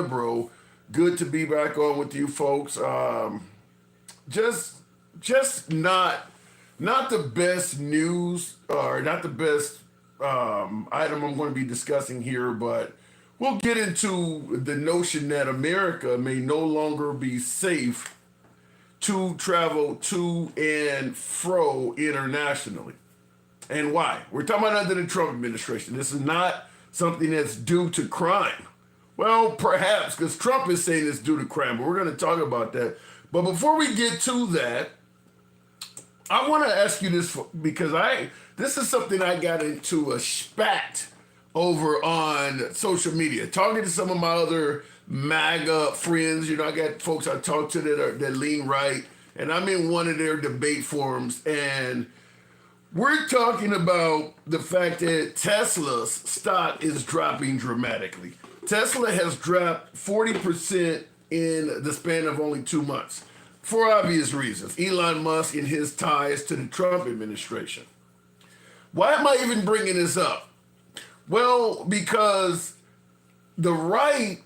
Bro, good to be back on with you folks. Just just not the best news or not the best item I'm going to be discussing here, but we'll get into the notion that America may no longer be safe to travel to and fro internationally. And why? We're talking about under the Trump administration. This is not something that's due to crime. Well, perhaps, because Trump is saying it's due to crime, but we're going to talk about that. But before we get to that, I want to ask you this because this is something I got into a spat over on social media, talking to some of my other MAGA friends. I got folks I talk to that lean right, and I'm in one of their debate forums, and we're talking about the fact that Tesla's stock is dropping dramatically. Tesla has dropped 40% in the span of only 2 months for obvious reasons. Elon Musk and his ties to the Trump administration. Why am I even bringing this up? Well, because the right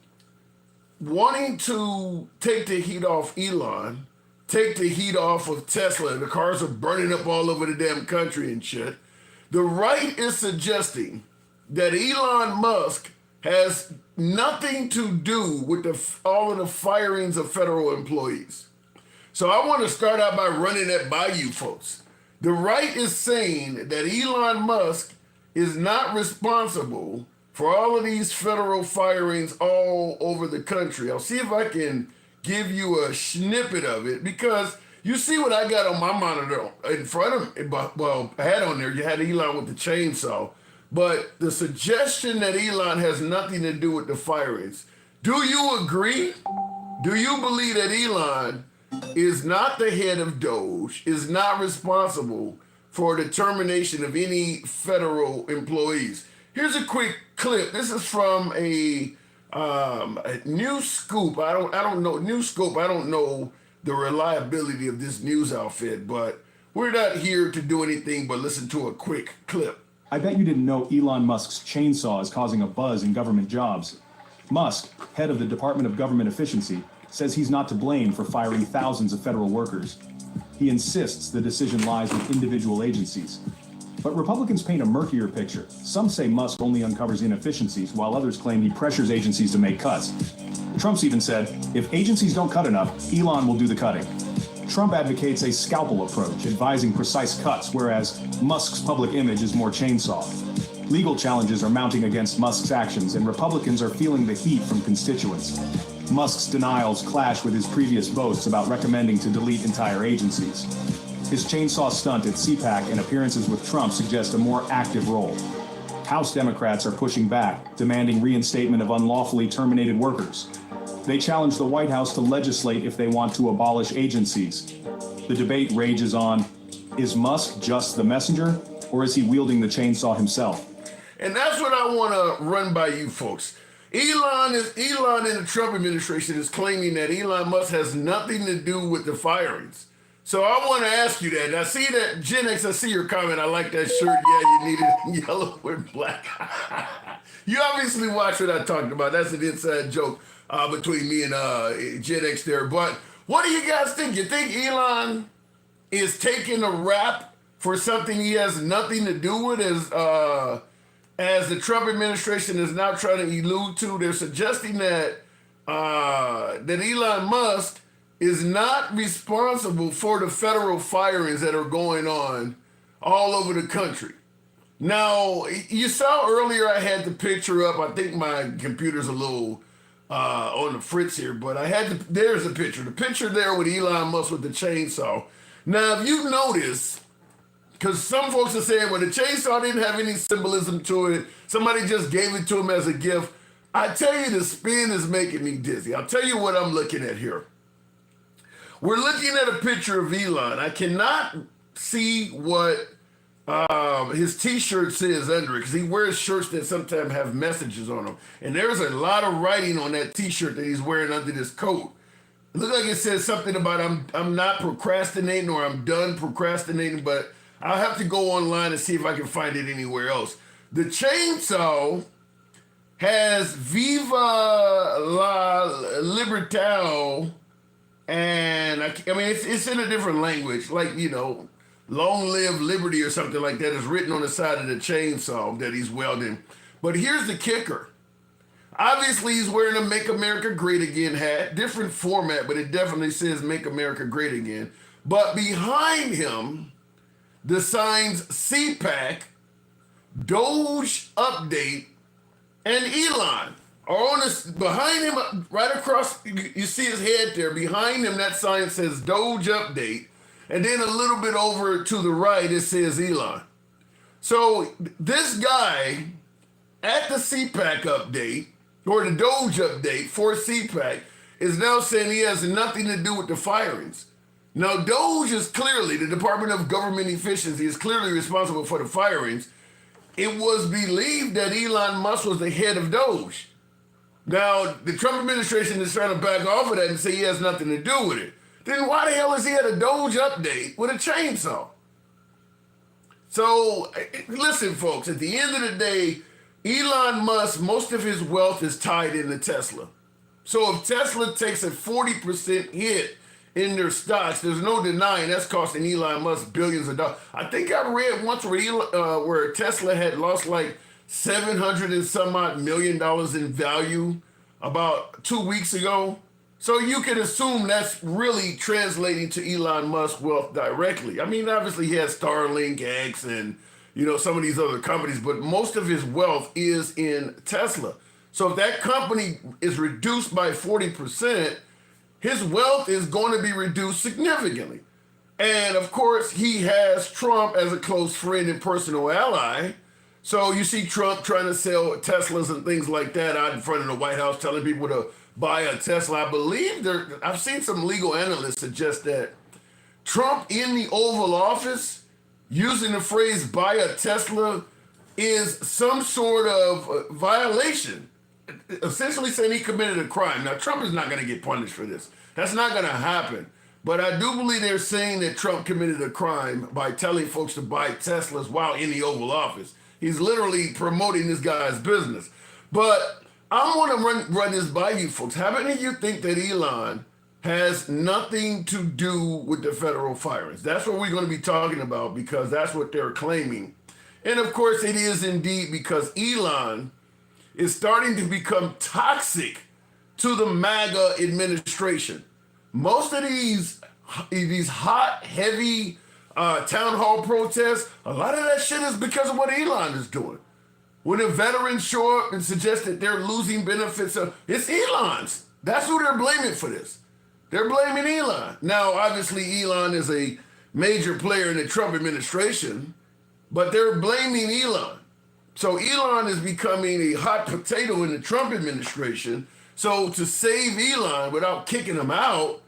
wanting to take the heat off Elon, take the heat off of Tesla, the cars are burning up all over the damn country and shit. The right is suggesting that Elon Musk has nothing to do with all of the firings of federal employees. So I want to start out by running that by you folks. The right is saying that Elon Musk is not responsible for all of these federal firings all over the country. I'll see if I can give you a snippet of it, because you see what I got on my monitor in front of me. Well, I had on there, you had Elon with the chainsaw. But the suggestion that Elon has nothing to do with the firings, do you agree? Do you believe that Elon is not the head of Doge, is not responsible for the termination of any federal employees? Here's a quick clip. This is from a news scoop. I don't know news scoop. I don't know the reliability of this news outfit, but we're not here to do anything but listen to a quick clip. I bet you didn't know Elon Musk's chainsaw is causing a buzz in government jobs. Musk, head of the Department of Government Efficiency, says he's not to blame for firing thousands of federal workers. He insists the decision lies with individual agencies. But Republicans paint a murkier picture. Some say Musk only uncovers inefficiencies, while others claim he pressures agencies to make cuts. Trump's even said, if agencies don't cut enough, Elon will do the cutting. Trump advocates a scalpel approach, advising precise cuts, whereas Musk's public image is more chainsaw. Legal challenges are mounting against Musk's actions, and Republicans are feeling the heat from constituents. Musk's denials clash with his previous boasts about recommending to delete entire agencies. His chainsaw stunt at CPAC and appearances with Trump suggest a more active role. House Democrats are pushing back, demanding reinstatement of unlawfully terminated workers. They challenge the White House to legislate if they want to abolish agencies. The debate rages on, is Musk just the messenger, or is he wielding the chainsaw himself? And that's what I want to run by you folks. Elon in the Trump administration is claiming that Elon Musk has nothing to do with the firings. So I want to ask you that. And I see that, Gen X, I see your comment. I like that shirt. Yeah, you need it in yellow and black. You obviously watched what I talked about. That's an inside joke between me and Gen X there. But what do you guys think? You think Elon is taking a rap for something he has nothing to do with, as the Trump administration is now trying to allude to? They're suggesting that that Elon Musk is not responsible for the federal firings that are going on all over the country. Now, you saw earlier I had the picture up. I think my computer's a little on the fritz here, but there's a picture. The picture there with Elon Musk with the chainsaw. Now, if you notice, because some folks are saying, well, the chainsaw didn't have any symbolism to it. Somebody just gave it to him as a gift. I tell you, the spin is making me dizzy. I'll tell you what I'm looking at here. We're looking at a picture of Elon. I cannot see what his t-shirt says under it, because he wears shirts that sometimes have messages on them. And there's a lot of writing on that t-shirt that he's wearing under this coat. It looks like it says something about I'm not procrastinating, or I'm done procrastinating, but I'll have to go online and see if I can find it anywhere else. The chainsaw has Viva la Libertad, and I mean, it's in a different language, like, long live liberty or something like that is written on the side of the chainsaw that he's welding. But here's the kicker. Obviously, he's wearing a Make America Great Again hat, different format, but it definitely says Make America Great Again. But behind him, the signs CPAC, Doge Update, and Elon are on this behind him, right across. You see his head there. Behind him, that sign says Doge Update, and then a little bit over to the right, it says Elon. So this guy at the CPAC update or the Doge update for CPAC is now saying he has nothing to do with the firings. Now, Doge is clearly, the Department of Government Efficiency is clearly responsible for the firings. It was believed that Elon Musk was the head of Doge. Now, the Trump administration is trying to back off of that and say he has nothing to do with it. Then why the hell is he at a Doge update with a chainsaw? So, listen, folks, at the end of the day, Elon Musk, most of his wealth is tied into Tesla. So if Tesla takes a 40% hit in their stocks, there's no denying that's costing Elon Musk billions of dollars. I think I read once where Tesla had lost like $700 and some odd million in value about 2 weeks ago. So you can assume that's really translating to Elon Musk's wealth directly. I mean, obviously he has Starlink, X, and some of these other companies, but most of his wealth is in Tesla. So if that company is reduced by 40%, his wealth is going to be reduced significantly. And of course, he has Trump as a close friend and personal ally. So you see Trump trying to sell Teslas and things like that out in front of the White House, telling people to buy a Tesla. I believe I've seen some legal analysts suggest that Trump in the Oval Office using the phrase buy a Tesla is some sort of violation, essentially saying he committed a crime. Now, Trump is not going to get punished for this. That's not going to happen. But I do believe they're saying that Trump committed a crime by telling folks to buy Teslas while in the Oval Office. He's literally promoting this guy's business. But I want to run this by you folks. How many of you think that Elon has nothing to do with the federal firings? That's what we're going to be talking about, because that's what they're claiming. And of course, it is indeed, because Elon is starting to become toxic to the MAGA administration. Most of these hot, heavy town hall protests, a lot of that shit is because of what Elon is doing. When the veterans show up and suggest that they're losing benefits, it's Elon's. That's who they're blaming for this. They're blaming Elon. Now, obviously, Elon is a major player in the Trump administration, but they're blaming Elon. So Elon is becoming a hot potato in the Trump administration. So to save Elon without kicking him out,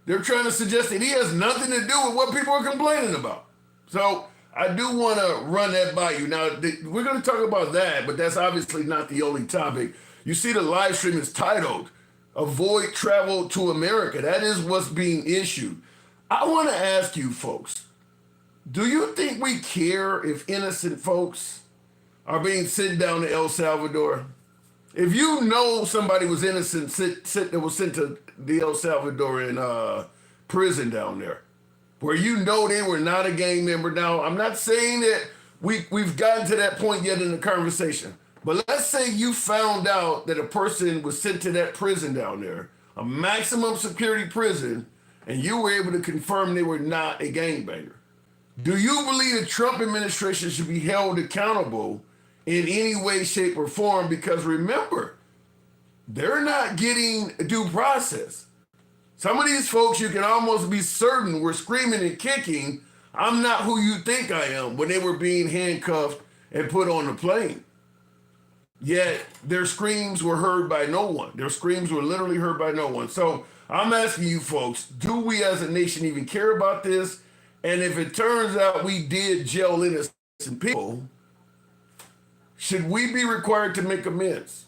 they're trying to suggest that he has nothing to do with what people are complaining about. So I do want to run that by you. Now, we're going to talk about that, but that's obviously not the only topic. You see the live stream is titled, Avoid Travel to America. That is what's being issued. I want to ask you folks, do you think we care if innocent folks are being sent down to El Salvador? If you know somebody was innocent that was sent to the El Salvadoran prison down there, where you know they were not a gang member. Now, I'm not saying that we've gotten to that point yet in the conversation, but let's say you found out that a person was sent to that prison down there, a maximum security prison, and you were able to confirm they were not a gangbanger. Do you believe the Trump administration should be held accountable in any way, shape, or form? Because remember, they're not getting due process. Some of these folks, you can almost be certain, were screaming and kicking, I'm not who you think I am, when they were being handcuffed and put on the plane. Yet their screams were heard by no one. Their screams were literally heard by no one. So I'm asking you folks, do we as a nation even care about this? And if it turns out we did jail innocent people, should we be required to make amends?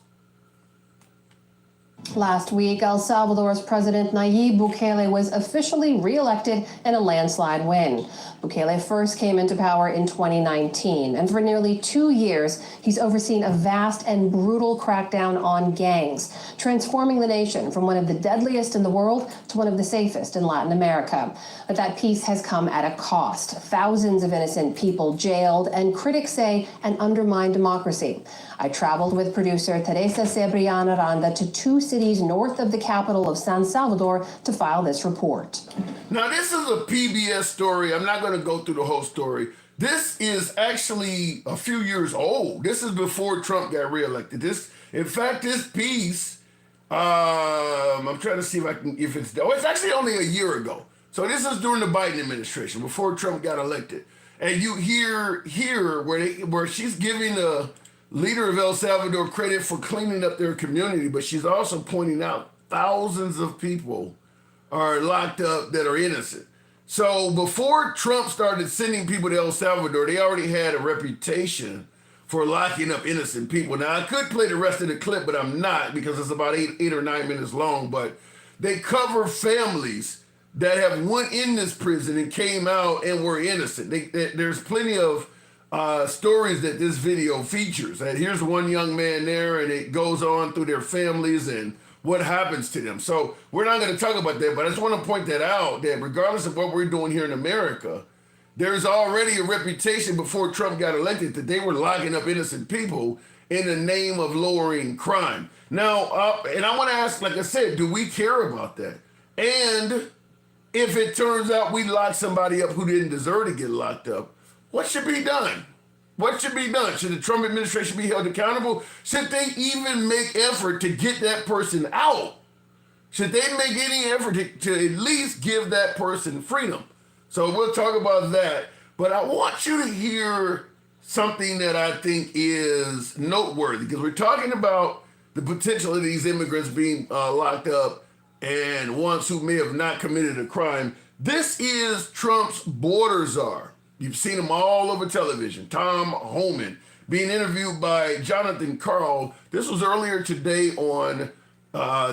Last week, El Salvador's President Nayib Bukele was officially re-elected in a landslide win. Bukele first came into power in 2019, and for nearly 2 years, he's overseen a vast and brutal crackdown on gangs, transforming the nation from one of the deadliest in the world to one of the safest in Latin America. But that peace has come at a cost. Thousands of innocent people jailed, and critics say an undermined democracy. I traveled with producer Teresa Cebrian Aranda to 2 cities north of the capital of San Salvador to file this report. Now, this is a PBS story. I'm not going to go through the whole story. This is actually a few years old. This is before Trump got reelected. In fact, this piece, I'm trying to see if it's actually only a year ago. So this is during the Biden administration, before Trump got elected. And you hear here where she's giving the leader of El Salvador credit for cleaning up their community, but she's also pointing out thousands of people are locked up that are innocent. So before Trump started sending people to El Salvador, they already had a reputation for locking up innocent people. Now, I could play the rest of the clip, but I'm not, because it's about eight or 9 minutes long. But they cover families that have went in this prison and came out and were innocent. There's plenty of stories that this video features. And here's one young man there, and it goes on through their families and what happens to them. So we're not going to talk about that, but I just want to point that out, that regardless of what we're doing here in America, there's already a reputation before Trump got elected that they were locking up innocent people in the name of lowering crime. Now, and I want to ask, like I said, do we care about that? And if it turns out we locked somebody up who didn't deserve to get locked up, what should be done? What should be done? Should the Trump administration be held accountable? Should they even make effort to get that person out? Should they make any effort to at least give that person freedom? So we'll talk about that. But I want you to hear something that I think is noteworthy, because we're talking about the potential of these immigrants being locked up and ones who may have not committed a crime. This is Trump's border czar. You've seen him all over television. Tom Homan being interviewed by Jonathan Karl. This was earlier today on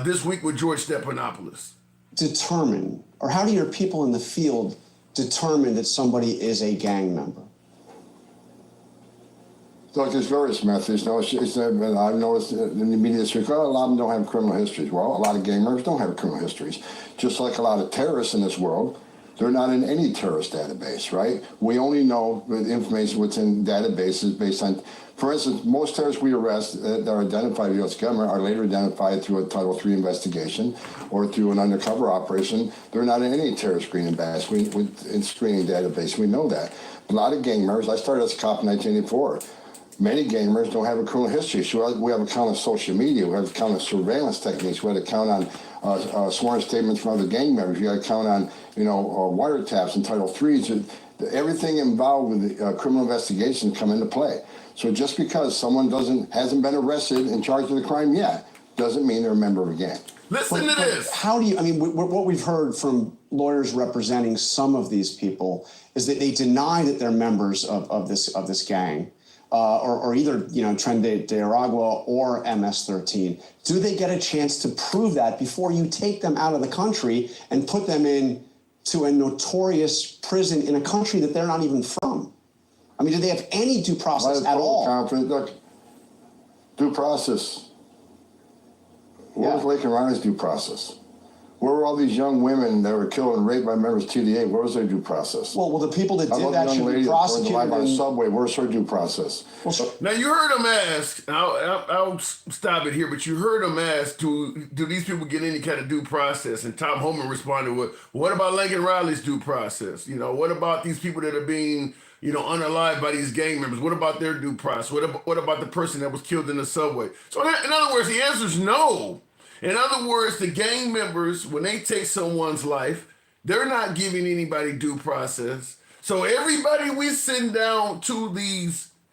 This Week with George Stephanopoulos. Determine, or how do your people in the field determine that somebody is a gang member? Look, there's various methods. I've noticed in the media this week, a lot of them don't have criminal histories. Well, a lot of gang members don't have criminal histories. Just like a lot of terrorists in this world, they're not in any terrorist database, right? We only know the information what's in databases based on, for instance, most terrorists we arrest that are identified by the U.S. government are later identified through a Title III investigation or through an undercover operation. They're not in any terrorist screening database. We know that. A lot of gang members, I started as a cop in 1984. Many gang members don't have a criminal history. So we have a count of social media. We have a count of surveillance techniques. We have a count on sworn statements from other gang members. We have a count on, wiretaps and Title IIIs. Everything involved with the criminal investigation come into play. So just because someone hasn't been arrested and charged with a crime yet, doesn't mean they're a member of a gang. Listen to this. How do you, what we've heard from lawyers representing some of these people is that they deny that they're members of this gang. Or either, Tren de Aragua or MS-13. Do they get a chance to prove that before you take them out of the country and put them into a notorious prison in a country that they're not even from? I mean, do they have any due process at all? Look, due process. Where was Lake and Riley's due process? Where were all these young women that were killed and raped by members of TDA? Where was their due process? Well, the people that did that should be prosecuted. On the subway, where's her due process? Now, you heard him ask, I'll stop it here, but you heard him ask, do these people get any kind of due process? And Tom Homan responded with, what about Lincoln Riley's due process? What about these people that are being, unalived by these gang members? What about their due process? What about the person that was killed in the subway? So in other words, the answer is no. In other words, the gang members, when they take someone's life, they're not giving anybody due process. So everybody we send down to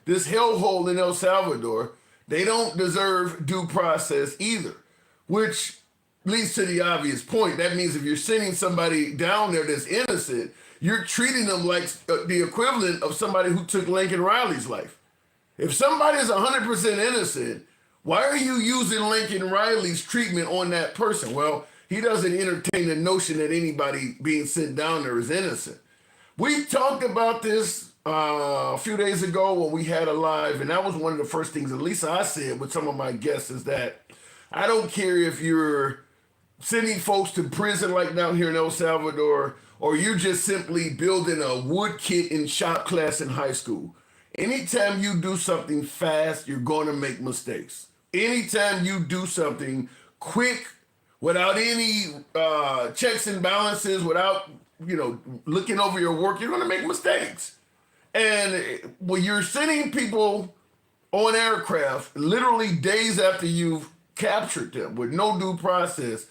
this hellhole in El Salvador, they don't deserve due process either, which leads to the obvious point. That means if you're sending somebody down there that's innocent, you're treating them like the equivalent of somebody who took Lincoln Riley's life. If somebody is 100% innocent, Why are you using Lincoln Riley's treatment on that person? Well, he doesn't entertain the notion that anybody being sent down there is innocent. We talked about this a few days ago when we had a live, and that was one of the first things, at least I said with some of my guests, is that I don't care if you're sending folks to prison like down here in El Salvador, or you're just simply building a wood kit in shop class in high school. Anytime you do something fast, you're going to make mistakes. Anytime you do something quick, without any checks and balances, without looking over your work, you're going to make mistakes. And when you're sending people on aircraft, literally days after you've captured them with no due process,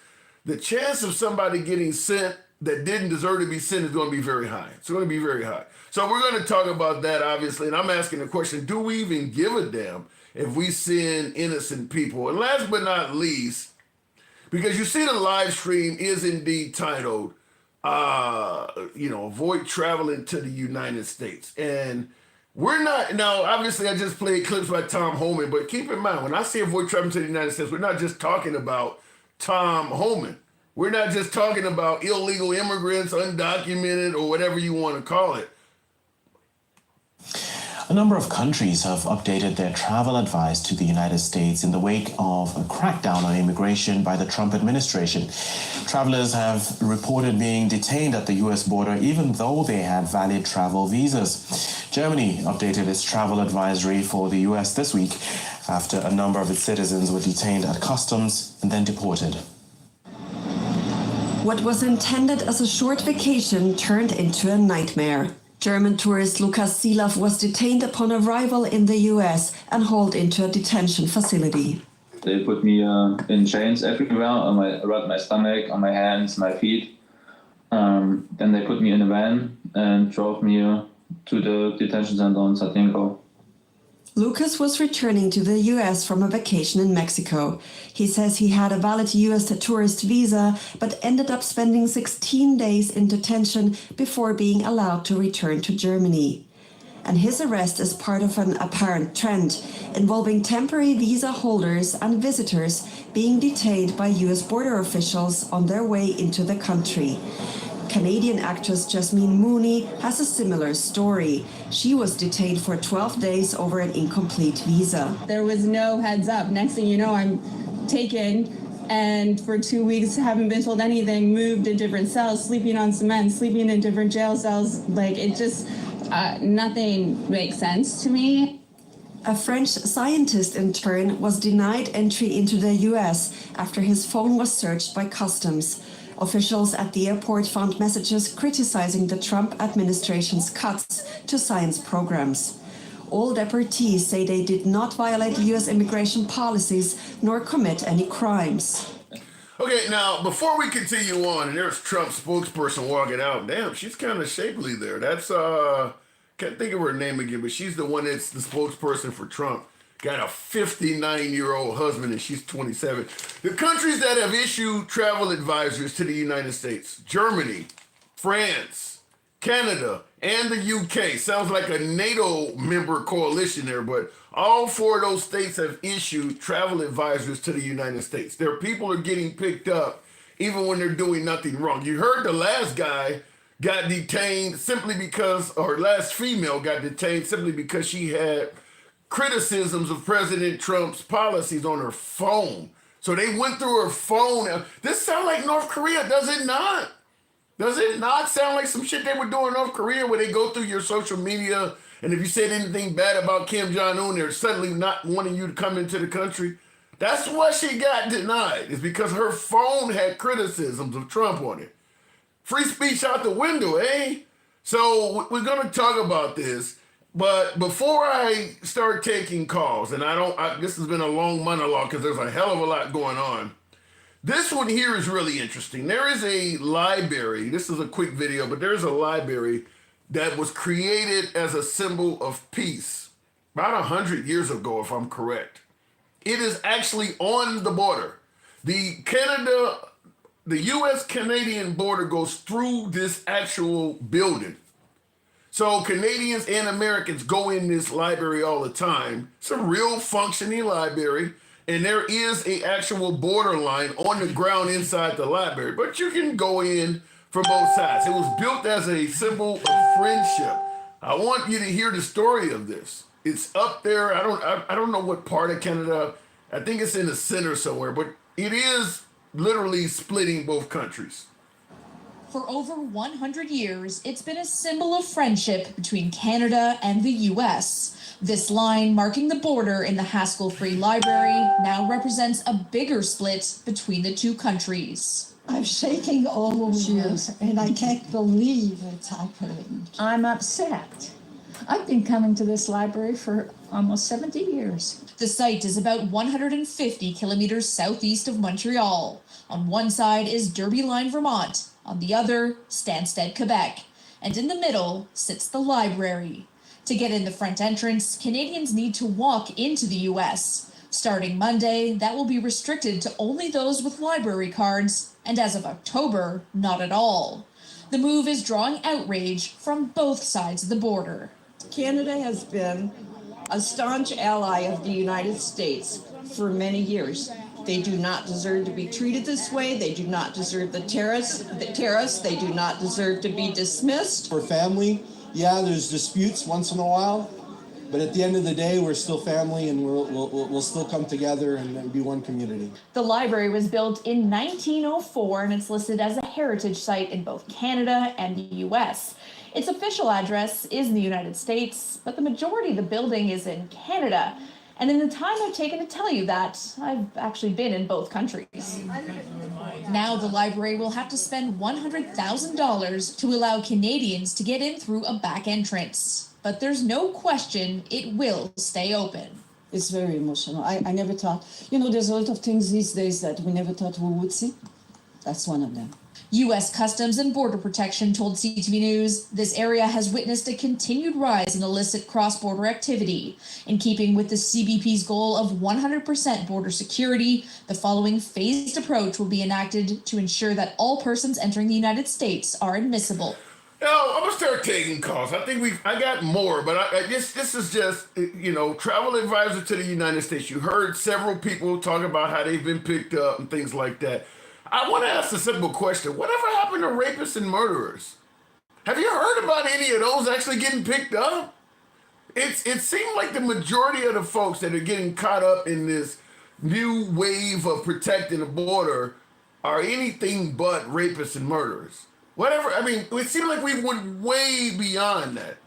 the chance of somebody getting sent that didn't deserve to be sent is going to be very high. It's going to be very high. So we're going to talk about that, obviously. And I'm asking the question, do we even give a damn if we send innocent people? And last but not least, because you see the live stream is indeed titled, avoid traveling to the United States. And we're not, now, obviously I just played clips by Tom Homan, but keep in mind, when I say avoid traveling to the United States, we're not just talking about Tom Homan. We're not just talking about illegal immigrants, undocumented, or whatever you want to call it. A number of countries have updated their travel advice to the United States in the wake of a crackdown on immigration by the Trump administration. Travelers have reported being detained at the U.S. border even though they had valid travel visas. Germany updated its travel advisory for the U.S. this week after a number of its citizens were detained at customs and then deported. What was intended as a short vacation turned into a nightmare. German tourist Lukas Silaf was detained upon arrival in the US and hauled into a detention facility. They put me in chains everywhere, around my stomach, on my hands, my feet. Then they put me in a van and drove me to the detention center in Satinko. Lucas was returning to the US from a vacation in Mexico. He says he had a valid US tourist visa, but ended up spending 16 days in detention before being allowed to return to Germany. And his arrest is part of an apparent trend involving temporary visa holders and visitors being detained by US border officials on their way into the country. Canadian actress Jasmine Mooney has a similar story. She was detained for 12 days over an incomplete visa. There was no heads up. Next thing you know, I'm taken and for 2 weeks haven't been told anything, moved in different cells, sleeping on cement, sleeping in different jail cells. Like it just, nothing makes sense to me. A French scientist, in turn, was denied entry into the US after his phone was searched by customs. Officials at the airport found messages criticizing the Trump administration's cuts to science programs. All deportees say they did not violate U.S. immigration policies nor commit any crimes. Okay, now, before we continue on, and there's Trump's spokesperson walking out. Damn, she's kind of shapely there. That's, can't think of her name again, but she's the one that's the spokesperson for Trump. Got a 59-year-old husband and she's 27. The countries that have issued travel advisories to the United States: Germany, France, Canada, and the UK. Sounds like a NATO member coalition there, but all four of those states have issued travel advisories to the United States. Their people are getting picked up even when they're doing nothing wrong. You heard the last guy got detained simply because, or last female got detained simply because she had criticisms of President Trump's policies on her phone. So they went through her phone. This sounds like North Korea, does it not? Does it not sound like some shit they were doing in North Korea where they go through your social media and if you said anything bad about Kim Jong-un, they're suddenly not wanting you to come into the country? That's why she got denied, is because her phone had criticisms of Trump on it. Free speech out the window, eh? So we're going to talk about this. But before I start taking calls, and this has been a long monologue because there's a hell of a lot going on. This one here is really interesting. There is a library. This is a quick video, but there's a library that was created as a symbol of peace about 100 years ago, if I'm correct. It is actually on the border. The U.S.-Canadian border goes through this actual building. So Canadians and Americans go in this library all the time. It's a real functioning library. and there is a actual borderline on the ground inside the library, but you can go in from both sides. It was built as a symbol of friendship. I want you to hear the story of this. It's up there. I don't know what part of Canada. I think it's in the center somewhere, but it is literally splitting both countries. For over 100 years, it's been a symbol of friendship between Canada and the U.S. This line marking the border in the Haskell Free Library now represents a bigger split between the two countries. I'm shaking all over, and I can't believe it's happening. I'm upset. I've been coming to this library for almost 70 years. The site is about 150 kilometers southeast of Montreal. On one side is Derby Line, Vermont. On the other, Stansted, Quebec. And in the middle sits the library. To get in the front entrance, Canadians need to walk into the U.S. Starting Monday, that will be restricted to only those with library cards, and as of October, not at all. The move is drawing outrage from both sides of the border. Canada has been a staunch ally of the United States for many years. They do not deserve to be treated this way. They do not deserve the tariffs. They do not deserve to be dismissed. For family, yeah, there's disputes once in a while, but at the end of the day, we're still family, and we'll still come together and be one community. The library was built in 1904, and it's listed as a heritage site in both Canada and the U.S. Its official address is in the United States, but the majority of the building is in Canada. And in the time I've taken to tell you that, I've actually been in both countries. Now the library will have to spend $100,000 to allow Canadians to get in through a back entrance. But there's no question it will stay open. It's very emotional. I never thought, there's a lot of things these days that we never thought we would see. That's one of them. U.S. Customs and Border Protection told CTV News this area has witnessed a continued rise in illicit cross-border activity. In keeping with the CBP's goal of 100% border security, the following phased approach will be enacted to ensure that all persons entering the United States are admissible. I'm gonna start taking calls. I got more, but this is just, travel advisor to the United States. You heard several people talk about how they've been picked up and things like that. I want to ask a simple question. Whatever happened to rapists and murderers? Have you heard about any of those actually getting picked up? It seemed like the majority of the folks that are getting caught up in this new wave of protecting the border are anything but rapists and murderers. It seemed like we went way beyond that.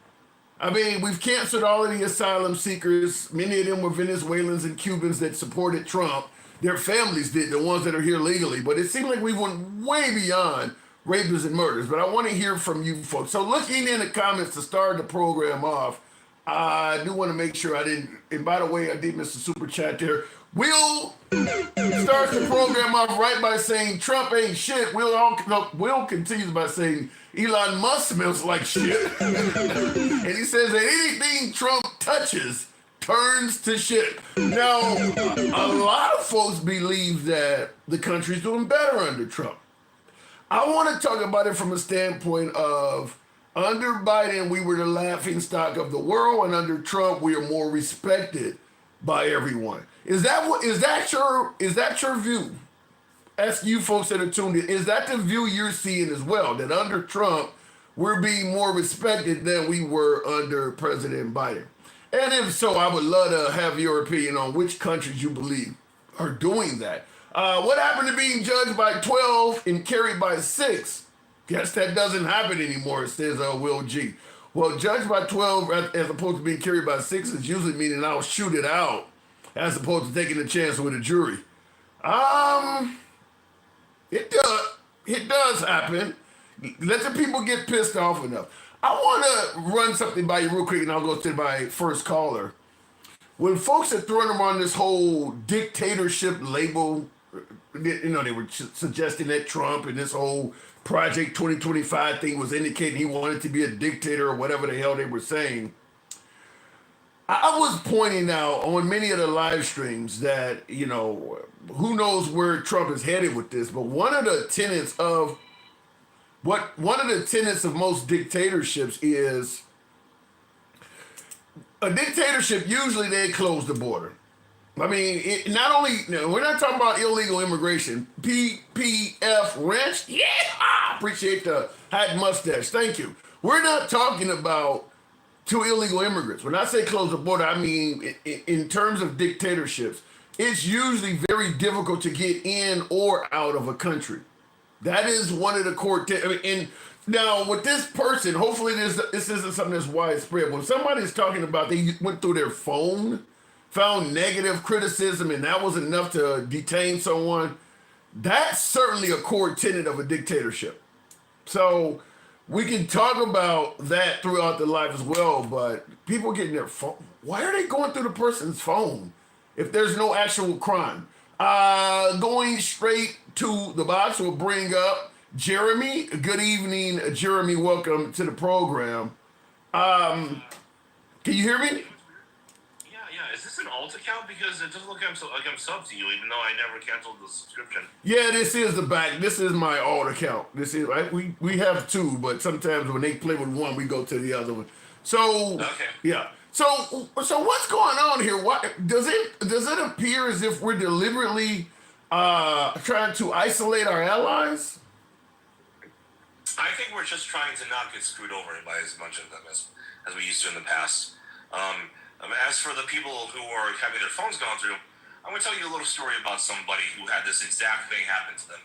We've canceled all of the asylum seekers. Many of them were Venezuelans and Cubans that supported Trump. Their families did, the ones that are here legally. But it seemed like we went way beyond rapists and murders. But I want to hear from you folks. So looking in the comments to start the program off, I do want to make sure I didn't, and by the way, I did miss the super chat there. Will starts the program off right by saying Trump ain't shit. Will continues by saying Elon Musk smells like shit. And he says that anything Trump touches turns to shit. Now, a lot of folks believe that the country's doing better under Trump. I want to talk about it from a standpoint of under Biden, we were the laughing stock of the world, and under Trump, we are more respected by everyone. Is that your view? Ask you folks that are tuned in. Is that the view you're seeing as well? That under Trump, we're being more respected than we were under President Biden? And if so, I would love to have your opinion on which countries you believe are doing that. What happened to being judged by 12 and carried by 6? Guess that doesn't happen anymore, says Will G. Well, judged by 12 as opposed to being carried by 6 is usually meaning I'll shoot it out as opposed to taking a chance with a jury. It does happen. Let the people get pissed off enough. I want to run something by you real quick, and I'll go to my first caller. When folks are throwing around this whole dictatorship label, they were suggesting that Trump and this whole Project 2025 thing was indicating he wanted to be a dictator or whatever the hell they were saying. I was pointing out on many of the live streams that, who knows where Trump is headed with this, but one of the tenets of most dictatorships is a dictatorship, usually they close the border. I mean, not only, we're not talking about illegal immigration. PPF Ranch, yeah, appreciate the hat mustache. Thank you. We're not talking about two illegal immigrants. When I say close the border, I mean in terms of dictatorships, it's usually very difficult to get in or out of a country. That is one of the core. And now with this person, hopefully this isn't something that's widespread. When somebody's talking about they went through their phone, found negative criticism, and that was enough to detain someone, that's certainly a core tenet of a dictatorship. So we can talk about that throughout the life as well, but people getting their phone. Why are they going through the person's phone if there's no actual crime? Going straight to the box will bring up Jeremy. Good evening, Jeremy. Welcome to the program. Can you hear me? Yeah. Is this an alt account? Because it doesn't look like I'm sub to you, even though I never canceled the subscription. Yeah, this is the back. This is my alt account. This is we have two, but sometimes when they play with one, we go to the other one. So okay. Yeah. So what's going on here? What does it appear as if we're deliberately trying to isolate our allies? I think we're just trying to not get screwed over by as much of them as we used to in the past. As for the people who are having their phones gone through, I'm going to tell you a little story about somebody who had this exact thing happen to them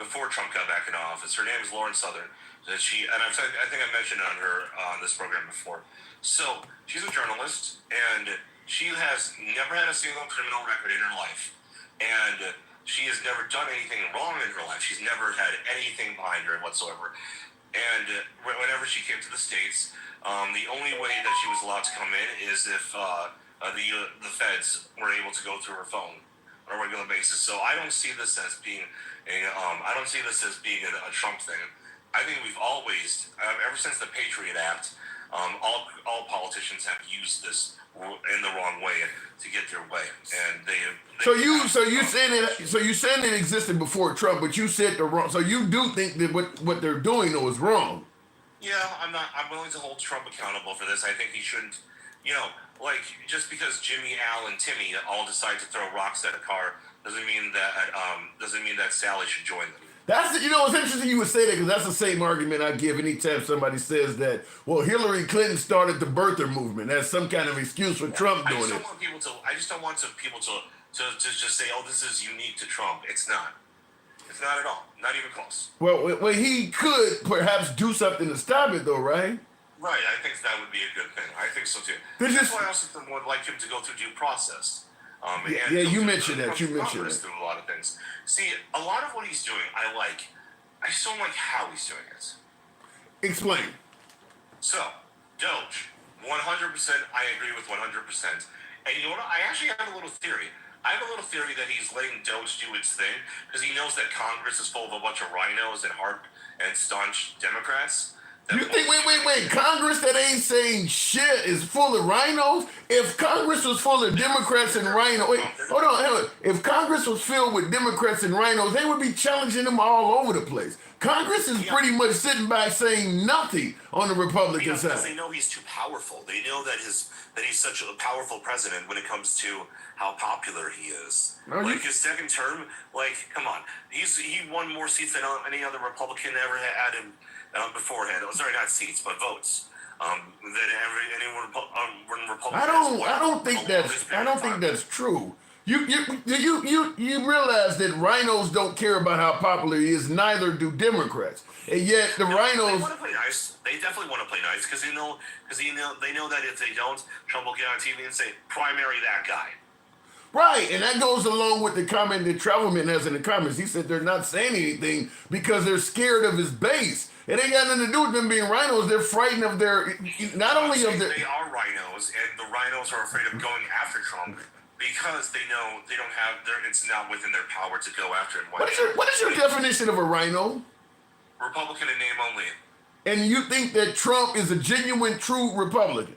before Trump got back in office. Her name is Lauren Southern. I think I mentioned it on this program before. So she's a journalist, and she has never had a single criminal record in her life, and she has never done anything wrong in her life. She's never had anything behind her whatsoever. And whenever she came to the States, the only way that she was allowed to come in is if the feds were able to go through her phone on a regular basis. So I don't see this as being a Trump thing. I think we've always, ever since the Patriot Act, all politicians have used this in the wrong way to get their way, and they so you saying it existed before Trump, but you said the wrong. So you do think that what they're doing though is wrong. Yeah, I'm willing to hold Trump accountable for this. I think he shouldn't, like just because Jimmy, Al, and Timmy all decide to throw rocks at a car doesn't mean that Sally should join them. That's it's interesting you would say that because that's the same argument I give anytime somebody says that. Well, Hillary Clinton started the birther movement. That's some kind of excuse for Trump doing it. I just don't want people to just say, "Oh, this is unique to Trump." It's not. It's not at all. Not even close. Well, he could perhaps do something to stop it, though, right? Right. I think that would be a good thing. I think so too. That's why I also would like him to go through due process. You mentioned that. Through a lot of things. See, a lot of what he's doing, I like. I just don't like how he's doing it. Explain. So, Doge, 100%. I agree with 100%. And you know what? I actually have a little theory. I have a little theory that he's letting Doge do its thing because he knows that Congress is full of a bunch of rhinos and staunch Democrats. You think, wait, Congress that ain't saying shit is full of rhinos? If Congress was full of Democrats and rhinos, hold on. If Congress was filled with Democrats and rhinos, they would be challenging them all over the place. Congress is pretty much sitting back saying nothing on the Republican side. Because they know he's too powerful. They know that he's such a powerful president when it comes to how popular he is. His second term, come on. He won more seats than any other Republican ever had him. Beforehand, sorry, not seats, but votes. When Republicans. I don't think that's true. You realize that rhinos don't care about how popular he is. Neither do Democrats, and yet the rhinos. They want to play nice. They definitely want to play nice because they know that if they don't, Trump will get on TV and say primary that guy. Right, and that goes along with the comment that Travelman has in the comments. He said they're not saying anything because they're scared of his base. It ain't got nothing to do with them being rhinos. They're frightened of their, not only of their... They are rhinos, and the rhinos are afraid of going after Trump because they know they don't have, it's not within their power to go after him. What is your definition of a rhino? Republican in name only. And you think that Trump is a genuine, true Republican?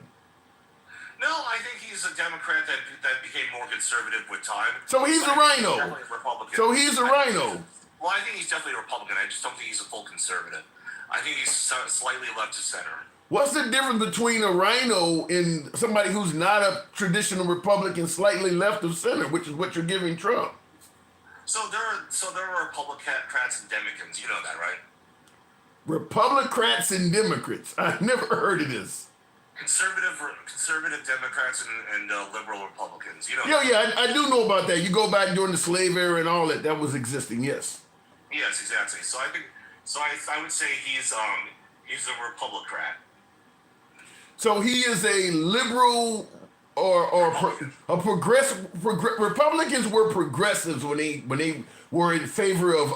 No, I think he's a Democrat that became more conservative with time. So he's a rhino. So he's a rhino. Well, I think he's definitely a Republican. I just don't think he's a full conservative. I think he's slightly left to center. What's the difference between a rhino and somebody who's not a traditional Republican, slightly left of center, which is what you're giving Trump? So there are Republicans and Democrats. You know that, right? Republicans and Democrats. I've never heard of this. Conservative Democrats and liberal Republicans. You know. Yeah, I do know about that. You go back during the slave era and all that. That was existing. Yes. Yes, exactly. So I would say he's a Republican. So he is a liberal or a progressive. Republicans were progressives when they were in favor of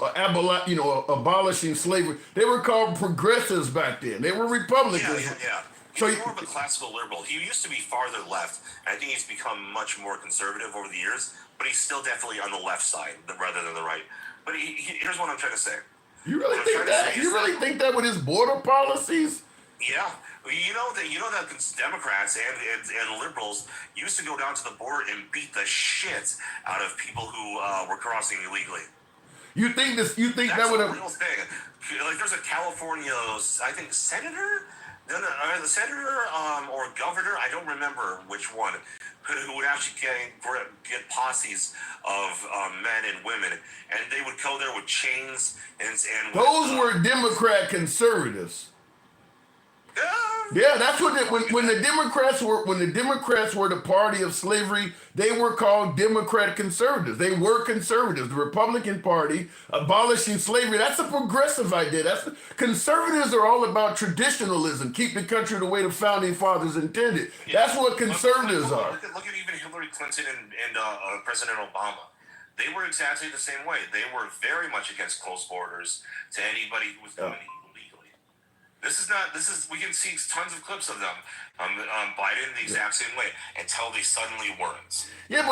abolishing slavery. They were called progressives back then. They were Republicans. Yeah. He's more of a classical liberal. He used to be farther left. I think he's become much more conservative over the years, but he's still definitely on the left side rather than the right. But here's what I'm trying to say. You really think that? You really think that with his border policies? Yeah. You know that Democrats and liberals used to go down to the border and beat the shit out of people who were crossing illegally. You think this? You think That's that would a have? real thing. Like there's a California, I think senator, the senator or governor, I don't remember which one, who would actually get posses of men and women, and they would go there with chains and Those were Democrat conservatives. Yeah, that's what when the Democrats were the party of slavery, they were called Democrat conservatives. They were conservatives. The Republican Party abolishing slavery, that's a progressive idea. Conservatives are all about traditionalism, keep the country the way the founding fathers intended. Yeah. That's what conservatives are. Look at even Hillary Clinton and President Obama. They were exactly the same way. They were very much against closed borders to anybody who was doing it. We can see tons of clips of them, Biden the exact same way, until they suddenly weren't. Yeah,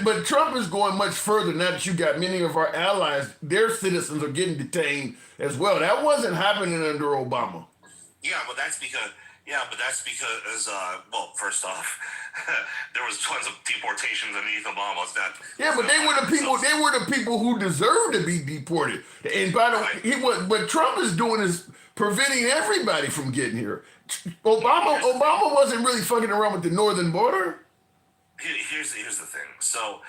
but Trump is going much further now that you got many of our allies, their citizens are getting detained as well. That wasn't happening under Obama. Yeah, but that's because, well, first off, there was tons of deportations underneath Obama. But they were the people. They were the people who deserved to be deported. And by the way, what Trump is doing is preventing everybody from getting here. Obama wasn't really fucking around with the northern border. Here's the thing. So,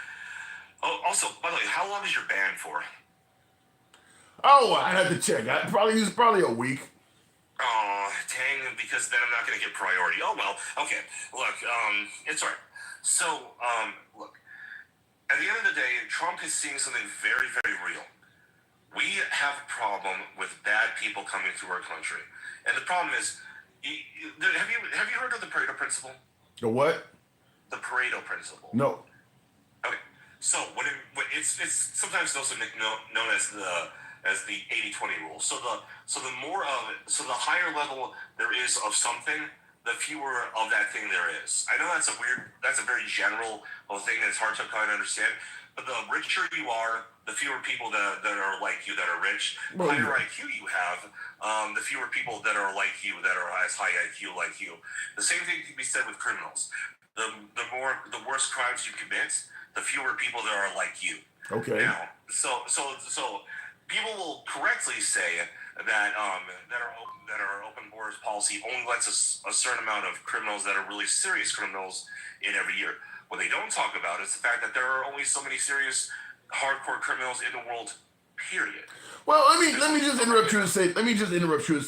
also, by the way, how long is your ban for? Oh, I had to check. It was probably a week. Oh, dang, because then I'm not going to get priority. Oh, well, okay. Look, it's all right. So, look, at the end of the day, Trump is seeing something very, very real. We have a problem with bad people coming through our country. And the problem is, have you heard of the Pareto principle? The what? The Pareto principle. No. Okay. So when it's sometimes also known as the 80-20 rule. So the higher level there is of something, the fewer of that thing there is. I know that's a very general thing that's hard to kind of understand. But the richer you are, the fewer people that are like you that are rich. The higher IQ you have, the fewer people that are like you that are as high IQ like you. The same thing can be said with criminals. The worse crimes you commit, the fewer people that are like you. Okay. Now, so people will correctly say that our open borders policy only lets a certain amount of criminals that are really serious criminals in every year. What they don't talk about is the fact that there are only so many serious, hardcore criminals in the world. Period. Well, let me just interrupt you and say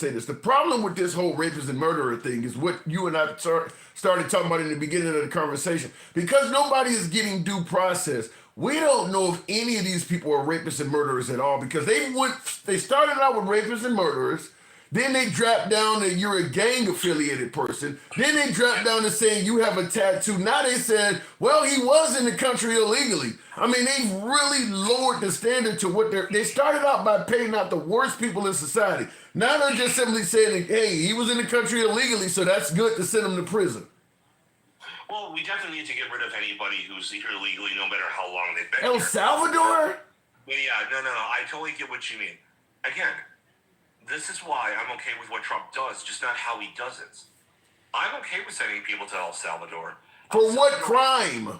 this. The problem with this whole rapist and murderer thing is what you and I started talking about in the beginning of the conversation. Because nobody is getting due process, we don't know if any of these people are rapists and murderers at all. Because they started out with rapists and murderers. Then they dropped down that you're a gang-affiliated person. Then they dropped down to saying you have a tattoo. Now they said, well, he was in the country illegally. I mean, they really lowered the standard to what they started out by paying out the worst people in society. Now they're just simply saying, hey, he was in the country illegally, so that's good to send him to prison. Well, we definitely need to get rid of anybody who's here illegally, no matter how long they've been El here. Salvador? Yeah, no. I totally get what you mean. Again, this is why I'm okay with what Trump does, just not how he does it. I'm okay with sending people to El Salvador. For what crime?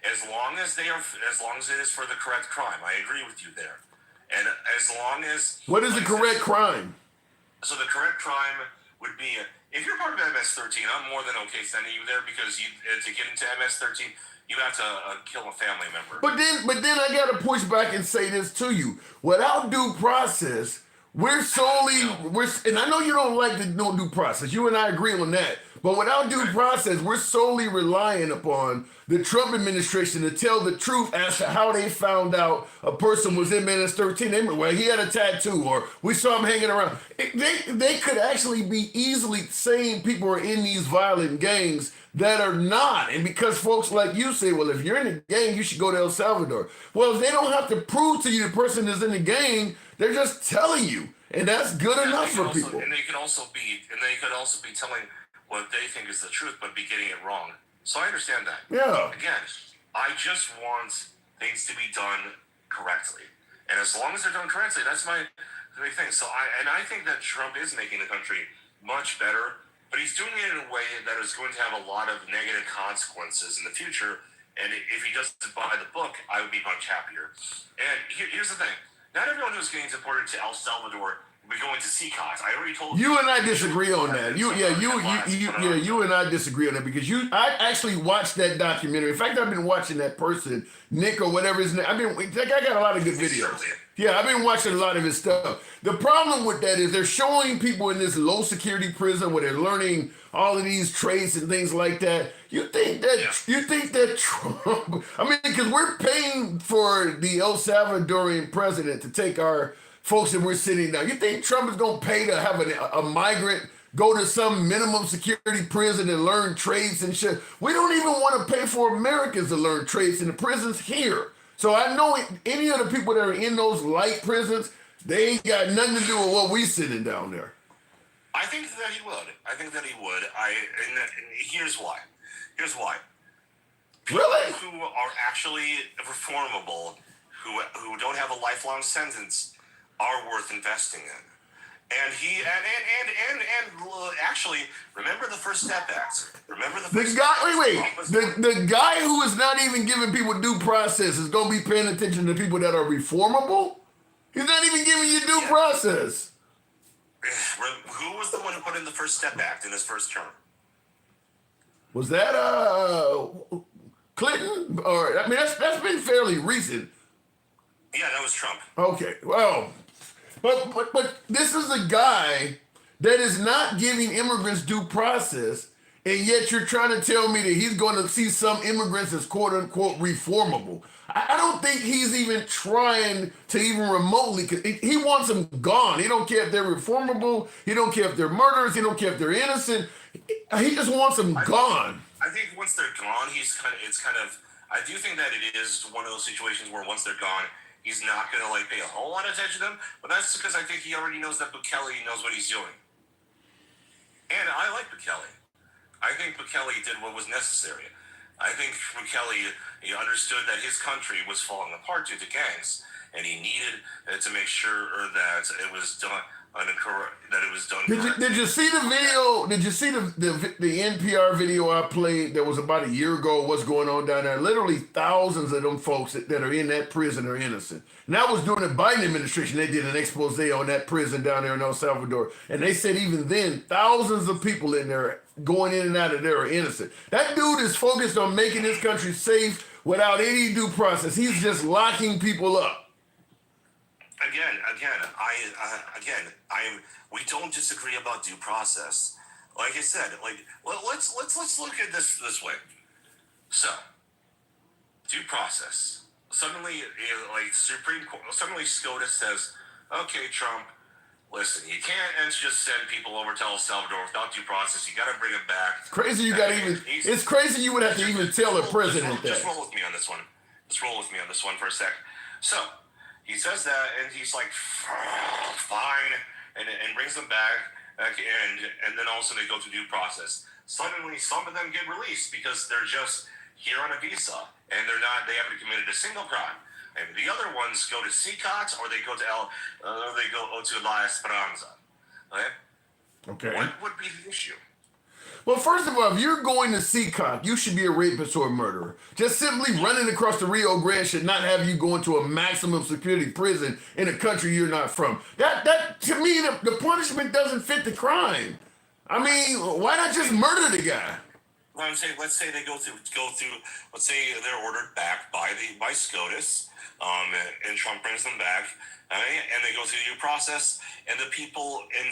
As long as it is for the correct crime. I agree with you there. And as long as... What is the correct crime? So the correct crime would be if you're part of MS-13, I'm more than okay sending you there because to get into MS-13, you have to kill a family member. But then I gotta push back and say this to you: without due process, we're solely and I know you don't like the no due process. You and I agree on that. But without due process, we're solely relying upon the Trump administration to tell the truth as to how they found out a person was in MS-13. Well, he had a tattoo, or we saw him hanging around. They could actually be easily saying people are in these violent gangs that are not. And because folks like you say, well, if you're in a gang, you should go to El Salvador. Well, they don't have to prove to you the person is in the gang. They're just telling you. And that's good enough for people. And they could also be telling what they think is the truth, but be getting it wrong. So I understand that. Yeah. Again, I just want things to be done correctly. And as long as they're done correctly, that's my big thing. So I think that Trump is making the country much better, but he's doing it in a way that is going to have a lot of negative consequences in the future. And if he doesn't buy the book, I would be much happier. And here's the thing. Not everyone who's getting deported to El Salvador will be going to CCOS. I already told you. You and I disagree on that. You and I disagree on that because I actually watched that documentary. In fact, I've been watching that person, Nick or whatever his name. That guy got a lot of good videos. Yeah, I've been watching a lot of his stuff. The problem with that is they're showing people in this low security prison where they're learning all of these traits and things like that. You think that Trump? I mean, because we're paying for the El Salvadorian president to take our folks that we're sitting down. You think Trump is going to pay to have a migrant go to some minimum security prison and learn trades and shit? We don't even want to pay for Americans to learn trades in the prisons here. So I know any of the people that are in those light prisons, they ain't got nothing to do with what we sitting down there. I think that he would. And here's why. Really? People who are actually reformable, who don't have a lifelong sentence, are worth investing in. And actually, remember the First Step Act. The guy who is not even giving people due process is going to be paying attention to people that are reformable? He's not even giving you due process. Who was the one who put in the First Step Act in his first term? Was that Clinton? Or I mean, that's been fairly recent. Yeah, that was Trump. Okay, well, but this is a guy that is not giving immigrants due process, and yet you're trying to tell me that he's going to see some immigrants as quote unquote reformable. I don't think he's even trying to even remotely. He wants them gone. He don't care if they're reformable. He don't care if they're murderers. He don't care if they're innocent. He just wants them gone. I think once they're gone, I do think that it is one of those situations where once they're gone, he's not going to pay a whole lot of attention to them. But that's because I think he already knows that Bukele knows what he's doing. And I like Bukele. I think Bukele did what was necessary. I think Bukele, he understood that his country was falling apart due to gangs, and he needed to make sure that it was done Did you see the video? Did you see the NPR video I played that was about a year ago? What's going on down there? Literally thousands of them folks that are in that prison are innocent. And that was during the Biden administration. They did an expose on that prison down there in El Salvador. And they said even then, thousands of people in there going in and out of there are innocent. That dude is focused on making this country safe without any due process. He's just locking people up. We don't disagree about due process. Like I said, let's look at this way. So, due process. Suddenly, Supreme Court. Suddenly, SCOTUS says, "Okay, Trump, listen, you can't just send people over to El Salvador without due process. You got to bring them back." It's crazy. It's crazy. You would have to even tell the president that. Just roll with me on this one. For a sec. So. He says that, and he's like, fine, and brings them back, and then also they go to due process. Suddenly, some of them get released because they're just here on a visa, and they haven't committed a single crime. And the other ones go to CCOT, or they go to La Esperanza. Okay. What would be the issue? Well, first of all, if you're going to CCOT, you should be a rapist or a murderer. Just simply running across the Rio Grande should not have you going to a maximum security prison in a country you're not from. That to me, the punishment doesn't fit the crime. I mean, why not just murder the guy? I'm saying, let's say they go through. Let's say they're ordered back by SCOTUS, and Trump brings them back, and they go through the due process, and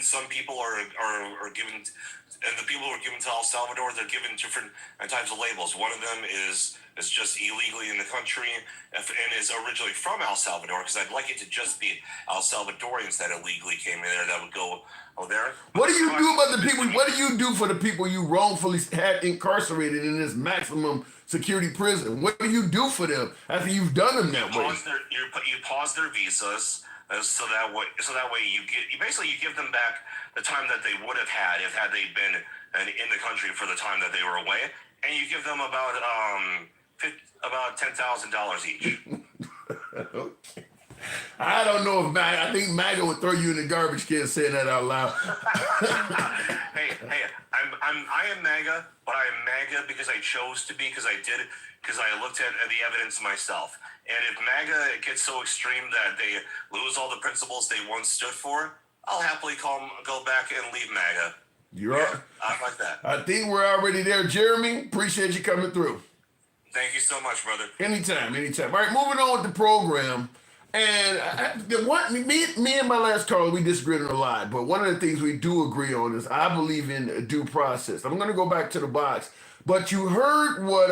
some people are given, and the people who are given to El Salvador, they're given different types of labels. One of them is just illegally in the country, and is originally from El Salvador, because I'd like it to just be El Salvadorians that illegally came in there that would go there. What do you do about the people? What do you do for the people you wrongfully had incarcerated in this maximum security prison? What do you do for them after you've done them that way? You pause their visas, so that way you give them back the time that they would have had had they been in the country for the time that they were away, and you give them about $10,000 each. Okay. I don't know if MAGA, I think MAGA would throw you in the garbage can saying that out loud. hey, I am MAGA, but I am MAGA because I chose to be, because I looked at the evidence myself. And if MAGA gets so extreme that they lose all the principles they once stood for, I'll happily go back and leave MAGA. You're right. I like that. I think we're already there. Jeremy, appreciate you coming through. Thank you so much, brother. Anytime. All right, moving on with the program. And me and my last caller, we disagreed on a lot, but one of the things we do agree on is I believe in due process. I'm going to go back to the box, but you heard what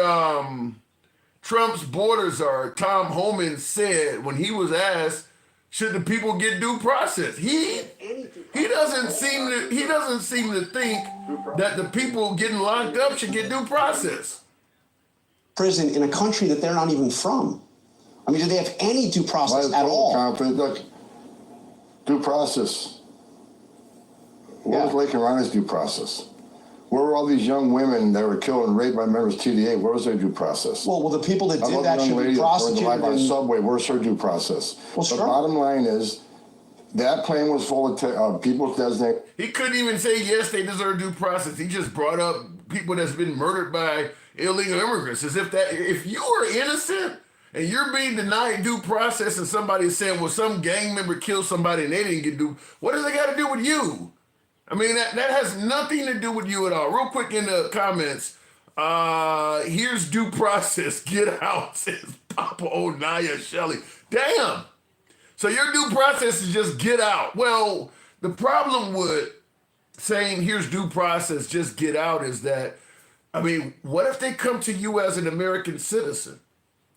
Trump's borders are. Tom Homan said when he was asked, should the people get due process? He doesn't seem to think that the people getting locked up should get due process. Prison in a country that they're not even from. I mean, do they have any due process at all? Look, due process. Where was Lake and Ronnie's due process? Where were all these young women that were killed and raped by members of TDA? Where was their due process? Well, the people that did that should be prosecuted. On the subway, where's her due process? Well, the bottom line is, that plane was full of people designated. He couldn't even say yes, they deserve due process. He just brought up people that's been murdered by illegal immigrants, as if you are innocent and you're being denied due process, and somebody's saying, well, some gang member killed somebody and they didn't get due. What does it got to do with you? I mean, that has nothing to do with you at all. Real quick in the comments, here's due process. Get out, says Papa Onaya Shelley. Damn. So your due process is just get out. Well, the problem with saying here's due process, just get out, is that, I mean, what if they come to you as an American citizen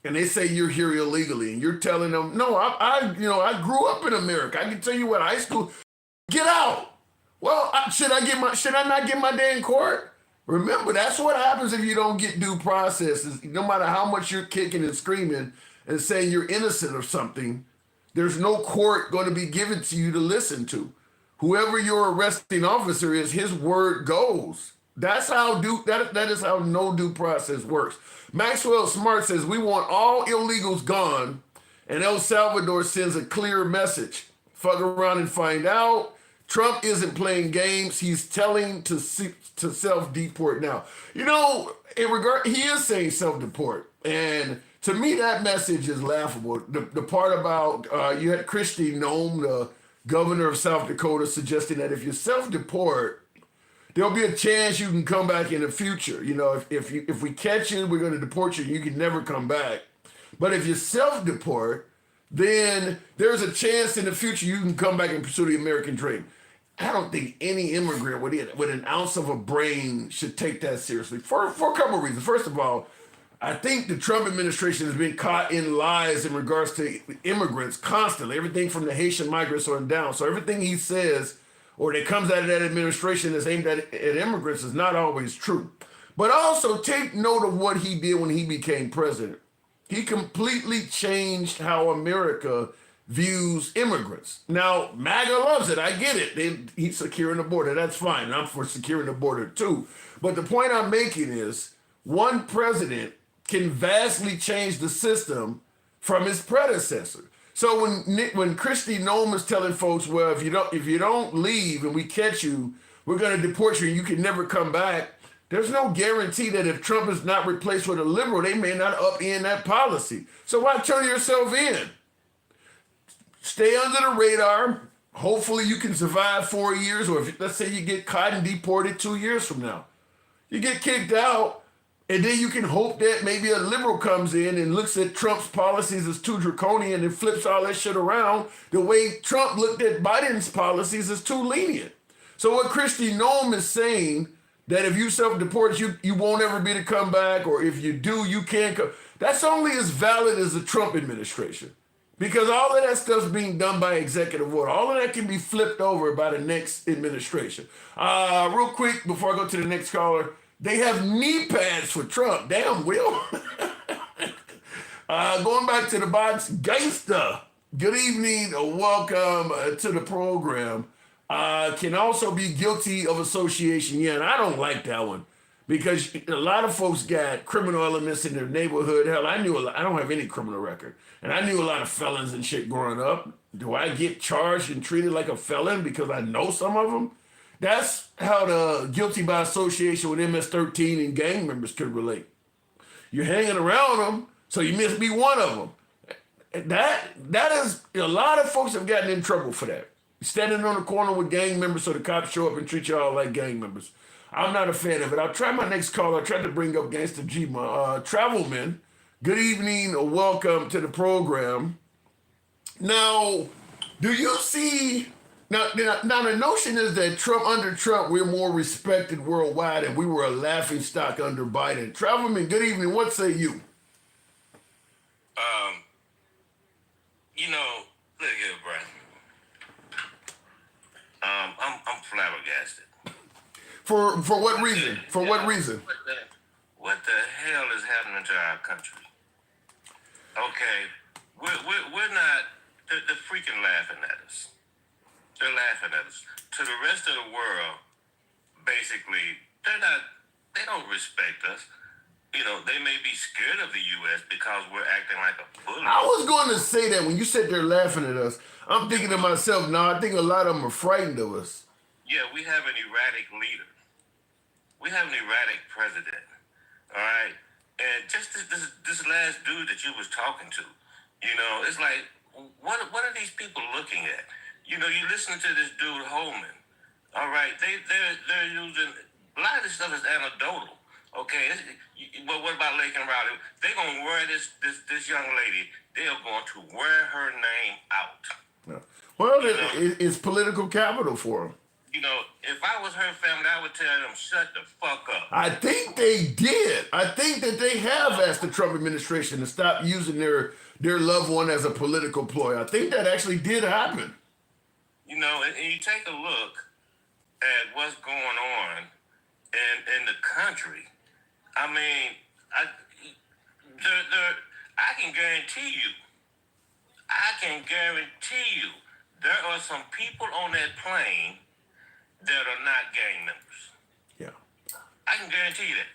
and they say you're here illegally and you're telling them, no, I grew up in America. I can tell you what, high school, get out. Well, should I not get my day in court? Remember, that's what happens if you don't get due process. No matter how much you're kicking and screaming and saying you're innocent of something, there's no court going to be given to you to listen to. Whoever your arresting officer is, his word goes. That's how that is how no due process works. Maxwell Smart says we want all illegals gone, and El Salvador sends a clear message. Fuck around and find out. Trump isn't playing games. He's telling to self-deport now. You know, he is saying self-deport, and to me that message is laughable. The part about you had Kristi Noem, the governor of South Dakota, suggesting that if you self-deport, there'll be a chance you can come back in the future. You know, if we catch you, we're going to deport you. You can never come back. But if you self-deport, then there's a chance in the future you can come back and pursue the American dream. I don't think any immigrant with an ounce of a brain should take that seriously for a couple of reasons. First of all, I think the Trump administration has been caught in lies in regards to immigrants constantly, everything from the Haitian migrants on down. So everything he says or that comes out of that administration that's aimed at immigrants is not always true. But also take note of what he did when he became president. He completely changed how America views immigrants. Now, MAGA loves it. I get it. He's securing the border. That's fine. I'm for securing the border too. But the point I'm making is one president can vastly change the system from his predecessor. So when Kristi Noem is telling folks, well, if you don't leave and we catch you, we're going to deport you and you can never come back, there's no guarantee that if Trump is not replaced with a liberal, they may not upend that policy. So why turn yourself in? Stay under the radar, Hopefully you can survive 4 years, or if let's say you get caught and deported 2 years from now. You get kicked out, and then you can hope that maybe a liberal comes in and looks at Trump's policies as too draconian and flips all that shit around the way Trump looked at Biden's policies as too lenient. So what Christy Noem is saying, that if you self-deport, you won't ever be to come back, or if you do, you can't come. That's only as valid as the Trump administration. Because all of that stuff's being done by executive order. All of that can be flipped over by the next administration. Real quick, before I go to the next caller, they have knee pads for Trump. Damn, Will. Going back to the box, gangsta. Good evening, welcome to the program. Can also be guilty of association. Yeah, and I don't like that one. Because a lot of folks got criminal elements in their neighborhood. Hell, I don't have any criminal record. And I knew a lot of felons and shit growing up. Do I get charged and treated like a felon because I know some of them? That's how the guilty by association with MS-13 and gang members could relate. You're hanging around them, so you must be one of them. That is, a lot of folks have gotten in trouble for that. Standing on the corner with gang members so the cops show up and treat you all like gang members. I'm not a fan of it. I'll try my next call. I tried to bring up Gangsta G, Travelman. Good evening. Welcome to the program. Now, do you see... Now, the notion is that under Trump, we're more respected worldwide, and we were a laughingstock under Biden. Travelman, good evening. What say you? Look here, Brian. I'm flabbergasted. For what reason? For what reason? What the hell is happening to our country? Okay, we're not. They're freaking laughing at us. They're laughing at us. To the rest of the world, basically, they don't respect us. They may be scared of the U.S. because we're acting like a bully. I was going to say that when you said they're laughing at us. I'm thinking to myself, no, I think a lot of them are frightened of us. Yeah, we have an erratic leader. We have an erratic president. All right? And just this last dude that you was talking to, it's like, what are these people looking at? You listen to this dude Holman. All right, they're using a lot of this stuff is anecdotal. Okay, but what about Lake and Rowdy? They're gonna wear this young lady. They are going to wear her name out. Yeah. Well, it's political capital for them. If I was her family, I would tell them, shut the fuck up. I think they did. I think that they have asked the Trump administration to stop using their loved one as a political ploy. I think that actually did happen. And you take a look at what's going on in the country. I mean, I can guarantee you, there are some people on that plane that are not gang members. Yeah. I can guarantee you that.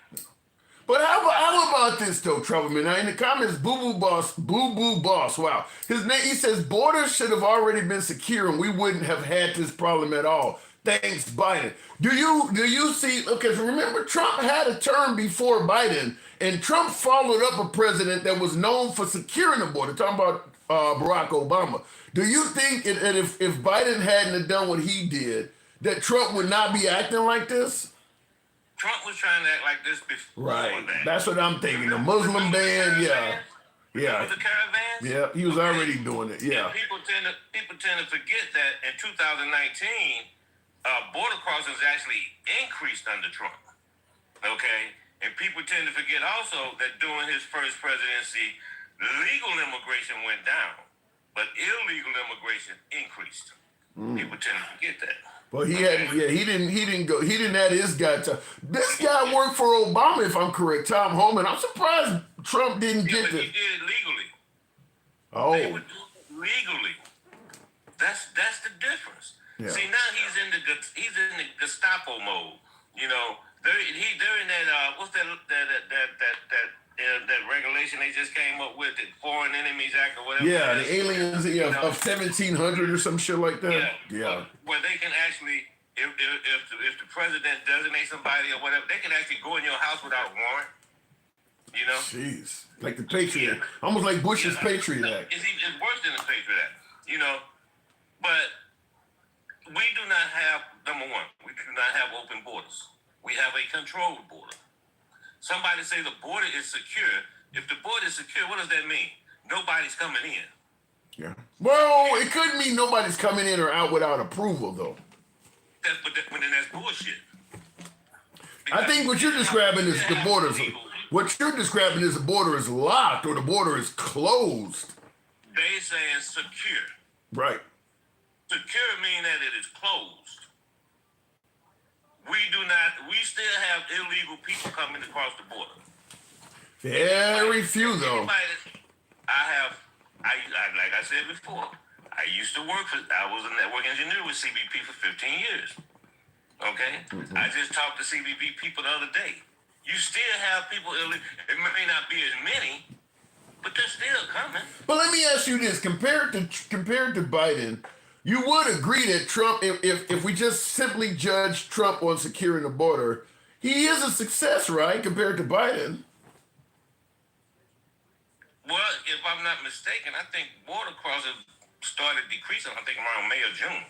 But how about this though, Troubleman? Now in the comments, Boo Boo Boss. Wow, his name. He says borders should have already been secure, and we wouldn't have had this problem at all. Thanks, Biden. Do you see? Okay, so remember, Trump had a term before Biden, and Trump followed up a president that was known for securing the border. Talking about Barack Obama. Do you think that if Biden hadn't have done what he did, that Trump would not be acting like this? Trump was trying to act like this before. Right. That's what I'm thinking. The Muslim ban, yeah. Yeah. The caravans? Yeah, he was already doing it. Yeah. And people tend to forget that in 2019, border crossings actually increased under Trump. Okay? And people tend to forget also that during his first presidency, legal immigration went down, but illegal immigration increased. People tend to forget that. Well, he didn't have his guy. This guy worked for Obama, if I'm correct, Tom Homan. I'm surprised Trump didn't get this. He did it legally. Oh. They would do it legally. That's the difference. Yeah. See, now he's in the Gestapo mode. They're in that what's that regulation they just came up with, the Foreign Enemies Act or whatever. Yeah, the aliens of 1700 or some shit like that. Yeah. Where they can actually, if the president designates somebody or whatever, they can actually go in your house without a warrant. Jeez, like the Patriot, almost like Bush's Patriot Act. It's worse than the Patriot Act. But control the border. Somebody say the border is secure. If the border is secure, what does that mean? Nobody's coming in. Yeah. Well, it could mean nobody's coming in or out without approval, though. But then that's bullshit. I think what you're describing is the border. What you're describing is the border is locked or the border is closed. They saying secure. Right. Secure mean that it is closed. We still have illegal people coming across the border. Very few, though. Like I said before, I was a network engineer with CBP for 15 years. Okay? Mm-hmm. I just talked to CBP people the other day. You still have people illegal. It may not be as many, but they're still coming. But let me ask you this: compared to Biden, you would agree that Trump, if we just simply judge Trump on securing the border, he is a success, right? Compared to Biden. Well, if I'm not mistaken, I think border crossing started decreasing. I think around May or June.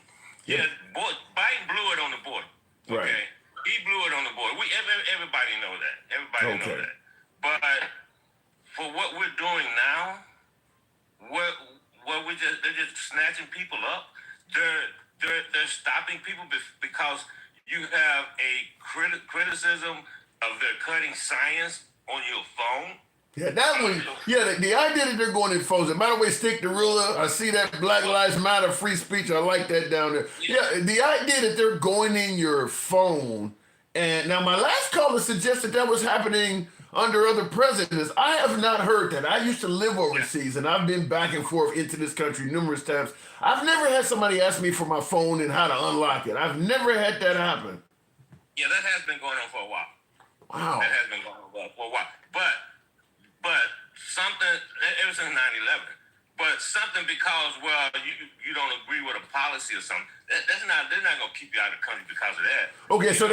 Yeah, Biden blew it on the border. Okay, right. He blew it on the border. Everybody know that. Everybody know that. But for what we're doing now, they're just snatching people up. They're stopping people because you have a criticism of their cutting science on your phone. Yeah, that one. Yeah, the idea that they're going in phones. And by the way, stick the ruler. I see that Black Lives Matter, free speech. I like that down there. Yeah, the idea that they're going in your phone. And now my last caller suggested that was happening under other presidents. I have not heard that. I used to live overseas, and I've been back and forth into this country numerous times. I've never had somebody ask me for my phone and how to unlock it. I've never had that happen. Yeah, that has been going on for a while. Wow. That has been going on for a while. But something, ever since 9/11, but something because, well, you don't agree with a policy or something, they're not gonna keep you out of the country because of that. Okay, so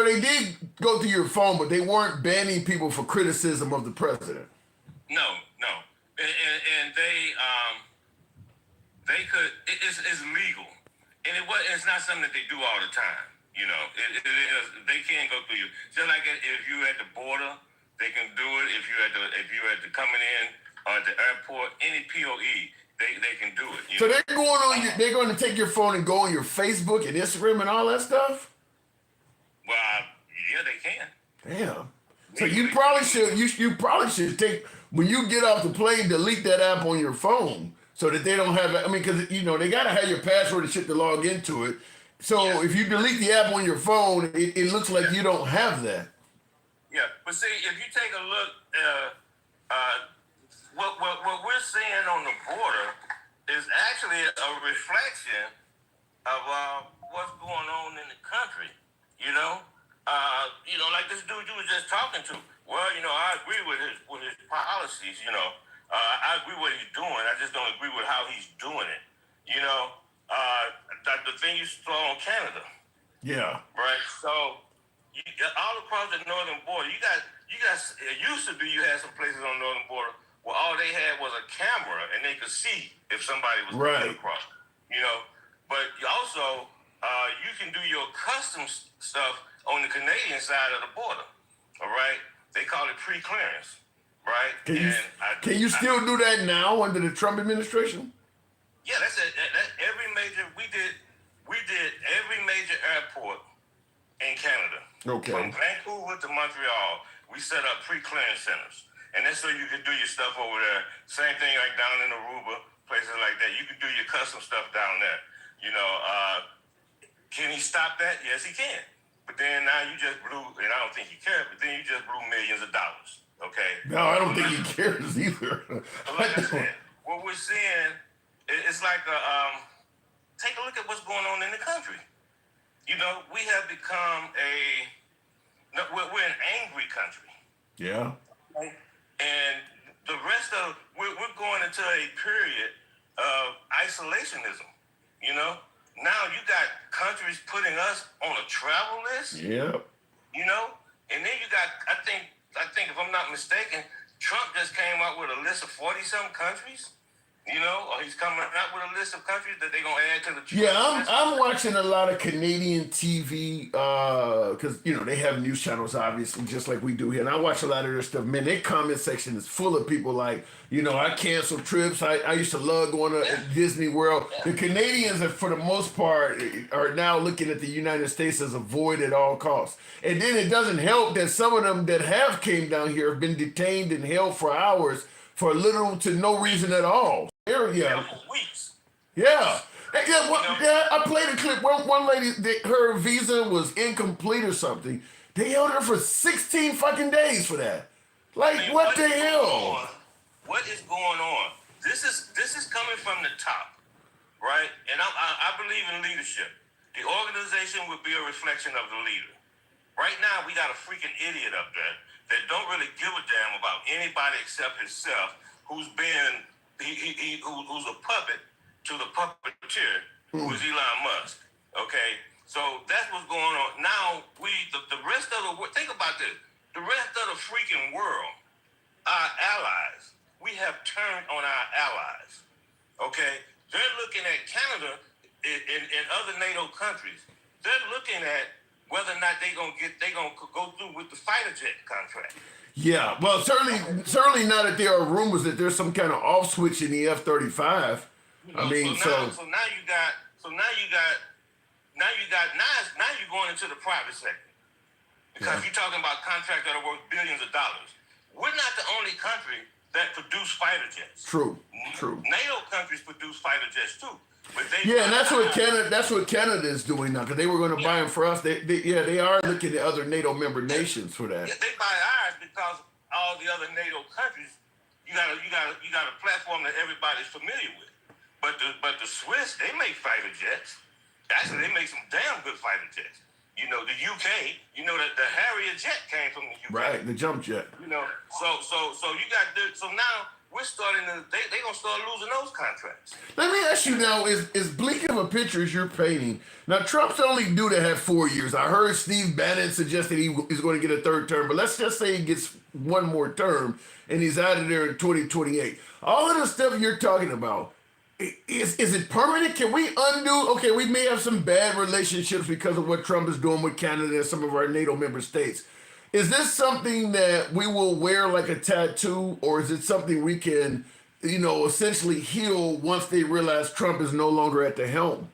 they did go through your phone, but they weren't banning people for criticism of the president. No, and they could. It's legal, and it's not something that they do all the time. You know, it is. They can't go through you. Just like if you at the border. They can do it if you're at the coming in or at the airport, any POE, they can do it. So they're going to take your phone and go on your Facebook and Instagram and all that stuff? Well, yeah, they can. Damn. So you probably should take, when you get off the plane, delete that app on your phone so that they don't have, because they got to have your password and shit to log into it. So if you delete the app on your phone, it looks like you don't have that. Yeah, but see, if you take a look, what we're seeing on the border is actually a reflection of what's going on in the country. Like this dude you was just talking to. Well, I agree with his policies. I agree with what he's doing. I just don't agree with how he's doing it. The thing you saw on Canada. Yeah. Right. So. All across the northern border, you got. It used to be you had some places on the northern border where all they had was a camera and they could see if somebody was coming across. But you also you can do your customs stuff on the Canadian side of the border. All right, they call it pre-clearance. Right? Can you still do that now under the Trump administration? Yeah, that's it. That's every major. We did every major airport in Canada. Okay. From Vancouver to Montreal, we set up pre-clearance centers. And that's so you can do your stuff over there. Same thing like down in Aruba, places like that. You can do your custom stuff down there. Can he stop that? Yes, he can. But then now you just blew, and I don't think he cared, but then you just blew millions of dollars. Okay? No, I don't think he cares either. Like I said, what we're seeing, it's like take a look at what's going on in the country. We have become we're an angry country. Yeah. And the rest of, we're going into a period of isolationism, Now you got countries putting us on a travel list. Yeah. And then you got, I think if I'm not mistaken, Trump just came out with a list of 40-some countries You know, or he's coming out with a list of countries that they're gonna add to the Yeah, list. I'm watching a lot of Canadian TV because they have news channels obviously just like we do here, and I watch a lot of their stuff. Man, their comment section is full of people like, I cancel trips. I used to love going to Disney World. The Canadians, are, for the most part, are now looking at the United States as a void at all costs. And then it doesn't help that some of them that have came down here have been detained and held for hours for little to no reason at all. Yeah. For weeks. Yeah. I played a clip. One lady, her visa was incomplete or something. They held her for 16 fucking days for that. Like, what the hell? What is going on? This is coming from the top, right? And I believe in leadership. The organization would be a reflection of the leader. Right now, we got a freaking idiot up there that don't really give a damn about anybody except himself, who's who's a puppet to the puppeteer, who is Elon Musk. Okay, so that's what's going on. Now the rest of the world. Think about this. The rest of the freaking world, our allies. We have turned on our allies. Okay, they're looking at Canada and other NATO countries. They're looking at whether or not they gonna go through with the fighter jet contract. Yeah, well, certainly not that there are rumors that there's some kind of off switch in the F-35. Now you're going into the private sector because you're talking about contracts that are worth billions of dollars. We're not the only country that produce fighter jets. True. NATO countries produce fighter jets too. But and that's what Canada is doing now, because they were going to buy them for us. They are looking at other NATO member nations for that. Yeah, they buy ours because all the other NATO countries, you got a platform that everybody's familiar with. But the Swiss, they make fighter jets. Actually, they make some damn good fighter jets. The UK, that the Harrier jet came from the UK. Right, the jump jet. So now we're starting to, they gonna start losing those contracts. Let me ask you now, is bleak of a picture as you're painting. Now, Trump's only due to have 4 years. I heard Steve Bannon suggest that he is going to get a third term, but let's just say he gets one more term and he's out of there in 2028. All of the stuff you're talking about, is it permanent? Can we undo? Okay, we may have some bad relationships because of what Trump is doing with Canada and some of our NATO member states. Is this something that we will wear like a tattoo, or is it something we can, essentially heal once they realize Trump is no longer at the helm?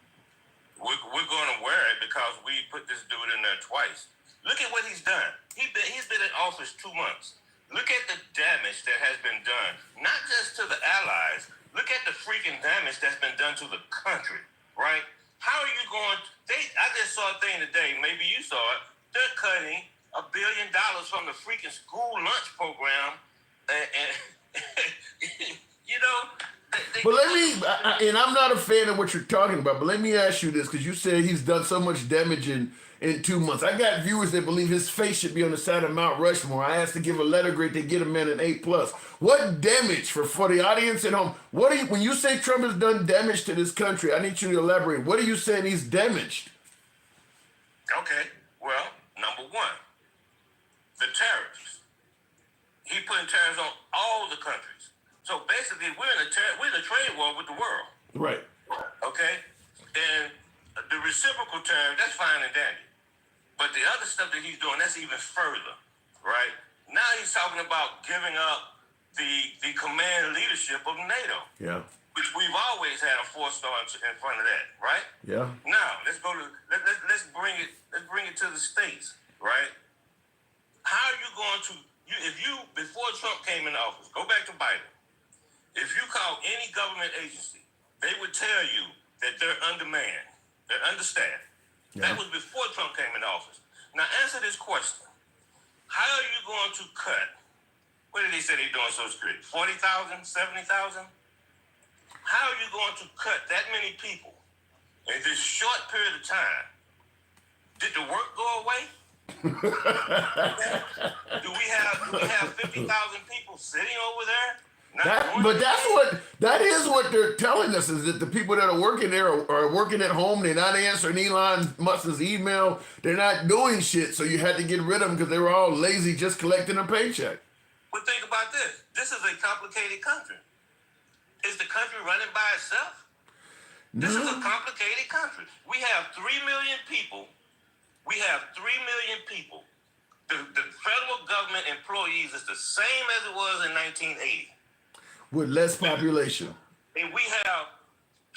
We're going to wear it because we put this dude in there twice. Look at what he's done. He's been in office 2 months. Look at the damage that has been done, not just to the allies. Look at the freaking damage that's been done to the country, right? How are you going I just saw a thing today, maybe you saw it. They're cutting $1 billion from the freaking school lunch program. But and I'm not a fan of what you're talking about, but let me ask you this, because you said he's done so much damage in 2 months. I got viewers that believe his face should be on the side of Mount Rushmore. I asked to give a letter grade, they get a man an A+. What damage, for the audience at home, when you say Trump has done damage to this country, I need you to elaborate. What are you saying he's damaged? Okay, well, number one, the tariffs. He putting tariffs on all the countries. So basically, we're in a trade war with the world. Right. Okay? And the reciprocal tariff, that's fine and dandy. But the other stuff that he's doing, that's even further, right? Now he's talking about giving up the command leadership of NATO. Yeah. Which we've always had a 4-star in front of that, right? Yeah. Now let's bring it to the states, right? How are you going to before Trump came in office, go back to Biden. If you call any government agency, they would tell you that they're undermanned, they're understaffed. Yeah. That was before Trump came in office. Now answer this question: how are you going to cut? What did they say they're doing Social Security? 40,000, 70,000? How are you going to cut that many people in this short period of time? Did the work go away? Do we have 50,000 people sitting over there? That is what they're telling us, is that the people that are working there are working at home. They're not answering Elon Musk's email. They're not doing shit. So you had to get rid of them because they were all lazy, just collecting a paycheck. But think about this. This is a complicated country. Is the country running by itself? This is a complicated country. We have 3 million people. We have 3 million people. The federal government employees is the same as it was in 1980. With less population. And we have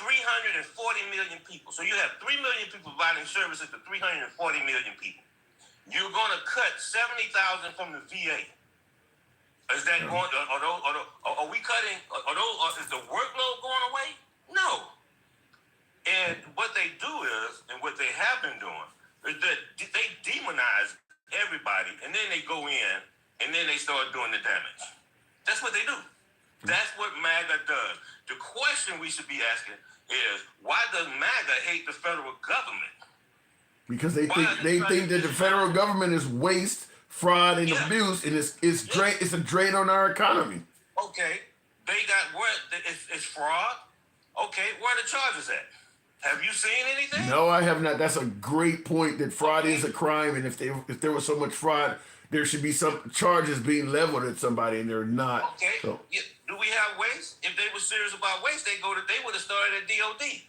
340 million people. So you have 3 million people providing services to 340 million people. You're going to cut 70,000 from the VA. Is that going? Are we cutting? Is the workload going away? No. And what they do is, and what they have been doing, is that they demonize everybody, and then they go in, and then they start doing the damage. That's what they do. That's what MAGA does. The question we should be asking is, why does MAGA hate the federal government? Because they think that the federal government is waste, fraud, and abuse, and it's a drain on our economy. Okay, they got where it's fraud. Okay, where are the charges at? Have you seen anything? No, I have not. That's a great point. That fraud is a crime, and if there was so much fraud, there should be some charges being leveled at somebody, and they're not. Okay. So. Yeah. Do we have waste? If they were serious about waste, they would have started at DOD.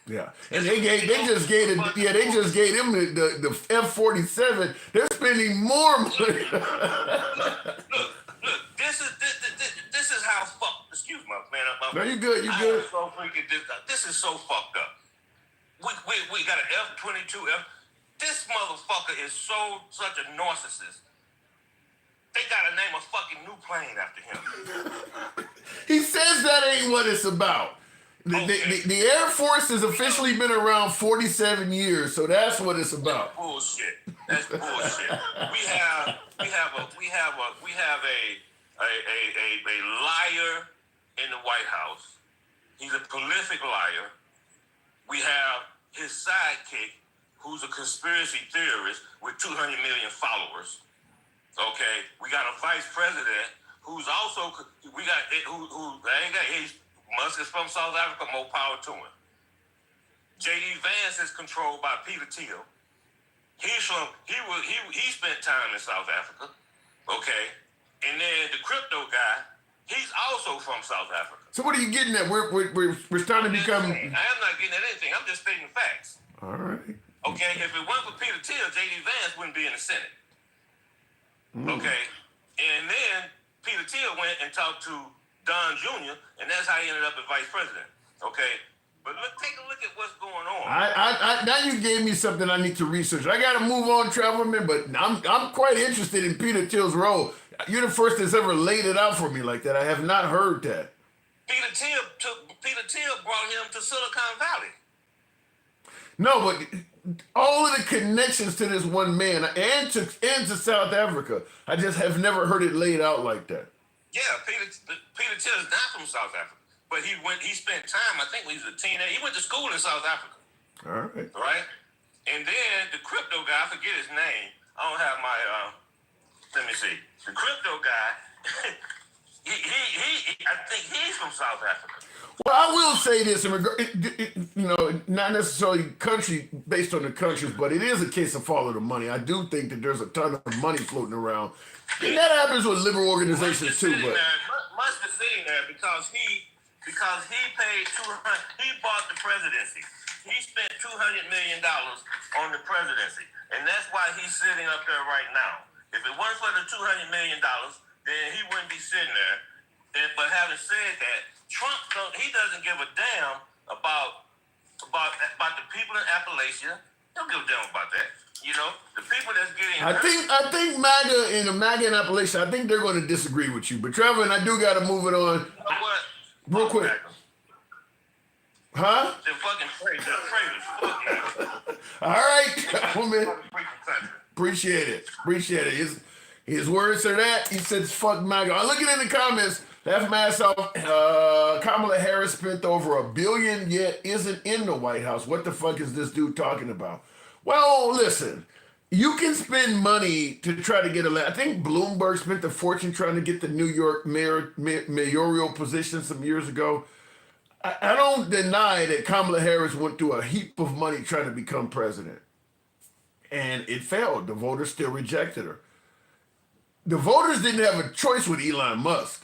Yeah, and they just gave him the F-47. They're spending more money. look, this is how fucked. Excuse me, man. No, you good. You good. So freaking this is so fucked up. We got an F-22. This motherfucker is such a narcissist. They gotta name a fucking new plane after him. He says that ain't what it's about. The Air Force has officially been around 47 years, so that's what it's about. That's bullshit. We have a liar in the White House. He's a prolific liar. We have his sidekick, who's a conspiracy theorist with 200 million followers. Okay, we got a vice president who's also Musk is from South Africa. More power to him. J.D. Vance is controlled by Peter Thiel. He spent time in South Africa. Okay, and then the crypto guy, he's also from South Africa. So what are you getting at? We're starting to become. I am not getting at anything. I'm just stating facts. All right. Okay, if it weren't for Peter Thiel, J.D. Vance wouldn't be in the Senate. Okay, and then Peter Thiel went and talked to Don Jr., and that's how he ended up as vice president. Okay, but take a look at what's going on. Now you gave me something I need to research. I got to move on, Travelman, but I'm quite interested in Peter Thiel's role. You're the first that's ever laid it out for me like that. I have not heard that. Peter Thiel brought him to Silicon Valley. No, but all of the connections to this one man and to South Africa, I just have never heard it laid out like that. Yeah, Peter Thiel is not from South Africa, but he spent time, I think when he was a teenager, he went to school in South Africa. All right. Right? And then the crypto guy, I forget his name. I don't have my, let me see. The crypto guy, I think he's from South Africa. Well, I will say this, not necessarily country based on the countries, but it is a case of follow the money. I do think that there's a ton of money floating around. And that happens with liberal organizations too. But Musk is sitting there because he paid he bought the presidency. He spent $200 million on the presidency. And that's why he's sitting up there right now. If it weren't for the $200 million, then he wouldn't be sitting there. But having said that, Trump doesn't give a damn about the people in Appalachia. He don't give a damn about that. You know, the people that's getting I think MAGA in Appalachia, I think they're going to disagree with you. But Trevor, and I do got to move it on. Real quick. Huh? They're fucking traitors. All right, woman. Appreciate it. His words are that. He says, fuck MAGA. I'm looking in the comments. Laugh my ass off. Kamala Harris spent over $1 billion yet isn't in the White House. What the fuck is this dude talking about? Well, listen. You can spend money to try to get elected. I think Bloomberg spent a fortune trying to get the New York mayoral position some years ago. I don't deny that Kamala Harris went through a heap of money trying to become president. And it failed. The voters still rejected her. The voters didn't have a choice with Elon Musk.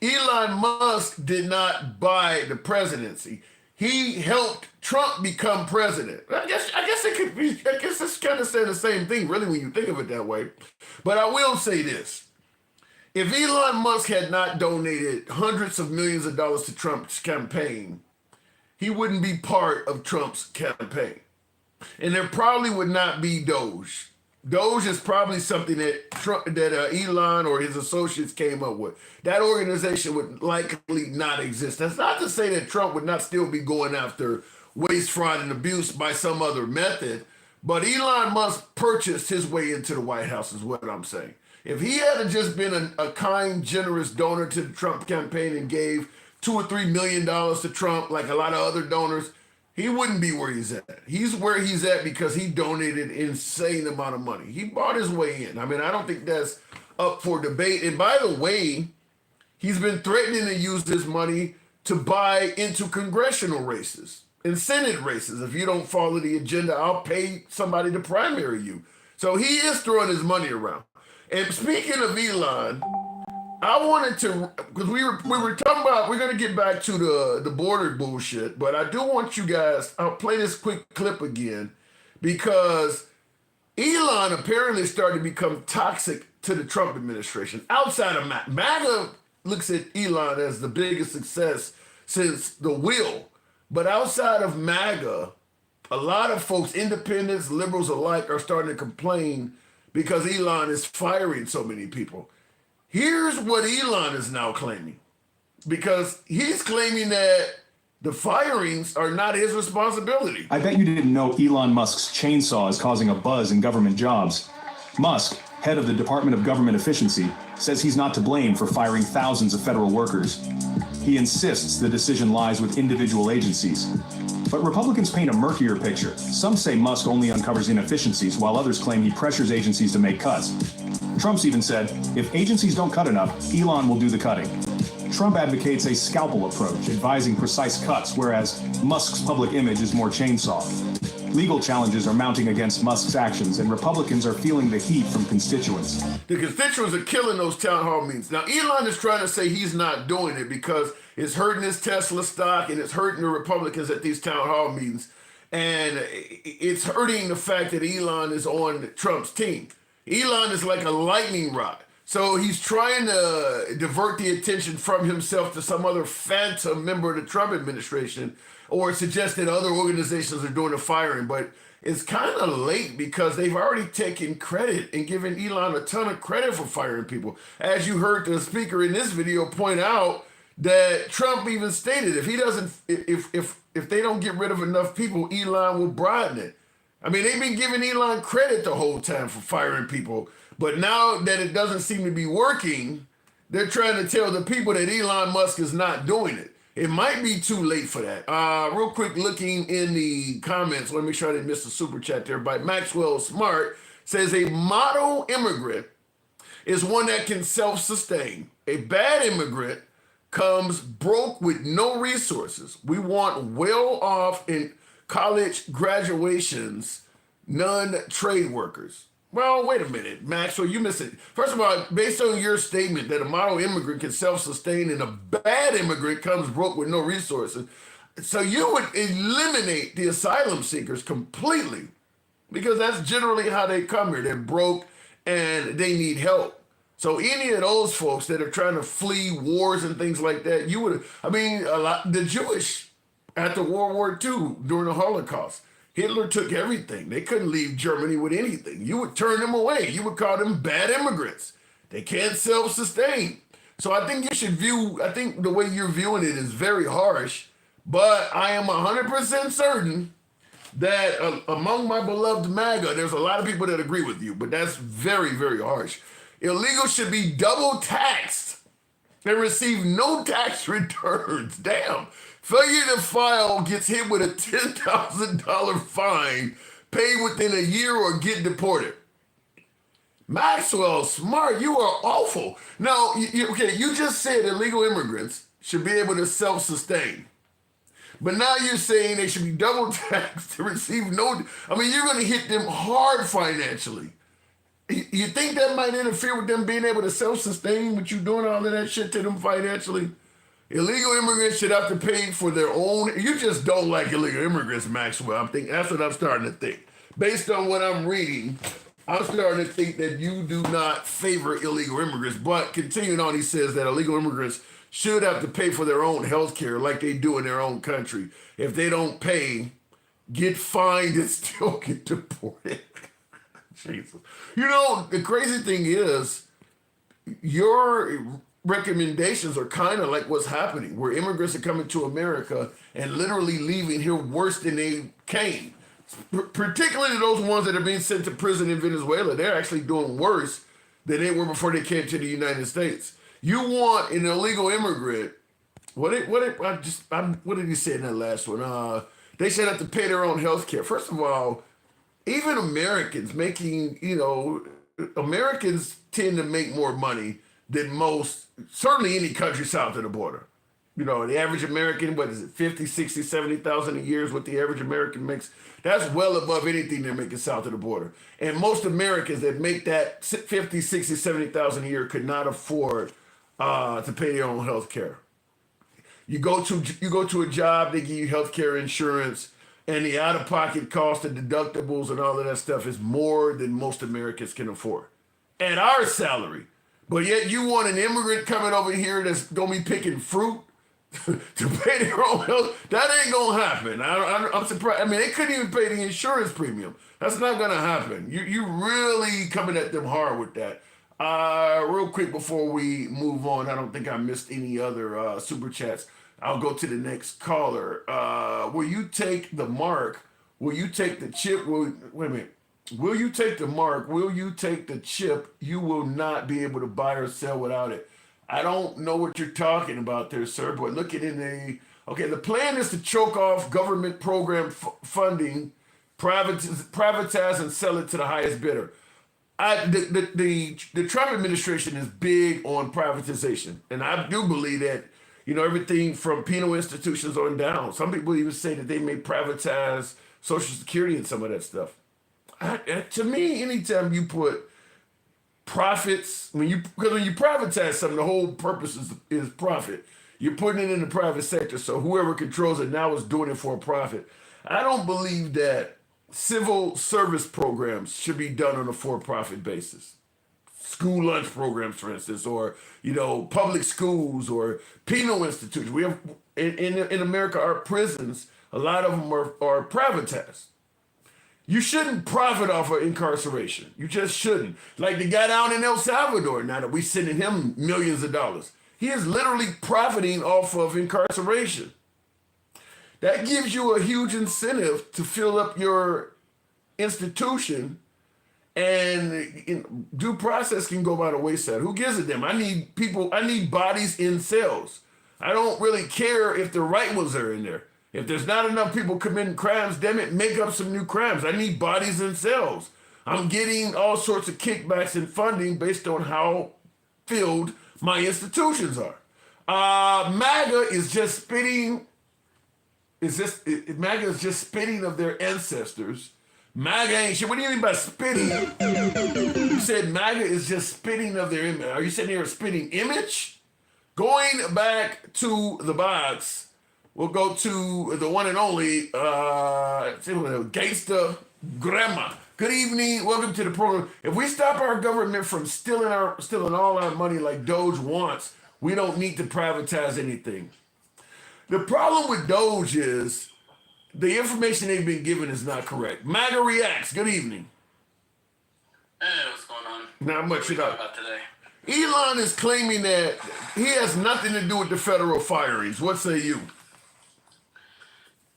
Elon Musk did not buy the presidency. He helped Trump become president. I guess it could be. I guess it's kind of saying the same thing, really, when you think of it that way. But I will say this: if Elon Musk had not donated hundreds of millions of dollars to Trump's campaign, he wouldn't be part of Trump's campaign, and there probably would not be Doge. Doge is probably something that Elon or his associates came up with. That organization would likely not exist. That's not to say that Trump would not still be going after waste, fraud, and abuse by some other method, but Elon Musk purchased his way into the White House is what I'm saying. If he had just been a kind, generous donor to the Trump campaign and gave $2 or $3 million to Trump like a lot of other donors, he wouldn't be where he's at. He's where he's at because he donated an insane amount of money. He bought his way in. I mean, I don't think that's up for debate. And by the way, he's been threatening to use this money to buy into congressional races and Senate races. If you don't follow the agenda, I'll pay somebody to primary you. So he is throwing his money around. And speaking of Elon, I wanted to, because we were talking about, we're going to get back to the border bullshit, but I do want you guys, I'll play this quick clip again, because Elon apparently started to become toxic to the Trump administration. Outside of MAGA looks at Elon as the biggest success since the wheel, but outside of MAGA, a lot of folks, independents, liberals alike, are starting to complain because Elon is firing so many people. Here's what Elon is now claiming, because he's claiming that the firings are not his responsibility. I bet you didn't know Elon Musk's chainsaw is causing a buzz in government jobs. Musk, head of the Department of Government Efficiency, says he's not to blame for firing thousands of federal workers. He insists the decision lies with individual agencies. But Republicans paint a murkier picture. Some say Musk only uncovers inefficiencies, while others claim he pressures agencies to make cuts. Trump's even said, if agencies don't cut enough, Elon will do the cutting. Trump advocates a scalpel approach, advising precise cuts, whereas Musk's public image is more chainsaw. Legal challenges are mounting against Musk's actions, and Republicans are feeling the heat from constituents. The constituents are killing those town hall meetings. Now, Elon is trying to say he's not doing it because it's hurting his Tesla stock and it's hurting the Republicans at these town hall meetings. And it's hurting the fact that Elon is on Trump's team. Elon is like a lightning rod. So he's trying to divert the attention from himself to some other phantom member of the Trump administration, or suggest that other organizations are doing the firing. But it's kind of late because they've already taken credit and given Elon a ton of credit for firing people. As you heard the speaker in this video point out, that Trump even stated if they don't get rid of enough people, Elon will broaden it. I mean, they've been giving Elon credit the whole time for firing people. But now that it doesn't seem to be working, they're trying to tell the people that Elon Musk is not doing it. It might be too late for that. Real quick, looking in the comments, let me make sure I didn't miss the super chat there. By Maxwell Smart says a model immigrant is one that can self-sustain. A bad immigrant comes broke with no resources. We want well-off in college graduations, non-trade workers. Well, wait a minute, Maxwell, you missed it. First of all, based on your statement that a model immigrant can self-sustain and a bad immigrant comes broke with no resources, so you would eliminate the asylum seekers completely, because that's generally how they come here. They're broke and they need help. So any of those folks that are trying to flee wars and things like that, the Jewish after World War II during the Holocaust, Hitler took everything. They couldn't leave Germany with anything. You would turn them away. You would call them bad immigrants. They can't self-sustain. So I think the way you're viewing it is very harsh, but I am 100% certain that among my beloved MAGA, there's a lot of people that agree with you, but that's very, very harsh. Illegals should be double taxed and receive no tax returns. Damn. Failure to file gets hit with a $10,000 fine, paid within a year, or get deported. Maxwell Smart, you are awful. Now, you just said illegal immigrants should be able to self-sustain. But now you're saying they should be double taxed to receive no... you're going to hit them hard financially. You think that might interfere with them being able to self-sustain with you doing all of that shit to them financially? Illegal immigrants should have to pay for their own. You just don't like illegal immigrants, Maxwell. I'm thinking that's what I'm starting to think. Based on what I'm reading, I'm starting to think that you do not favor illegal immigrants. But continuing on, he says that illegal immigrants should have to pay for their own health care like they do in their own country. If they don't pay, get fined and still get deported. Jesus. You know, the crazy thing is, your recommendations are kind of like what's happening, where immigrants are coming to America and literally leaving here worse than they came. Particularly those ones that are being sent to prison in Venezuela. They're actually doing worse than they were before they came to the United States. You want an illegal immigrant. What did he say in that last one? They should have to pay their own health care. First of all, even Americans Americans tend to make more money than most, certainly any country south of the border. You know, the average American, what is it, 50, 60, 70,000 a year is what the average American makes. That's well above anything they're making south of the border. And most Americans that make that 50, 60, 70,000 a year could not afford to pay their own health care. You go to a job, they give you health care insurance, and the out-of-pocket cost and deductibles and all of that stuff is more than most Americans can afford at our salary. But yet you want an immigrant coming over here that's gonna be picking fruit to pay their own health. That ain't gonna happen. I'm surprised. I mean, they couldn't even pay the insurance premium. That's not gonna happen. You really coming at them hard with that. Real quick before we move on, I don't think I missed any other super chats. I'll go to the next caller. Will you take the mark? Will you take the chip? Wait a minute. Will you take the mark? Will you take the chip? You will not be able to buy or sell without it. I don't know what you're talking about there, sir, but look at the plan is to choke off government program funding, privatize and sell it to the highest bidder. The Trump administration is big on privatization, and I do believe that, everything from penal institutions on down. Some people even say that they may privatize Social Security and some of that stuff. To me, anytime you put profits, because when you privatize something, the whole purpose is profit. You're putting it in the private sector, so whoever controls it now is doing it for a profit. I don't believe that civil service programs should be done on a for-profit basis. School lunch programs, for instance, or public schools or penal institutions. We have in America, our prisons, a lot of them are privatized. You shouldn't profit off of incarceration. You just shouldn't. Like the guy down in El Salvador, now that we're sending him millions of dollars, he is literally profiting off of incarceration. That gives you a huge incentive to fill up your institution, and due process can go by the wayside. Who gives a damn? I need bodies in cells. I don't really care if the right ones are in there. If there's not enough people committing crimes, damn it, make up some new crimes. I need bodies in cells. I'm getting all sorts of kickbacks and funding based on how filled my institutions are. MAGA is just spitting. MAGA is just spitting of their ancestors. MAGA ain't shit. What do you mean by spitting? You said MAGA is just spitting of their image. Are you sitting here spitting image? Going back to the box, we'll go to the one and only Gangsta Grandma. Good evening. Welcome to the program. If we stop our government from stealing all our money like Doge wants, we don't need to privatize anything. The problem with Doge is the information they've been given is not correct. MAGA reacts. Good evening. Hey, what's going on? Not much. What are we talking about today? Elon is claiming that he has nothing to do with the federal firings. What say you?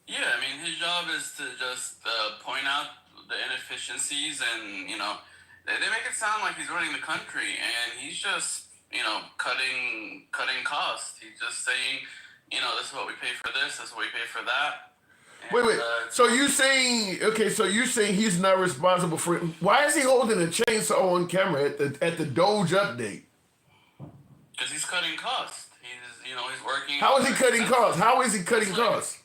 Yeah, I mean, his job is to just point out the inefficiencies and, they make it sound like he's running the country, and he's just, cutting costs. He's just saying, this is what we pay for this is what we pay for that. And, wait. So you're saying he's not responsible for it. Why is he holding a chainsaw on camera at the Doge update? Because he's cutting costs. He's working. How is he cutting costs? How is he cutting costs?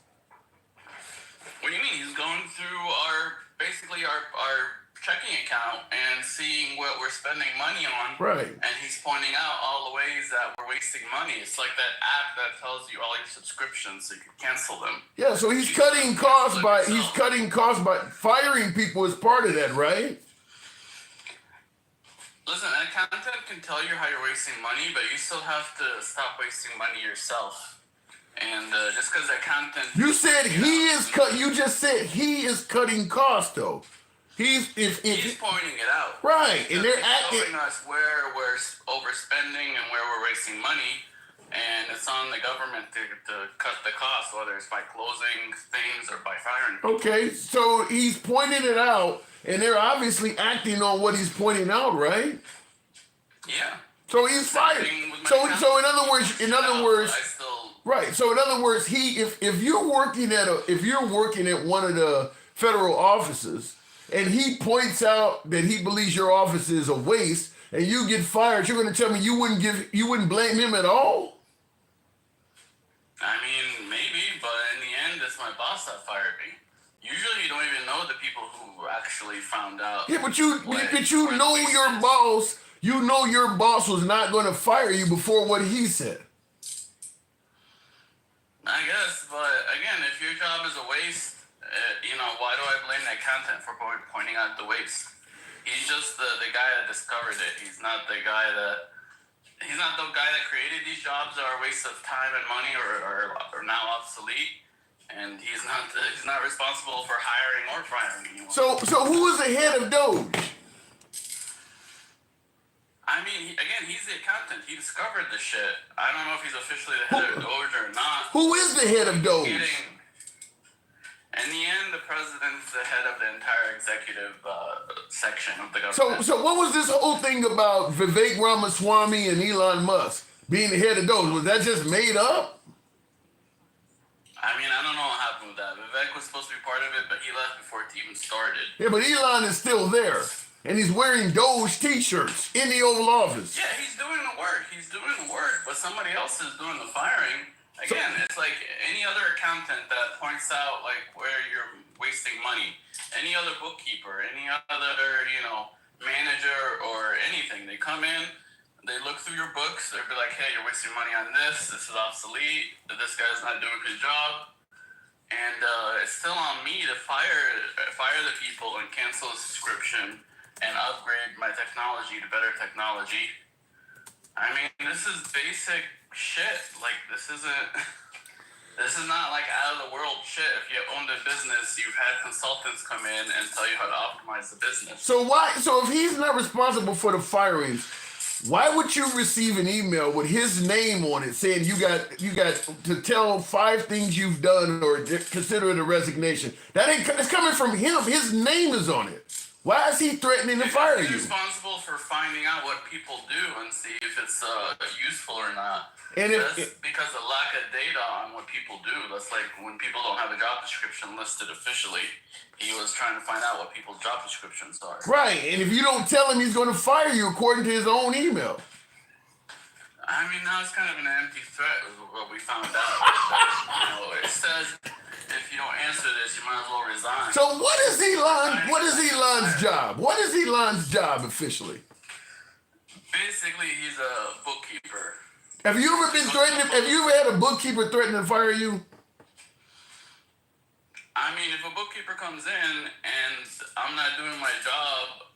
What do you mean? He's going through our checking account and seeing what we're spending money on. Right. And he's pointing out all the ways that we're wasting money. It's like that app that tells you all your subscriptions so you can cancel them. Yeah, so he's cutting costs by firing people as part of that, right? Listen, an accountant can tell you how you're wasting money, but you still have to stop wasting money yourself. And just because the accountant... You said you just said he is cutting costs, though. He's pointing it out. Right, and they're showing us where we're overspending and where we're wasting money, and it's on the government to cut the cost, whether it's by closing things or by firing people. Okay, so he's pointing it out, and they're obviously acting on what he's pointing out, right? Yeah. So he's fired. So in other words, right. So in other words, if you're working at one of the federal offices, and he points out that he believes your office is a waste, and you get fired, you're going to tell me you wouldn't blame him at all? I mean, maybe, but in the end, it's my boss that fired me. Usually, you don't even know the people who actually found out. Yeah, but you know your boss. You know your boss was not going to fire you before what he said. I guess, but again, if your job is a waste, why do I blame the accountant for pointing out the waste? He's just the guy that discovered it. He's not the guy that created these jobs that are a waste of time and money or now obsolete. And he's not responsible for hiring or firing anyone. So who is the head of Doge? I mean, he's the accountant. He discovered the shit. I don't know if he's officially the head of Doge or not. Who is the head of Doge? In the end, the president's the head of the entire executive section of the government. So what was this whole thing about Vivek Ramaswamy and Elon Musk being the head of Doge? Was that just made up? I mean, I don't know what happened with that. Vivek was supposed to be part of it, but he left before it even started. Yeah, but Elon is still there. And he's wearing Doge t-shirts in the Oval Office. Yeah, he's doing the work. But somebody else is doing the firing. Again, it's like any other accountant that points out like where you're wasting money. Any other bookkeeper, any other, manager or anything. They come in, they look through your books, they'll be like, hey, you're wasting money on this is obsolete, this guy's not doing his job. And it's still on me to fire the people and cancel the subscription and upgrade my technology to better technology. I mean, this is basic shit. Like, this is not like out of the world shit. If you owned a business, you've had consultants come in and tell you how to optimize the business. So if he's not responsible for the firings, why would you receive an email with his name on it saying you got to tell 5 things you've done or consider it a resignation? It's coming from him. His name is on it. Why is he threatening to fire you? He's responsible for finding out what people do and see if it's useful or not. And that's because of lack of data on what people do. That's like when people don't have a job description listed officially. He was trying to find out what people's job descriptions are. Right, and if you don't tell him, he's going to fire you according to his own email. I mean, now it's kind of an empty threat is what we found out. It says if you don't answer this, you might as well resign. So what is Elon's job? What is Elon's job officially? Basically, he's a bookkeeper. Have you ever been threatened? Have you ever had a bookkeeper threaten to fire you? I mean, if a bookkeeper comes in and I'm not doing my job,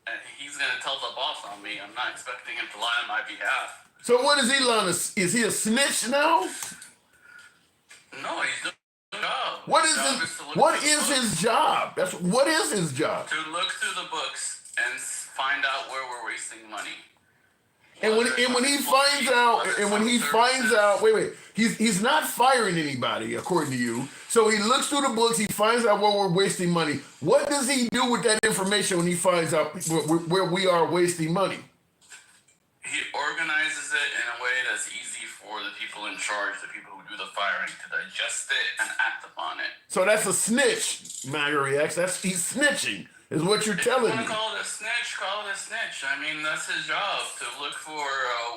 and he's gonna tell the boss on me, I'm not expecting him to lie on my behalf. So what is Elon? Is he a snitch now? No, he's doing his job. What is his job? What is his job? To look through the books and find out where we're wasting money. And when he finds out, wait, he's not firing anybody according to you. So he looks through the books, he finds out where we're wasting money. What does he do with that information when he finds out where we are wasting money? He organizes it in a way that's easy for the people in charge, the people who do the firing, to digest it and act upon it. So that's a snitch, MAGA reacts. He's snitching, is what you're telling me. If you want to call it a snitch, call it a snitch. I mean, that's his job, to look for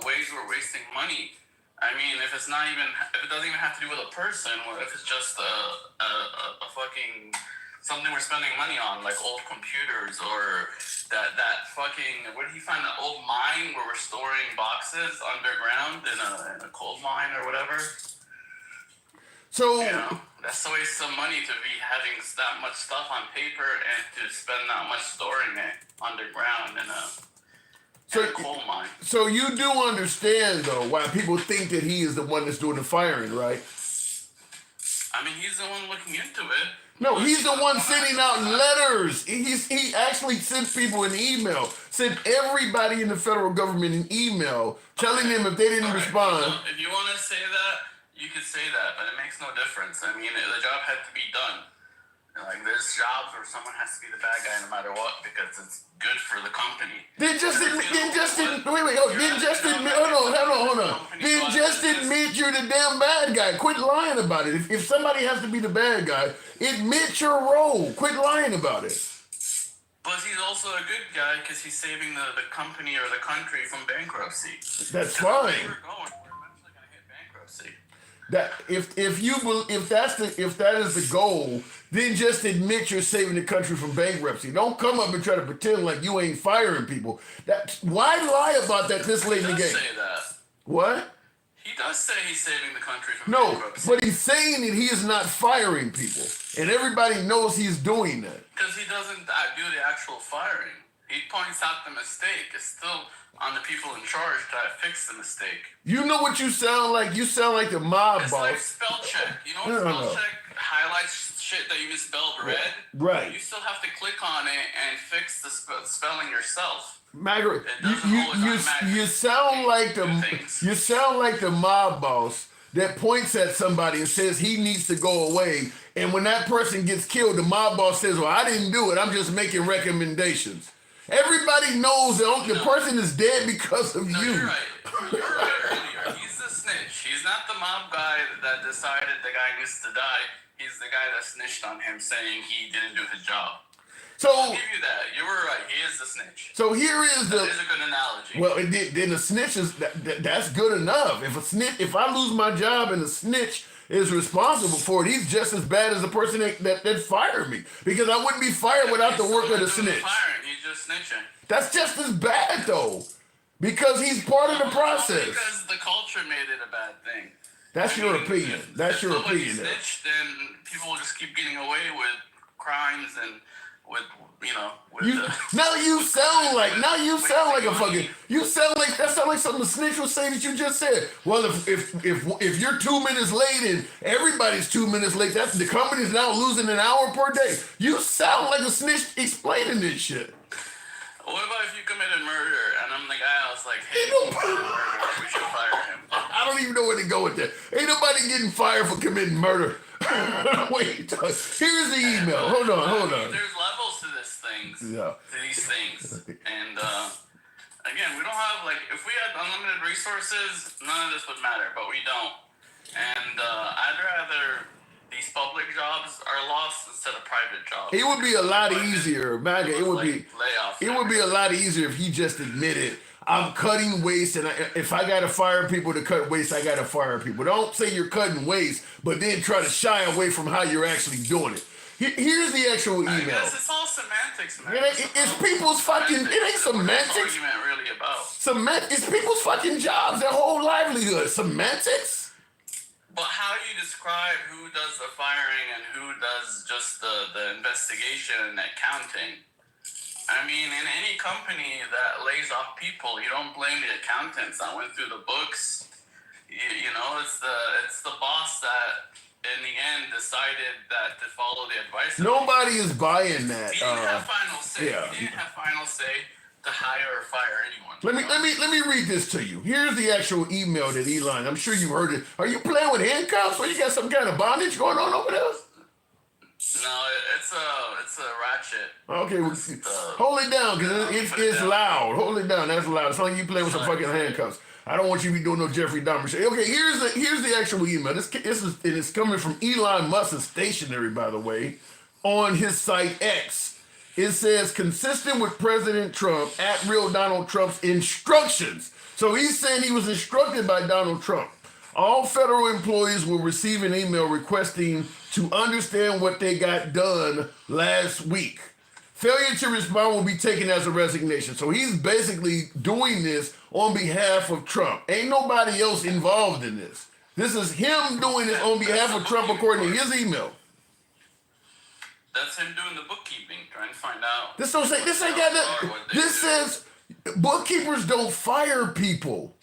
ways we're wasting money. I mean, if it doesn't even have to do with a person, what if it's just a fucking something we're spending money on, like old computers or that fucking, where did he find that old mine where we're storing boxes underground in a coal mine or whatever? So you know, that's a waste of money to be having that much stuff on paper and to spend that much storing it underground in a coal mine. So you do understand though why people think that he is the one that's doing the firing, right? I mean, he's the one looking into it. No, he's the one sending out letters. He actually sent people an email, sent everybody in the federal government an email telling them if they didn't respond. So if you want to say that, you could say that, but it makes no difference. I mean, the job had to be done. Like, there's jobs where someone has to be the bad guy no matter what because it's good for the company. Then just admit you're the damn bad guy. Quit lying about it. If somebody has to be the bad guy, admit your role. Quit lying about it. But he's also a good guy because he's saving the company or the country from bankruptcy. That's fine. Where we're going, we're eventually gonna hit bankruptcy. That if that is the goal, then just admit you're saving the country from bankruptcy. Don't come up and try to pretend like you ain't firing people. Why lie about that this late in the game? He does say that. What? He does say he's saving the country from No, bankruptcy. but he's saying that he is not firing people, and everybody knows he's doing that. Because he doesn't do the actual firing. He points out the mistake. It's still on the people in charge to fix the mistake. You know what you sound like? You sound like the mob It's boss. like spell check. You know what spell check highlights shit that you misspelled red? Right. You still have to click on it and fix the spelling yourself. Margaret, you sound like the mob boss that points at somebody and says he needs to go away. And when that person gets killed, the mob boss says, "Well, I didn't do it. I'm just making recommendations." Everybody knows that the person is dead because of you. You're right. You're right earlier. He's the snitch. He's not the mob guy that decided the guy needs to die. He's the guy that snitched on him saying he didn't do his job. So I'll give you that. You were right. He is the snitch. So here is that is a good analogy. Well, then the snitch is that's good enough. If I lose my job and the snitch is responsible for it, he's just as bad as the person that fired me, because I wouldn't be fired without the work of the snitch. He's just snitching. That's just as bad though, because he's part of the process. Because the culture made it a bad thing. That's your opinion. That's your opinion. If snitched, then people will just keep getting away with crimes and with now you sound like a fucking that sound like something the snitch was saying that you just said. Well, if you're 2 minutes late and everybody's 2 minutes late, that's the company's now losing an hour per day. You sound like a snitch explaining this shit. What about if you committed murder and I'm the guy I was like, hey, he committed murder, we should fire him? I don't even know where to go with that. Ain't nobody getting fired for committing murder. Wait, here's the email. Hold on. There's levels to this things. Yeah. To these things. And again, we don't have, like, if we had unlimited resources, none of this would matter, but we don't. And I'd rather these public jobs are lost instead of private jobs. It would be a lot easier, MAGA. It would be layoffs. It would be a lot easier if he just admitted, I'm cutting waste, and if I gotta fire people to cut waste, I gotta fire people. Don't say you're cutting waste, but then try to shy away from how you're actually doing it. Here's the actual email. I guess it's all semantics, man. It's people's fucking. It ain't semantics. What's the argument really about? It's people's fucking jobs, their whole livelihood. Semantics. But how do you describe who does the firing and who does just the investigation and accounting? I mean, in any company that lays off people, you don't blame the accountants that went through the books. You know, it's the boss that, in the end, decided that to follow the advice. Nobody is buying that. He didn't have final say. Yeah. He didn't have final say to hire or fire anyone. Let me read this to you. Here's the actual email that Elon. I'm sure you heard it. Are you playing with handcuffs, or you got some kind of bondage going on over there? No, it's a ratchet. Okay, well, hold it down, because it's loud. Hold it down. That's loud. It's like you playing with some fucking handcuffs. I don't want you to be doing no Jeffrey Dahmer shit. Okay, here's the actual email. It's coming from Elon Musk's stationery, by the way, on his site X. It says, consistent with President Trump, @real Donald Trump's instructions. So he's saying he was instructed by Donald Trump. All federal employees will receive an email requesting to understand what they got done last week. Failure to respond will be taken as a resignation. So he's basically doing this on behalf of Trump. Ain't nobody else involved in this. This is him doing it on behalf of Trump according to his email. That's him doing the bookkeeping, trying to find out. This don't say, this ain't got nothing. This says bookkeepers don't fire people.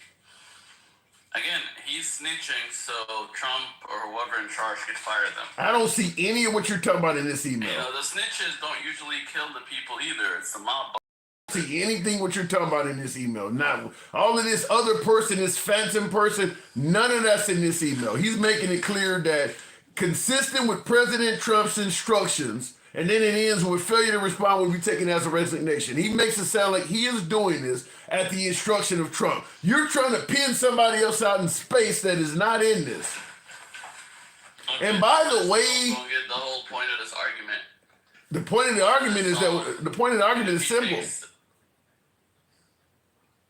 Again, he's snitching, so Trump or whoever in charge could fire them. I don't see any of what you're talking about in this email. You know, the snitches don't usually kill the people either. It's the mob. I don't see anything what you're talking about in this email. Not all of this other person, this phantom person, none of that's in this email. He's making it clear that consistent with President Trump's instructions, and then it ends with failure to respond will be taken as a resignation. He makes it sound like he is doing this at the instruction of Trump. You're trying to pin somebody else out in space that is not in this. Okay, and by the way, don't get the whole point of this argument. The point of the argument is that the point of the argument is simple.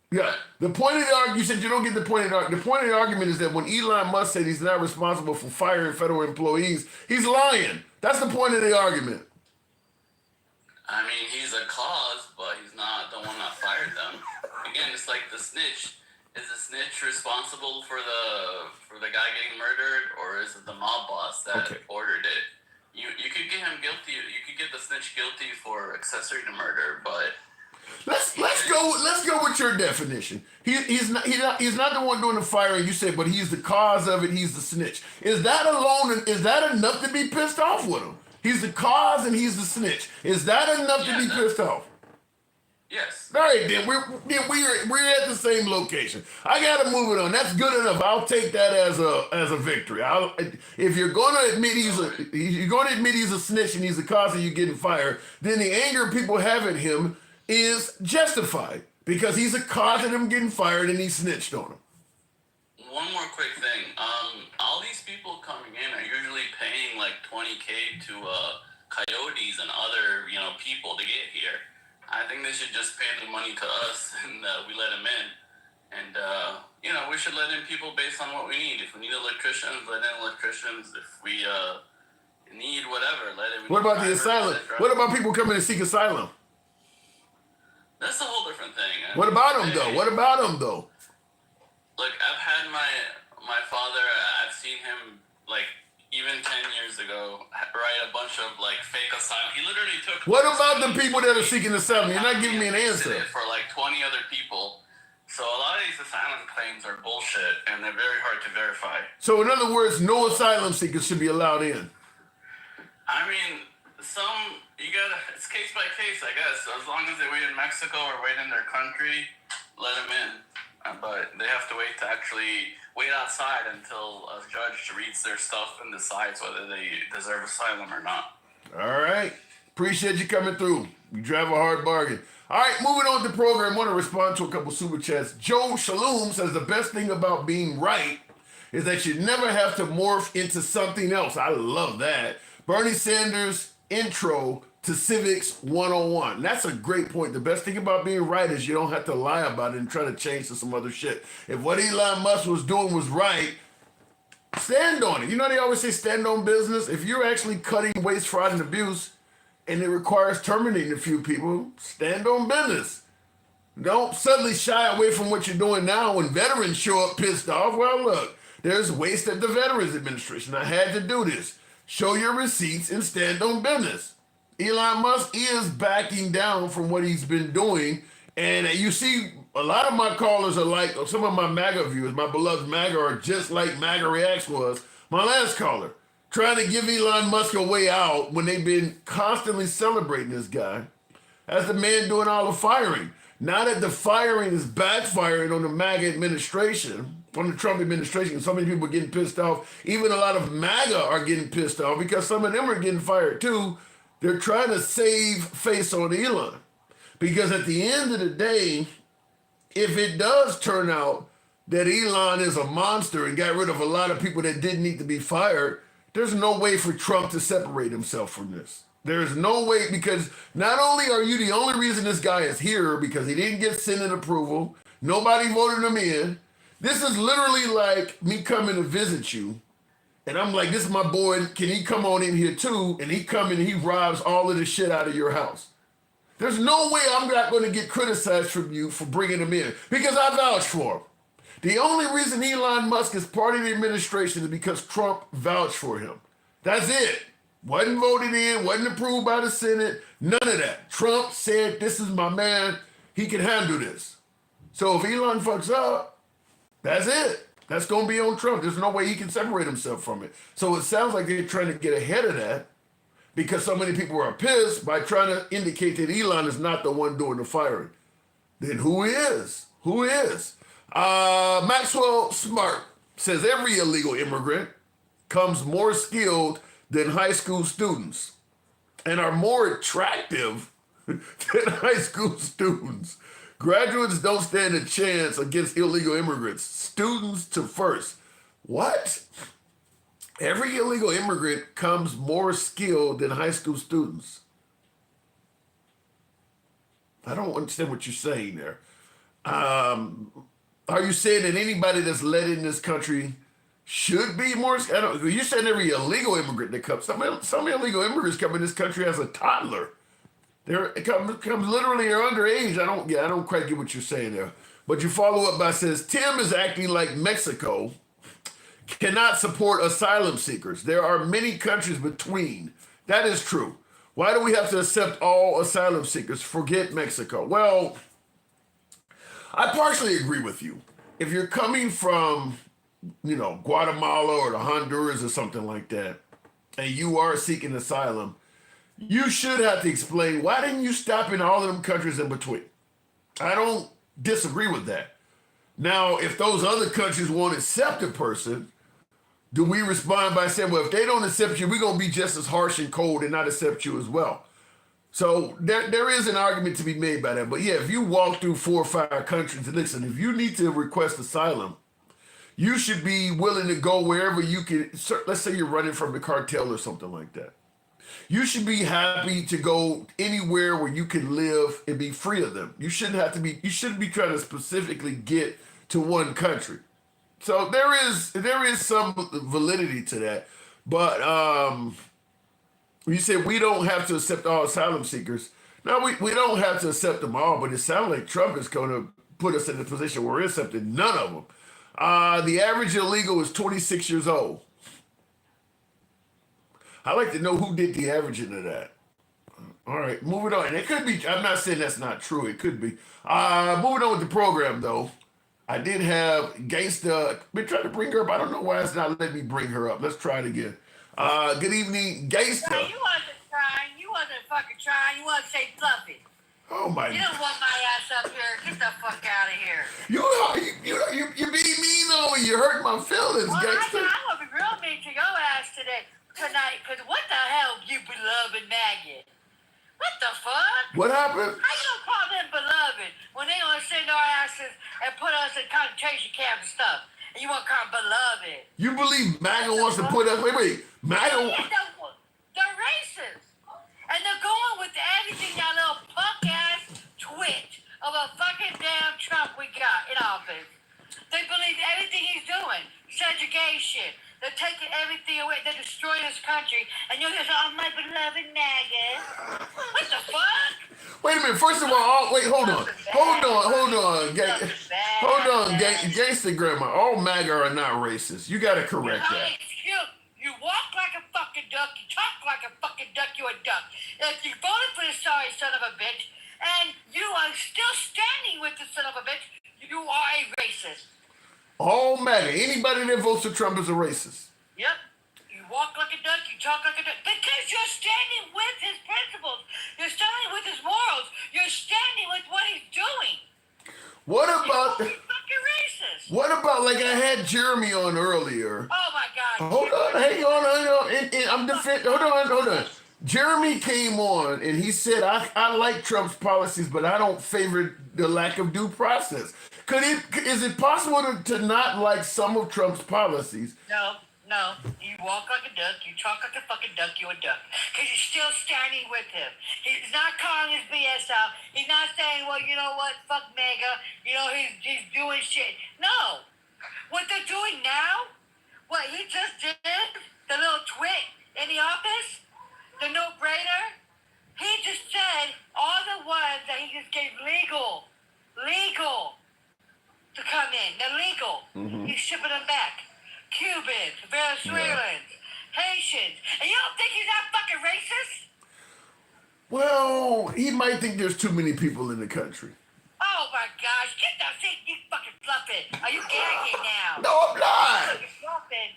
Yeah, the point of the argument, you said you don't get the point of the argument. The point of the argument is that when Elon Musk said he's not responsible for firing federal employees, he's lying. That's the point of the argument. I mean, he's a cause, but he's not the one that fired them. Again, it's like the snitch. Is the snitch responsible for the guy getting murdered, or is it the mob boss that ordered it? You could get him guilty. You could get the snitch guilty for accessory to murder, but let's go with your definition. He's not the one doing the firing. You said, but he's the cause of it. He's the snitch. Is that alone? Is that enough to be pissed off with him? He's the cause and he's the snitch. Is that enough to be pissed off? Yes. All right, then we're at the same location. I gotta move it on. That's good enough. I'll take that as a victory. If you're gonna admit he's a snitch and he's the cause of you getting fired, then the anger people have at him is justified because he's a cause of them getting fired and he snitched on them. One more quick thing. All these people coming in are usually paying like $20K to coyotes and other people to get here. I think they should just pay the money to us and we let them in. And, we should let in people based on what we need. If we need electricians, let in electricians. If we need whatever, let it. What about the asylum? What about people coming to seek asylum? That's a whole different thing. What about them, though? What about them, though? Look, I've had my father, I've seen him, even 10 years ago, write a bunch of, fake asylum. He literally took... What about the people that are seeking asylum? You're not giving me an answer. For, 20 other people. So a lot of these asylum claims are bullshit, and they're very hard to verify. So, in other words, no asylum seekers should be allowed in. I mean, it's case by case, I guess. As long as they wait in Mexico or wait in their country, let them in. But they have to wait outside until a judge reads their stuff and decides whether they deserve asylum or not. All right. Appreciate you coming through. You drive a hard bargain. All right, moving on to the program. I want to respond to a couple super chats. Joe Shalom says the best thing about being right is that you never have to morph into something else. I love that. Bernie Sanders intro to Civics 101. That's a great point. The best thing about being right is you don't have to lie about it and try to change to some other shit. If what Elon Musk was doing was right, stand on it. You know they always say stand on business? If you're actually cutting waste, fraud, and abuse, and it requires terminating a few people, stand on business. Don't suddenly shy away from what you're doing now when veterans show up pissed off. Well, look, there's waste at the Veterans Administration. I had to do this. Show your receipts and stand on business. Elon Musk is backing down from what he's been doing. And you see, a lot of my callers are like, some of my MAGA viewers, my beloved MAGA, are just like MAGA Reacts was. My last caller, trying to give Elon Musk a way out when they've been constantly celebrating this guy as the man doing all the firing. Now that the firing is backfiring on the MAGA administration, on the Trump administration, so many people are getting pissed off. Even a lot of MAGA are getting pissed off because some of them are getting fired too. They're trying to save face on Elon. Because at the end of the day, if it does turn out that Elon is a monster and got rid of a lot of people that didn't need to be fired, there's no way for Trump to separate himself from this. There's no way, because not only are you the only reason this guy is here because he didn't get Senate approval, nobody voted him in, This is literally like me coming to visit you, and I'm like, this is my boy, can he come on in here too? And he come in and he robs all of the shit out of your house. There's no way I'm not going to get criticized from you for bringing him in because I vouch for him. The only reason Elon Musk is part of the administration is because Trump vouched for him. That's it. Wasn't voted in, wasn't approved by the Senate, none of that. Trump said, this is my man, he can handle this. So if Elon fucks up, that's it. That's going to be on Trump. There's no way he can separate himself from it. So it sounds like they're trying to get ahead of that because so many people are pissed by trying to indicate that Elon is not the one doing the firing. Then who is? Who is? Maxwell Smart says every illegal immigrant comes more skilled than high school students and are more attractive than high school students. Graduates don't stand a chance against illegal immigrants. Students to first. What? Every illegal immigrant comes more skilled than high school students. I don't understand what you're saying there. Are you saying that anybody that's let in this country should be more? You're saying every illegal immigrant that comes. Some illegal immigrants come in this country as a toddler. It comes literally they're underage. I don't quite get what you're saying there. But you follow up by says Tim is acting like Mexico cannot support asylum seekers. There are many countries between. That is true. Why do we have to accept all asylum seekers? Forget Mexico. Well, I partially agree with you. If you're coming from, Guatemala or the Honduras or something like that, and you are seeking asylum, you should have to explain, why didn't you stop in all of them countries in between? I don't disagree with that. Now, if those other countries won't accept a person, do we respond by saying, well, if they don't accept you, we're going to be just as harsh and cold and not accept you as well? So there is an argument to be made by that. But yeah, if you walk through 4 or 5 countries, and listen, if you need to request asylum, you should be willing to go wherever you can. Let's say you're running from the cartel or something like that. You should be happy to go anywhere where you can live and be free of them. You shouldn't be trying to specifically get to one country. So there is some validity to that. But you said we don't have to accept all asylum seekers. No, we don't have to accept them all, but it sounds like Trump is going to put us in a position where we're accepting none of them. The average illegal is 26 years old. I'd like to know who did the averaging of that. All right, moving on. And it could be, I'm not saying that's not true. It could be. Moving on with the program, though. I did have Gangsta. Been trying to bring her up. I don't know why it's not letting me bring her up. Let's try it again. Good evening, Gangsta. No, you wasn't trying. You wasn't fucking trying. You wasn't say fluffy. Oh my! You don't want my ass up here. Get the fuck out of here. You being mean though. You hurt my feelings, well, Gangsta. I'm gonna be real mean to your ass tonight. Cause what the hell, you beloved maggot? What the fuck? What happened? How you gonna call them beloved when they gonna send our asses and put us in concentration camps and stuff? And you wanna call them beloved? You believe MAGA wants to put us? Wait, MAGA. They're racist, and they're going with everything that little punk ass twit of a fucking damn Trump we got in office. They believe everything he's doing. Segregation. They're taking everything away. They're destroying this country. And you're just, oh, my beloved MAGA. What the fuck? Wait a minute. First of all, hold on. Gangsta grandma. All MAGA are not racist. You got to correct that. You walk like a fucking duck. You talk like a fucking duck. You're a duck. If you voted for the sorry son of a bitch, and you are still standing with the son of a bitch, you are a racist. All MAGA. Anybody that votes for Trump is a racist. Yep. You walk like a duck, you talk like a duck. Because you're standing with his principles. You're standing with his morals. You're standing with what he's doing. What about... You're fucking racist. What about, like I had Jeremy on earlier. Oh, my God. Hold on. Hold on. Jeremy came on and he said, I like Trump's policies, but I don't favor the lack of due process. Is it possible to not like some of Trump's policies? No. You walk like a duck, you talk like a fucking duck, you're a duck. Because you're still standing with him. He's not calling his BS out. He's not saying, well, you know what, fuck MAGA. You know, he's doing shit. No. What they're doing now, what he just did, the little twit in the office, the no-brainer, he just said all the ones that he just gave legal to come in. They're legal. He's shipping them back. Cubans, Venezuelans, Haitians. And you don't think he's not fucking racist? Well, he might think there's too many people in the country. Oh my gosh, get that thing, you fucking fluffing. Are you gagging now? No, I'm not. You're fluffing.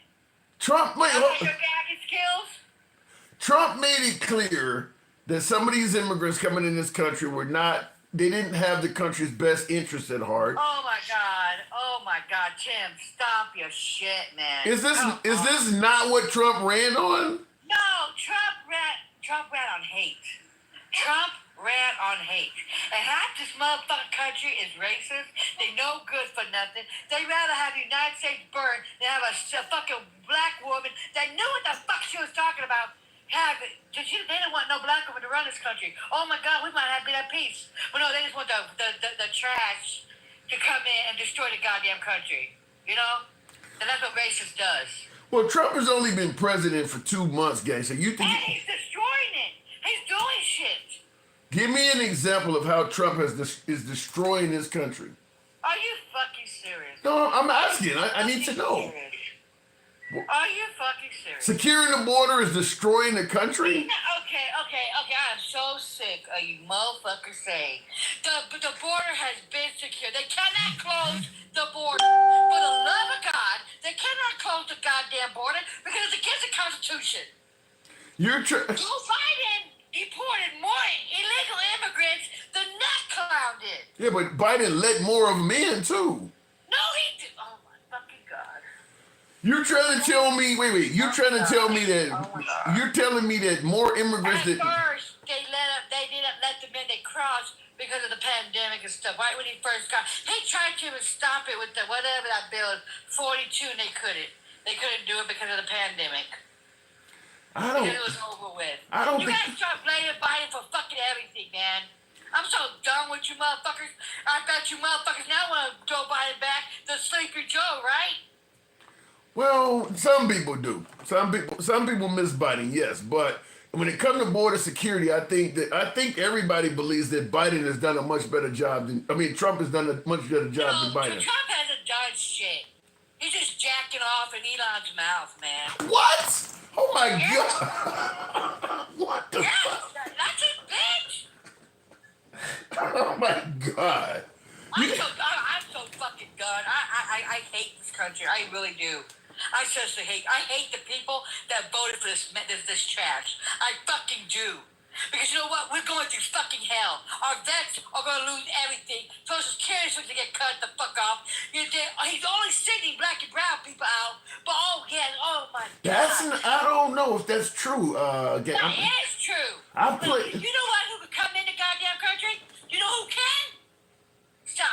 Trump, wait, Your gagging skills? Trump made it clear that some of these immigrants coming in this country they didn't have the country's best interests at heart. Oh my God, Tim, stop your shit, man. Is this not what Trump ran on? No, Trump ran on hate. Trump ran on hate. And half this motherfucking country is racist. They no good for nothing. They'd rather have the United States burned than have a fucking black woman that knew what the fuck she was talking about. They didn't want no black woman to run this country. Oh my God, we might have been at peace. But no, they just want the trash to come in and destroy the goddamn country. You know? And that's what racist does. Well, Trump has only been president for 2 months, gang. So you think And he's destroying it. He's doing shit. Give me an example of how Trump is destroying this country. Are you fucking serious? No, I'm asking. I need to know. Are you fucking serious? Securing the border is destroying the country? Okay. I'm so sick of you motherfuckers saying the border has been secured. They cannot close the border. For the love of God, they cannot close the goddamn border because it's against the Constitution. Joe Biden deported more illegal immigrants than that clown did. Yeah, but Biden let more of them in, too. No, he did. Oh, my fucking God. You're trying to tell me, wait. You're trying to tell me that, you're telling me that more immigrants At first, they didn't let them in. They crossed because of the pandemic and stuff. Right when he first got, he tried to stop it with the whatever that bill, 42, and they couldn't. They couldn't do it because of the pandemic. Because it was over with. You guys start blaming Biden for fucking everything, man. I'm so done with you motherfuckers. I bet you motherfuckers now want Joe Biden back, the Sleepy Joe, right? Well, some people do. Some people miss Biden, yes. But when it comes to border security, I think everybody believes that Biden has done a much better job Trump has done a much better job than Biden. Trump hasn't done shit. He's just jacking off in Elon's mouth, man. What? Oh my God! What the fuck? That's it, bitch. Oh my God! I'm so fucking done. I hate this country. I really do. I seriously hate the people that voted for this trash. I fucking do. Because you know what? We're going through fucking hell. Our vets are going to lose everything. Social Security is going to get cut the fuck off. He's only sending black and brown people out. But oh my God. I don't know if that's true. It is true. You know what? Who could come in the goddamn country? You know who can?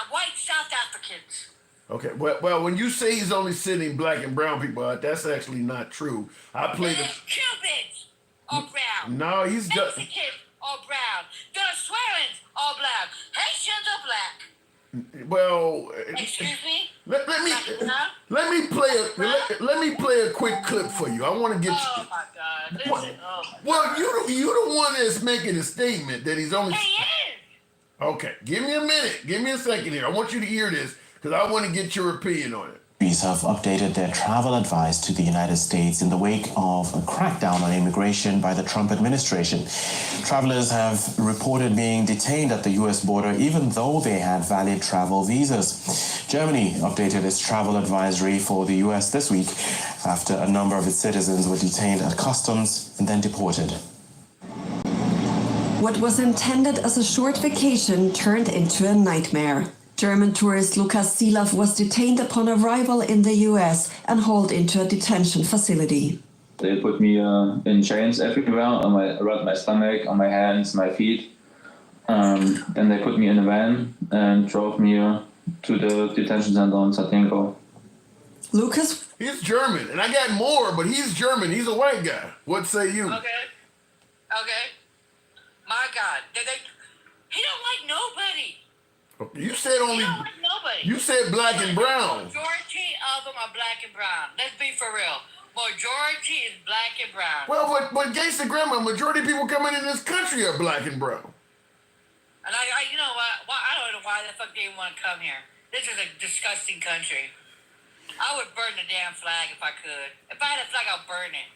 White South Africans. Okay, well, when you say he's only sending black and brown people out, that's actually not true. Cubans are brown. No, he's just. Mexicans are brown. Venezuelans are black. Haitians are black. Well, excuse me. Let me play a quick clip for you. I want to get. Oh my God! Listen. Well, you the one that's making a statement that he's only. He is. Okay, give me a minute. Give me a second here. I want you to hear this because I want to get your opinion on it. Countries have updated their travel advice to the United States in the wake of a crackdown on immigration by the Trump administration. Travelers have reported being detained at the U.S. border even though they had valid travel visas. Germany updated its travel advisory for the U.S. this week after a number of its citizens were detained at customs and then deported. What was intended as a short vacation turned into a nightmare. German tourist Lukas Silaf was detained upon arrival in the US and hauled into a detention facility. They put me in chains everywhere, around my stomach, on my hands, my feet. Then they put me in a van and drove me to the detention center in Satinko. Lucas? He's German, and I got more, but he's German. He's a white guy. What say you? Okay. My God. He don't like nobody. You said only. He don't like nobody. You said black and brown. Majority of them are black and brown. Let's be for real. Majority is black and brown. Well, but Gangsta Grandma, majority of people coming in this country are black and brown. And you know what? I don't know why the fuck they even want to come here. This is a disgusting country. I would burn the damn flag if I could. If I had a flag, I'd burn it.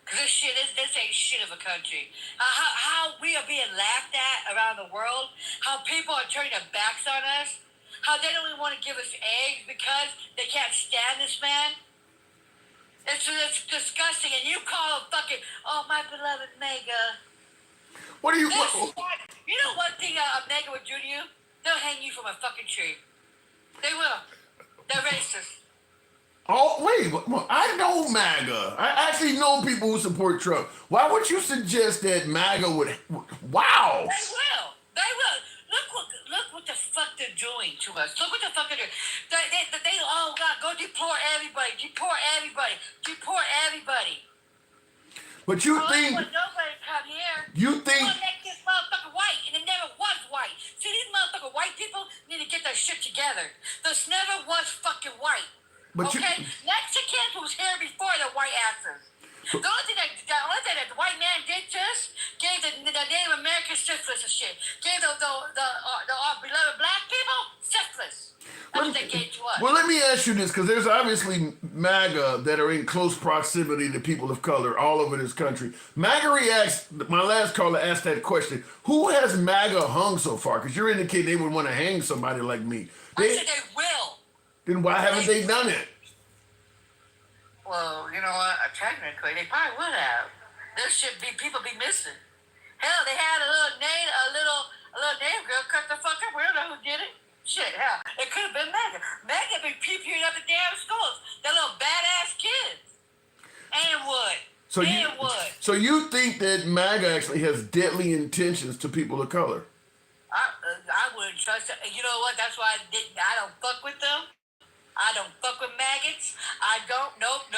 Cause this ain't shit of a country. How we are being laughed at around the world. How people are turning their backs on us. How they don't even want to give us eggs because they can't stand this man. It's disgusting. And you call him fucking, oh, my beloved MAGA. What do you? You know one thing MAGA would do to you? They'll hang you from a fucking tree. They will. They're racist. Oh, wait, I know MAGA. I actually know people who support Trump. Why would you suggest that MAGA would? Wow. They will. They will. Look what the fuck they're doing to us. Look what the fuck they're doing. They oh God, go deport everybody. Deport everybody. Deport everybody. But you I think? don't want nobody to come here. You think? They want to make this motherfucker white, and it never was white. See, these motherfucking white people need to get their shit together. This never was fucking white. But okay? Mexicans was here before the white asses. The only thing that the white man did to us, gave the Native American syphilis and shit. Gave the beloved black people syphilis. That's what they gave to us. Well, let me ask you this, because there's obviously MAGA that are in close proximity to people of color all over this country. MAGA reacts, my last caller asked that question, who has MAGA hung so far? Because you're indicating they would want to hang somebody like me. I said they will. Then why haven't they done it? Well, you know what? Technically, they probably would have. There should be people be missing. Hell, they had a little native girl cut the fuck up. We don't know who did it. Shit, hell, it could have been MAGA. MAGA been peeping up the damn schools. That little badass kids. And would. So you think that MAGA actually has deadly intentions to people of color? I wouldn't trust it. You know what? That's why I don't fuck with them. I don't fuck with maggots. I don't. Nope.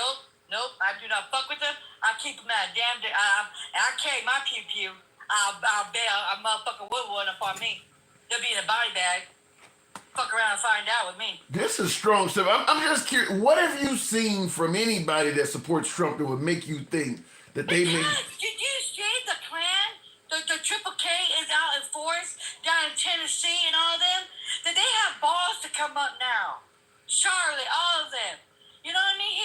I do not fuck with them. I keep them at damn. I carry my pew pew. I'll bet a motherfucker would one upon me. They'll be in a body bag. Fuck around and find out with me. This is strong stuff. I'm just curious. What have you seen from anybody that supports Trump that would make you think that they may? Did you see the Klan? The Triple K is out in force down in Tennessee and all of them. That they have balls to come up now. Charlotte, all of them. You know what I mean?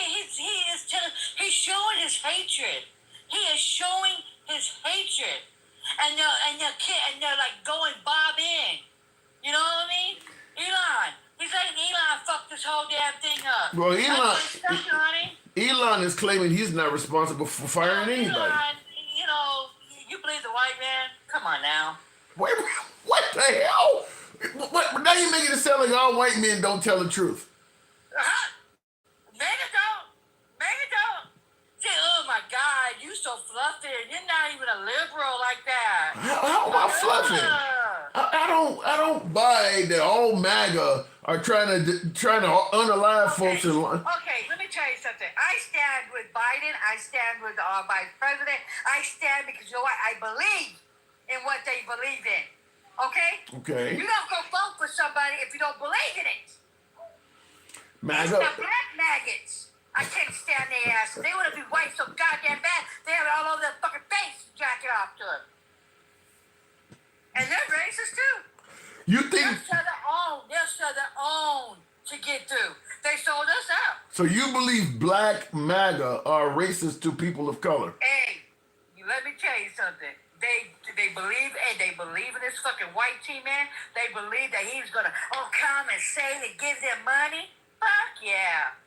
He's showing his hatred. He is showing his hatred, and they're like going Bob in. You know what I mean? Elon. He's letting Elon fuck this whole damn thing up. Well, Elon is claiming he's not responsible for firing anybody. Elon, you know, you believe the white man? Come on now. Wait, what the hell? Now you're making it sound like all white men don't tell the truth. Mega don't. See, oh my God, you so fluffy. You're not even a liberal like that. How am I fluffy? I don't buy that all MAGA are trying to unalive folks in line. Okay, let me tell you something. I stand with Biden. I stand with our vice president. I stand because you know what? I believe in what they believe in. Okay? Okay. You don't go vote for somebody if you don't believe in it. MAGA. It's the black maggots. I can't stand their ass. They want to be white so goddamn bad. They have it all over their fucking face. Jack it off to them. And they're racist too. You think? They'll sell their own to get through. They sold us out. So you believe black MAGA are racist to people of color? Hey, let me tell you something. They believe in this fucking white team, man. They believe that he's gonna come and say to give them money. Fuck yeah.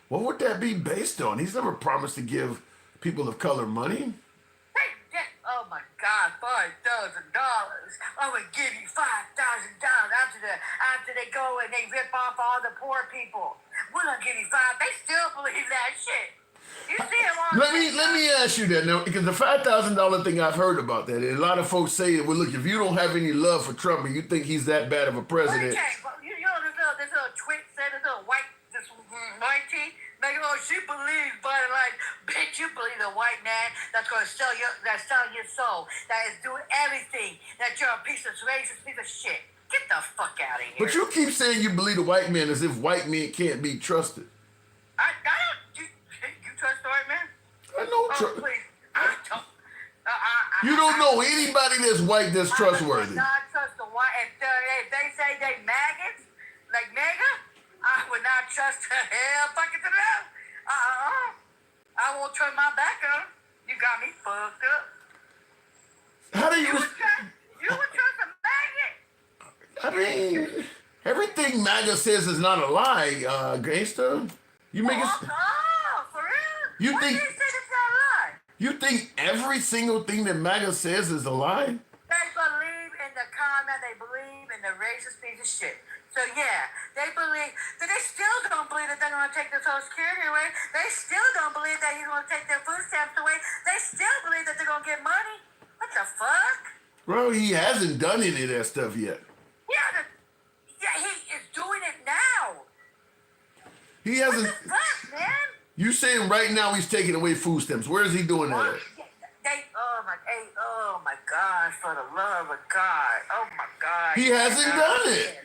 What would that be based on? He's never promised to give people of color money. Oh my God, $5,000. I'm gonna give you $5,000 after they go and they rip off all the poor people. We're gonna give you $5,000. They still believe that shit. You see him on Let me ask you that now, because the $5,000 thing, I've heard about that, and a lot of folks say, well, look, if you don't have any love for Trump and you think he's that bad of a president. Okay, well, you know this little twit said, this white tea. Like, oh, she believes, but like, bitch, you believe the white man that's gonna that's selling your soul, that is doing everything, that you're a piece of racist piece of shit. Get the fuck out of here. But you keep saying you believe the white man as if white men can't be trusted. I don't. You trust the white man? I know. Please. I don't. You don't know anybody that's white that's trustworthy. I would not trust the white. If they say they maggots, like MAGA, I would not trust the hell fucking to them. I won't turn my back on them. You got me fucked up. How do you? You would trust a maggot? I mean, everything MAGA says is not a lie, gangster. You make it. Oh, for real? You What think? do you say it's not a lie? You think every single thing that MAGA says is a lie? They believe in the comment. They believe in the racist piece of shit. So yeah, they believe. But they still don't believe that they're going to take their Social Security away. They still don't believe that he's going to take their food stamps away. They still believe that they're going to get money. What the fuck? Bro, he hasn't done any of that stuff yet. Yeah, he is doing it now. He hasn't. What the fuck, man? You saying right now he's taking away food stamps? Where is he doing that at? Oh my God, for the love of God. Oh my God. He hasn't done it.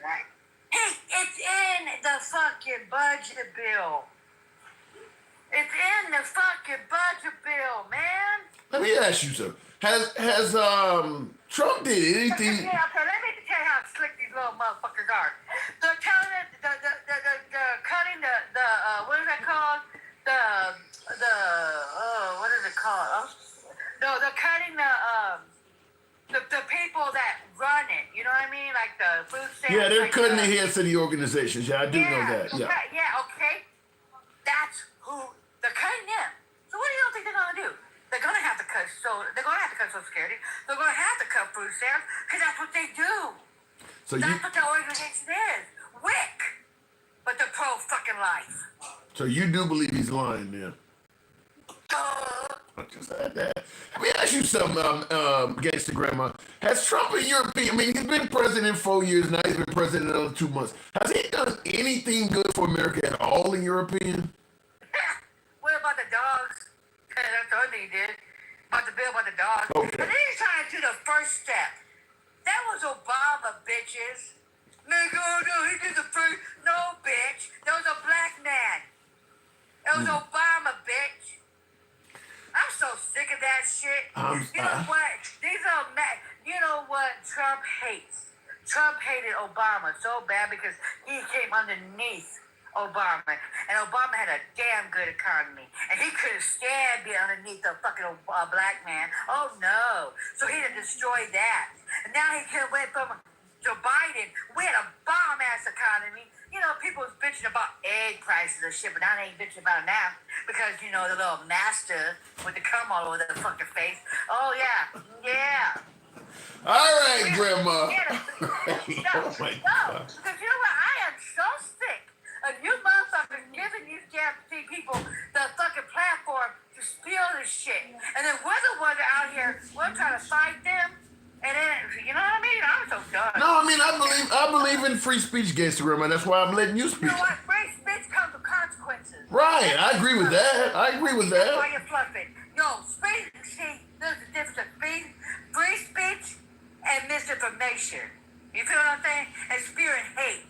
Hey, it's in the fucking budget bill. It's in the fucking budget bill, man. Let me ask you something. Has Trump did anything? Yeah, okay, let me tell you how slick these little motherfuckers are. They're telling it, cutting the what is that called? What is it called? No, they're cutting the people that run it. You know what I mean? Like the food stamps. Yeah, they're like cutting the heads of the organizations. Yeah, I do know that. Yeah. Okay. That's who they're cutting them. So what do you think they're gonna do? They're gonna have to cut. So they're gonna have to cut Social Security. They're gonna have to cut food stamps because that's what they do. So That's what the organization is. WIC, but they're pro fucking life. So you do believe he's lying, yeah? I just said that. Let me ask you something, Gangsta Grandma. Has Trump, in your opinion, I mean, he's been president 4 years now. He's been president another 2 months. Has he done anything good for America at all, in your opinion? What about the dogs? That's the other thing he did. About the bill about the dogs. Okay. But then he's trying to do the first step. That was Obama, bitches. Nigga, no, he did the first. No, bitch. That was a black man. That was Obama, bitch. I'm so sick of that shit. You know what? These are you know what Trump hates? Trump hated Obama so bad because he came underneath Obama. And Obama had a damn good economy. And he couldn't stand being underneath the fucking black man. Oh, no. So he had destroyed that. And now he went from Joe Biden. We had a bomb-ass economy. You know, people was bitching about egg prices and shit, but now they ain't bitching about it now. Because, you know, the little master with the cum all over their fucking face. Oh, yeah. Yeah. All right, Grandma. No, because you know what? I am so sick of you motherfuckers giving these damn people the fucking platform to spill this shit. And then we're the ones out here, we're trying to fight them. And then, you know what I mean? I'm so done. No, I mean, I believe in free speech, Gangsta Grandma. That's why I'm letting you speak. You know what? Free speech comes with consequences. Right, I agree with that. That's why you're fluffing. Yo, see, there's a difference between free speech and misinformation. You feel what I'm saying? And spewing hate.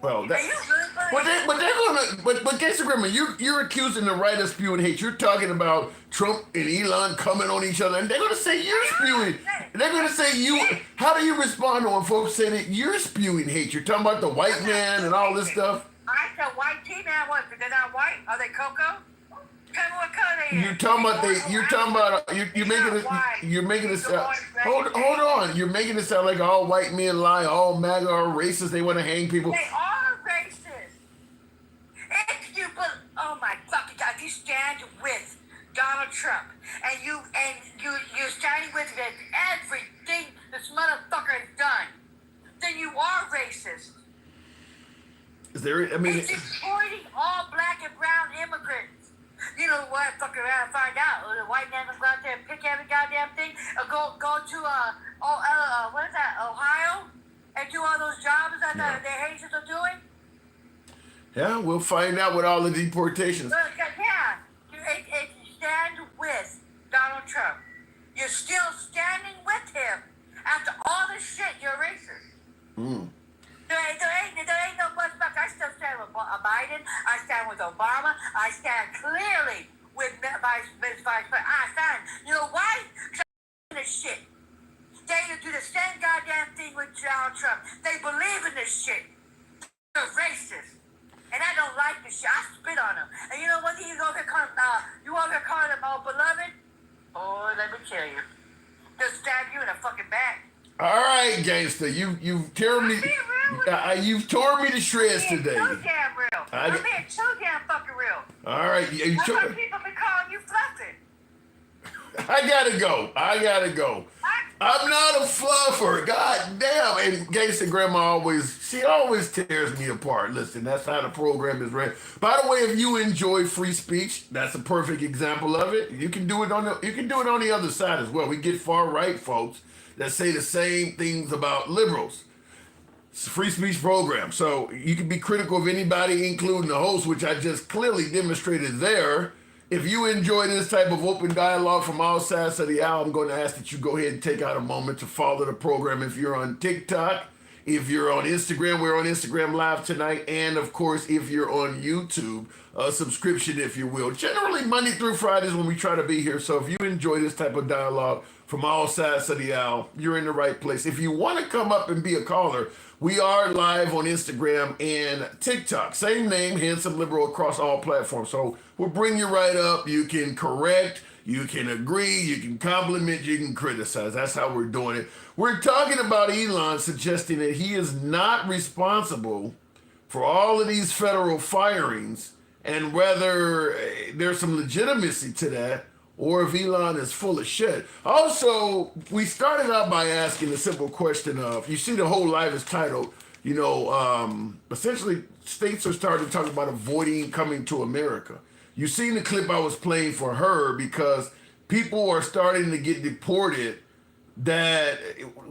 Well, that, And you really but Gangsta Grandma, you're accusing the right of spewing hate. You're talking about Trump and Elon coming on each other, and they're gonna say you're spewing. They're gonna say you. How do you respond to when folks say that you're spewing hate? You're talking about the white man and all this stuff. I said white tea man. What? They're not white? Are they cocoa? Tell me what color they is. You're talking about you're making it sound. Hold on. You're making it sound like all white men lie, all MAGA are racist. They want to hang people. They are racist. Oh my fucking God! If you stand with Donald Trump and you're standing with him in everything this motherfucker has done, then you are racist. Is there? I mean, he's exploiting all black and brown immigrants. You know what? Fuck around and find out. The white man will go out there and pick every goddamn thing. Or go to what is that? Ohio, and do all those jobs that the Haitians are doing. Yeah, we'll find out with all the deportations. Yeah, it stand with Donald Trump. You're still standing with him after all this shit. You're racist. There ain't no buts back. I still stand with Biden. I stand with Obama. I stand clearly with Vice President. I stand. You know why? Because this shit. They do the same goddamn thing with Donald Trump. They believe in this shit. They're racist. And I don't like this shit. I spit on them. And you know what? You over here calling them all beloved? Oh, let me tell you. They'll stab you in the fucking back. All right, gangster, you've torn me. You've torn me to shreds today. So damn real. I'm being so damn fucking real. All right, That's why people be calling you fluffing. I gotta go. I'm not a fluffer. God damn. And gangster grandma she always tears me apart. Listen, that's how the program is ran. By the way, if you enjoy free speech, that's a perfect example of it. You can do it on the other side as well. We get far right folks that say the same things about liberals. It's a free speech program. So you can be critical of anybody, including the host, which I just clearly demonstrated there. If you enjoy this type of open dialogue from all sides of the aisle, I'm going to ask that you go ahead and take out a moment to follow the program. If you're on TikTok, if you're on Instagram, we're on Instagram Live tonight. And of course, if you're on YouTube, a subscription, if you will. Generally, Monday through Fridays when we try to be here. So if you enjoy this type of dialogue from all sides of the aisle, you're in the right place. If you want to come up and be a caller, we are live on Instagram and TikTok. Same name, Handsome Liberal, across all platforms. So we'll bring you right up. You can correct, you can agree, you can compliment, you can criticize. That's how we're doing it. We're talking about Elon suggesting that he is not responsible for all of these federal firings and whether there's some legitimacy to that or if Elon is full of shit. Also, we started out by asking the simple question of, you see the whole live is titled, essentially states are starting to talk about avoiding coming to America. You seen the clip I was playing for her because people are starting to get deported that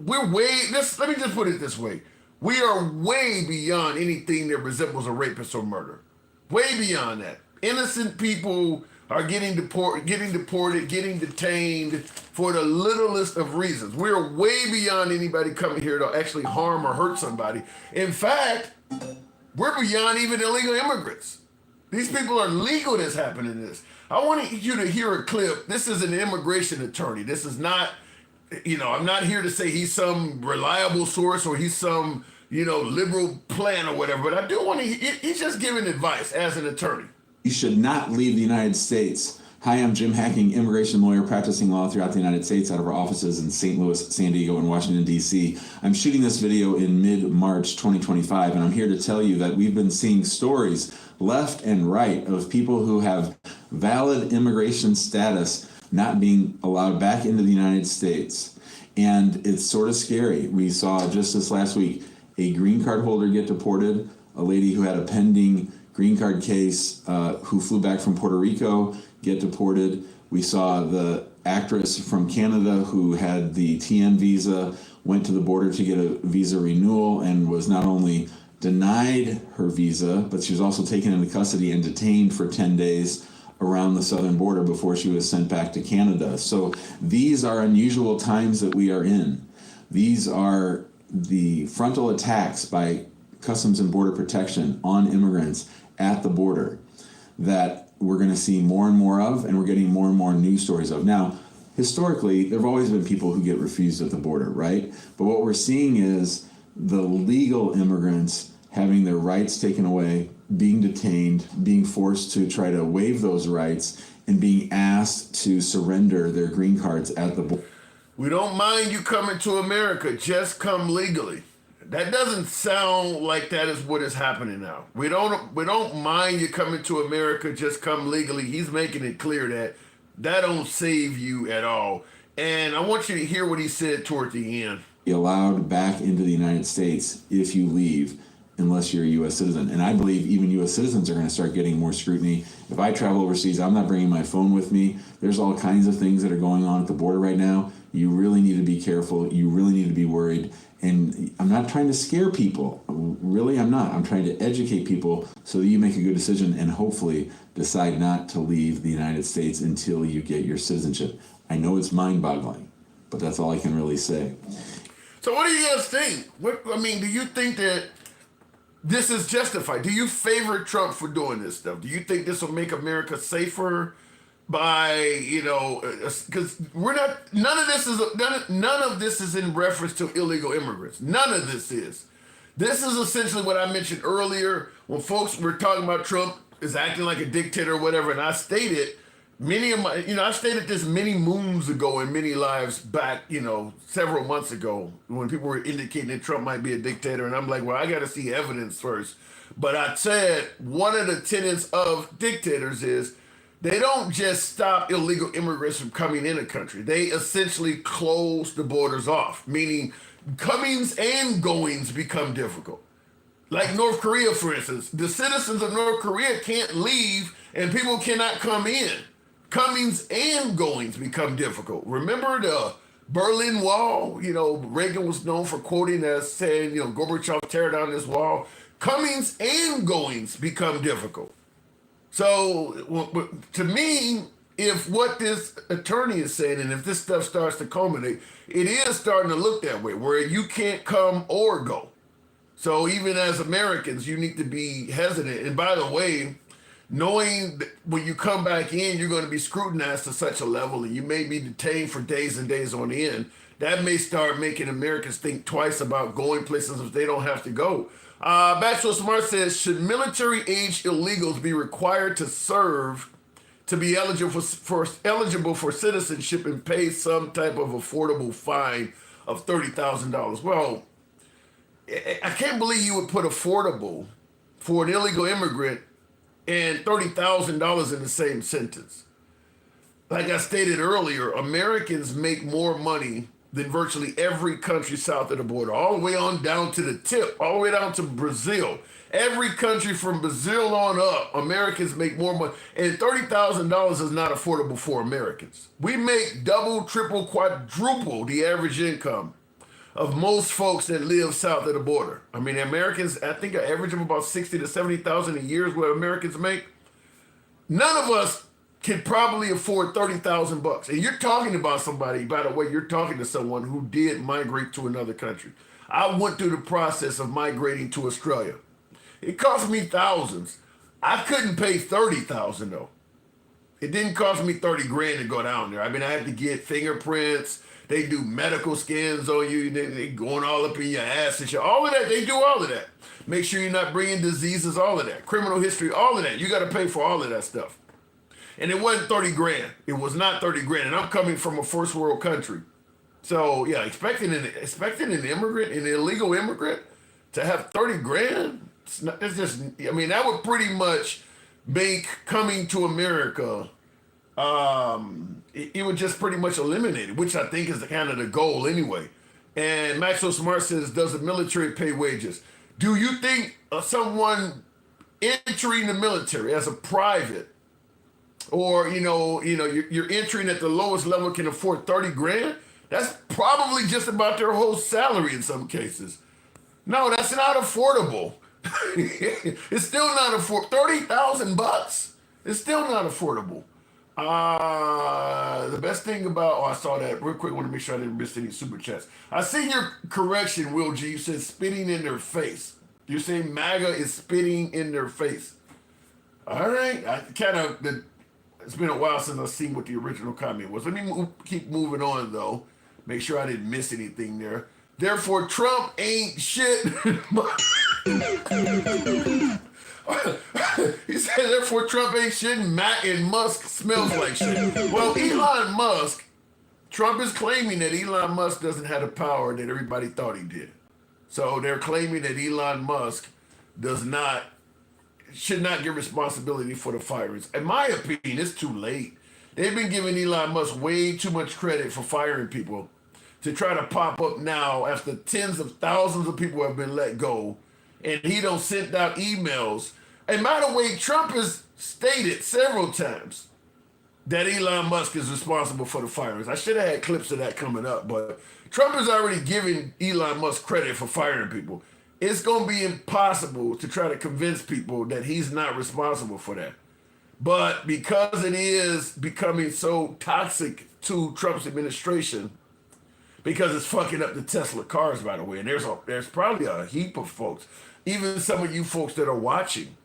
let me just put it this way. We are way beyond anything that resembles a rapist or murder. Way beyond that. Innocent people are getting deported, getting detained for the littlest of reasons. We're way beyond anybody coming here to actually harm or hurt somebody. In fact, we're beyond even illegal immigrants. These people are legal that's happening to this. I want you to hear a clip. This is an immigration attorney. This is not, I'm not here to say he's some reliable source or he's some, liberal plan or whatever, but I do want to, he's just giving advice as an attorney. You should not leave the United States. Hi, I'm Jim Hacking, immigration lawyer practicing law throughout the United States out of our offices in St. Louis, San Diego, and Washington, D.C. I'm shooting this video in mid-March 2025, and I'm here to tell you that we've been seeing stories left and right of people who have valid immigration status not being allowed back into the United States. And it's sort of scary. We saw just this last week a green card holder get deported, a lady who had a pending green card case who flew back from Puerto Rico get deported. We saw the actress from Canada who had the TN visa, went to the border to get a visa renewal and was not only denied her visa, but she was also taken into custody and detained for 10 days around the southern border before she was sent back to Canada. So these are unusual times that we are in. These are the frontal attacks by Customs and Border Protection on immigrants at the border that we're going to see more and more of, and we're getting more and more news stories of. Now, historically, there have always been people who get refused at the border, right? But what we're seeing is the legal immigrants having their rights taken away, being detained, being forced to try to waive those rights, and being asked to surrender their green cards at the border. We don't mind you coming to America, just come legally. That doesn't sound like that is what is happening now. We don't mind you coming to America, just come legally. He's making it clear that don't save you at all. And I want you to hear what he said toward the end. Be allowed back into the United States if you leave, unless you're a U.S. citizen. And I believe even U.S. citizens are going to start getting more scrutiny. If I travel overseas, I'm not bringing my phone with me. There's all kinds of things that are going on at the border right now. You really need to be careful. You really need to be worried. And I'm not trying to scare people. Really, I'm not. I'm trying to educate people so that you make a good decision and hopefully decide not to leave the United States until you get your citizenship. I know it's mind-boggling, but that's all I can really say. So what do you guys think? I mean, do you think that this is justified? Do you favor Trump for doing this stuff? Do you think this will make America safer by, because none of this is in reference to illegal immigrants. None of this is. This is essentially what I mentioned earlier when folks were talking about Trump is acting like a dictator or whatever, and I stated I stated this many moons ago in many lives back, several months ago when people were indicating that Trump might be a dictator. And I'm like, well, I got to see evidence first. But I said one of the tenets of dictators is they don't just stop illegal immigrants from coming in a country. They essentially close the borders off, meaning comings and goings become difficult. Like North Korea, for instance, the citizens of North Korea can't leave and people cannot come in. Comings and goings become difficult. Remember the Berlin Wall? Reagan was known for quoting as saying, Gorbachev, tear down this wall. Comings and goings become difficult. So to me, if what this attorney is saying, and if this stuff starts to culminate, it is starting to look that way, where you can't come or go. So even as Americans, you need to be hesitant. And by the way, knowing that when you come back in, you're going to be scrutinized to such a level and you may be detained for days and days on end, that may start making Americans think twice about going places if they don't have to go. Bachelor Smart says, should military-age illegals be required to serve to be eligible for citizenship and pay some type of affordable fine of $30,000? Well, I can't believe you would put affordable for an illegal immigrant and $30,000 in the same sentence. Like I stated earlier, Americans make more money than virtually every country south of the border, all the way on down to the tip, all the way down to Brazil. Every country from Brazil on up, Americans make more money. And $30,000 is not affordable for Americans. We make double, triple, quadruple the average income of most folks that live south of the border. I mean, Americans, I think an average of about 60 to 70,000 a year is what Americans make. None of us can probably afford $30,000. And you're talking about somebody, by the way, you're talking to someone who did migrate to another country. I went through the process of migrating to Australia. It cost me thousands. I couldn't pay $30,000 though. It didn't cost me 30 grand to go down there. I mean, I had to get fingerprints. They do medical scans on you. They going all up in your ass and shit. All of that, they do all of that. Make sure you're not bringing diseases, all of that. Criminal history, all of that. You got to pay for all of that stuff. And it wasn't 30 grand. It was not 30 grand. And I'm coming from a first world country. So yeah, expecting an immigrant, an illegal immigrant to have 30 grand, it's just, I mean, that would pretty much make coming to America, it would just pretty much eliminate it, which I think is kind of the goal anyway. And Maxwell Smart says, does the military pay wages? Do you think someone entering the military as a private, or you're entering at the lowest level, can afford 30 grand? That's probably just about their whole salary in some cases. No, that's not affordable. It's still not affordable. $30,000. It's still not affordable. The best thing about, I saw that real quick. I want to make sure I didn't miss any super chats. I see your correction, Will G. You said spitting in their face. You're saying MAGA is spitting in their face. All right. It's been a while since I've seen what the original comment was. Let me keep moving on, though. Make sure I didn't miss anything there. Therefore, Trump ain't shit. He said, therefore, Trump ain't shit and Musk smells like shit. Well, Elon Musk, Trump is claiming that Elon Musk doesn't have the power that everybody thought he did. So they're claiming that Elon Musk should not get responsibility for the firings. In my opinion, it's too late. They've been giving Elon Musk way too much credit for firing people to try to pop up now after tens of thousands of people have been let go, and he don't send out emails. And by the way, Trump has stated several times that Elon Musk is responsible for the firings. I should have had clips of that coming up, but Trump has already given Elon Musk credit for firing people. It's going to be impossible to try to convince people that he's not responsible for that. But because it is becoming so toxic to Trump's administration, because it's fucking up the Tesla cars, by the way. And there's probably a heap of folks, even some of you folks that are watching,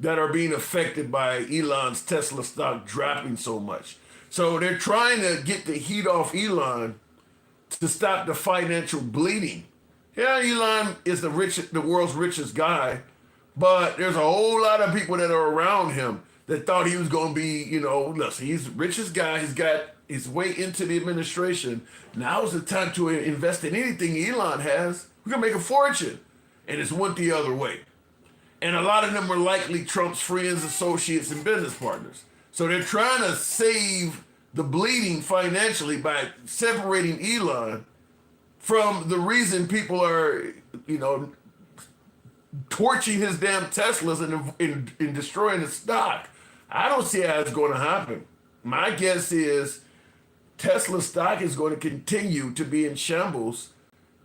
that are being affected by Elon's Tesla stock dropping so much. So they're trying to get the heat off Elon to stop the financial bleeding. Yeah, Elon is the world's richest guy, but there's a whole lot of people that are around him that thought he was going to be, listen, he's the richest guy. He's got his way into the administration. Now's the time to invest in anything Elon has. We're going to make a fortune. And it's went the other way. And a lot of them were likely Trump's friends, associates, and business partners. So they're trying to save the bleeding financially by separating Elon from the reason people are, torching his damn Teslas and destroying his stock. I don't see how it's going to happen. My guess is Tesla stock is going to continue to be in shambles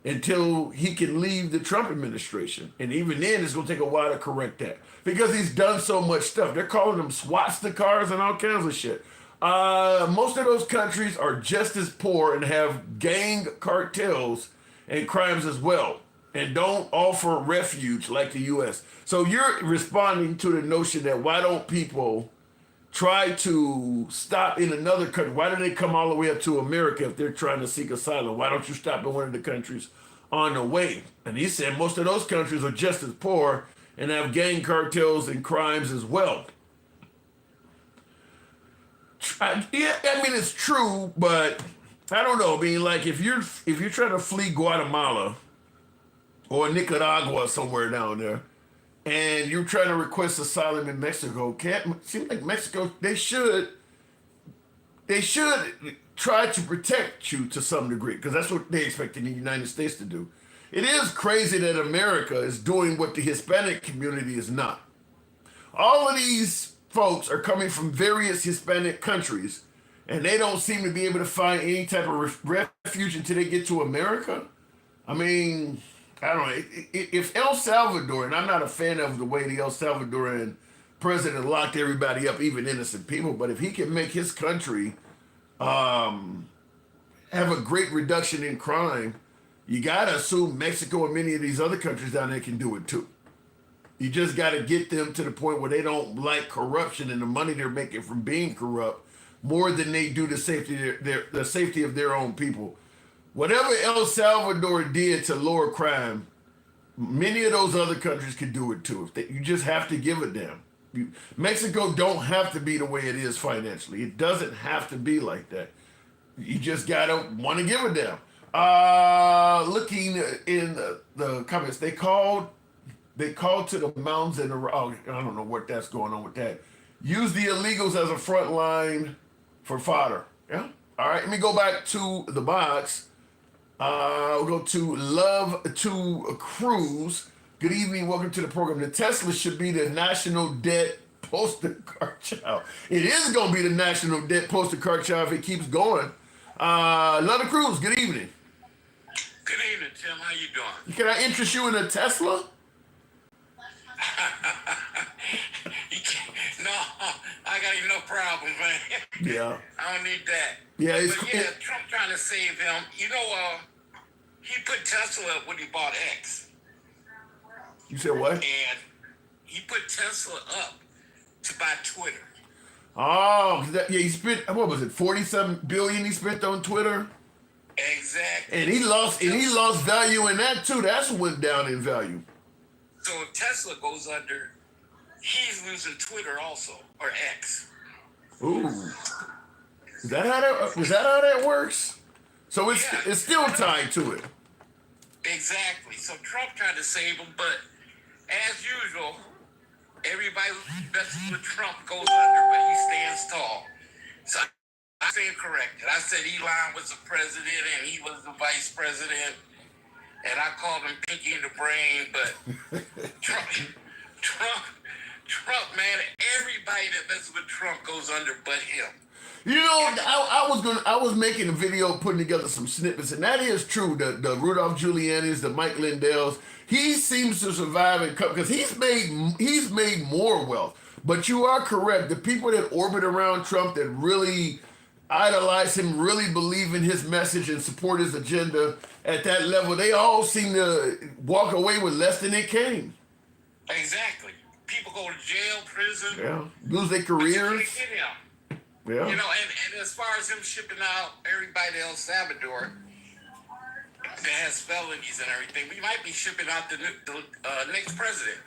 until he can leave the Trump administration. And even then, it's going to take a while to correct that because he's done so much stuff. They're calling them swastika cars and all kinds of shit. Most of those countries are just as poor and have gang cartels and crimes as well, and don't offer refuge like the U.S. So you're responding to the notion that why don't people try to stop in another country? Why do they come all the way up to America if they're trying to seek asylum? Why don't you stop in one of the countries on the way? And he said most of those countries are just as poor and have gang cartels and crimes as well. Yeah, I mean, it's true, but I don't know. I mean, like if you're trying to flee Guatemala or Nicaragua somewhere down there, and you're trying to request asylum in Mexico, seems like Mexico, they should try to protect you to some degree, because that's what they expect the United States to do. It is crazy that America is doing what the Hispanic community is not. All of these folks are coming from various Hispanic countries, and they don't seem to be able to find any type of refuge until they get to America. I mean, I don't know. If El Salvador, and I'm not a fan of the way the El Salvadoran president locked everybody up, even innocent people, but if he can make his country have a great reduction in crime, you got to assume Mexico and many of these other countries down there can do it too. You just got to get them to the point where they don't like corruption and the money they're making from being corrupt more than they do the safety of their own people. Whatever El Salvador did to lower crime, many of those other countries could do it too. You just have to give a damn. Mexico don't have to be the way it is financially. It doesn't have to be like that. You just gotta want to give a damn. Looking in the comments, they called to the mountains and I don't know what that's going on with that. Use the illegals as a front line for fodder. Yeah. All right. Let me go back to the box. We'll go to Love to Cruise. Good evening. Welcome to the program. The Tesla should be the national debt poster card child. It is going to be the national debt poster card child if it keeps going. Love to Cruise. Good evening. Good evening, Tim. How you doing? Can I interest you in a Tesla? No, I got no problem, man. Yeah. I don't need that. Yeah, Trump trying to save him. He put Tesla up when he bought X. You said what? And he put Tesla up to buy Twitter. Oh, he spent, what was it, 47 billion he spent on Twitter? Exactly. And he lost value in that too. That's what went down in value. So if Tesla goes under, he's losing Twitter also, or X. Ooh. Is that how that works? So it's still tied to it. Exactly. So Trump tried to save him, but as usual, everybody who messes with Trump goes under, but he stands tall. So I stand corrected. I said Elon was the president and he was the vice president, and I called him Pinky in the Brain, but Trump, man, everybody that messes with Trump goes under but him. I was making a video putting together some snippets, and that is true. The Rudolph Giuliani's, the Mike Lindells, he seems to survive and come because he's made more wealth. But you are correct. The people that orbit around Trump that really idolize him, really believe in his message and support his agenda at that level, they all seem to walk away with less than they came. Exactly. People go to jail, prison. Yeah, lose their But you careers. can't get him. Yeah. You know, and as far as him shipping out everybody to El Salvador that has felonies and everything, we might be shipping out the next president.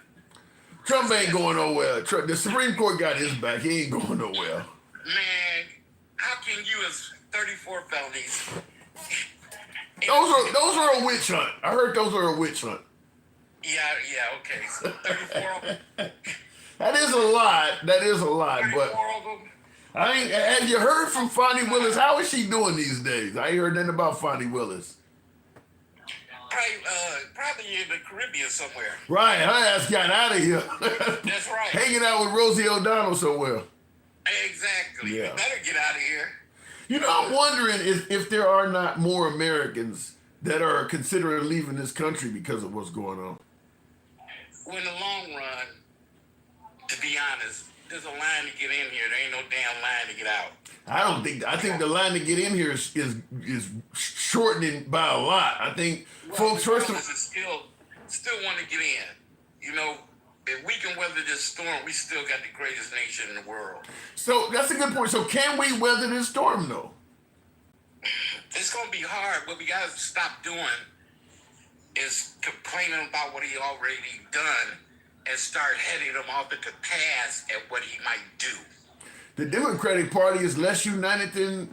Trump ain't going nowhere. The Supreme Court got his back. He ain't going nowhere. Man, how can you as 34 felonies? Those are a witch hunt. I heard those are a witch hunt. Yeah, okay. So 34 of them. That is a lot, but I ain't. Have you heard from Fonnie Willis? How is she doing these days? I ain't heard nothing about Fonnie Willis. Probably in the Caribbean somewhere. Right, her ass got out of here. That's right. Hanging out with Rosie O'Donnell somewhere. Exactly. Yeah. You better get out of here. You know, I'm wondering if there are not more Americans that are considering leaving this country because of what's going on. Well, in the long run, to be honest, there's a line to get in here. There ain't no damn line to get out. I think the line to get in here is shortening by a lot. I think folks first of all still want to get in. You know, if we can weather this storm, we still got the greatest nation in the world. So that's a good point. So can we weather this storm though? It's gonna be hard. What we gotta stop doing is complaining about what he already done and start heading him off at the pass at what he might do. The Democratic Party is less united than,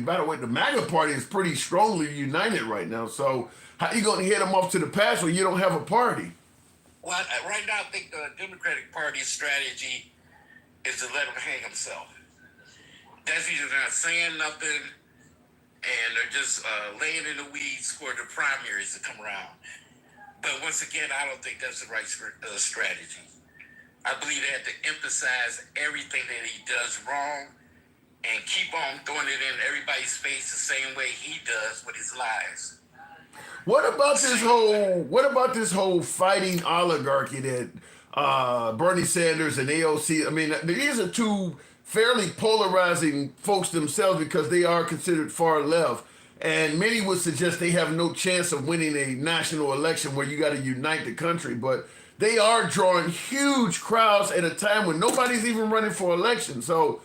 by the way, the MAGA Party is pretty strongly united right now. So how you going to head them off to the pass when you don't have a party? Well, right now I think the Democratic Party's strategy is to let him hang himself. That's either not saying nothing and they're just laying in the weeds for the primaries to come around. But once again, I don't think that's the right strategy. I believe they have to emphasize everything that he does wrong and keep on throwing it in everybody's face the same way he does with his lies. What about this whole fighting oligarchy that Bernie Sanders and AOC? I mean, these are two fairly polarizing folks themselves because they are considered far left. And many would suggest they have no chance of winning a national election where you got to unite the country. But they are drawing huge crowds at a time when nobody's even running for election. So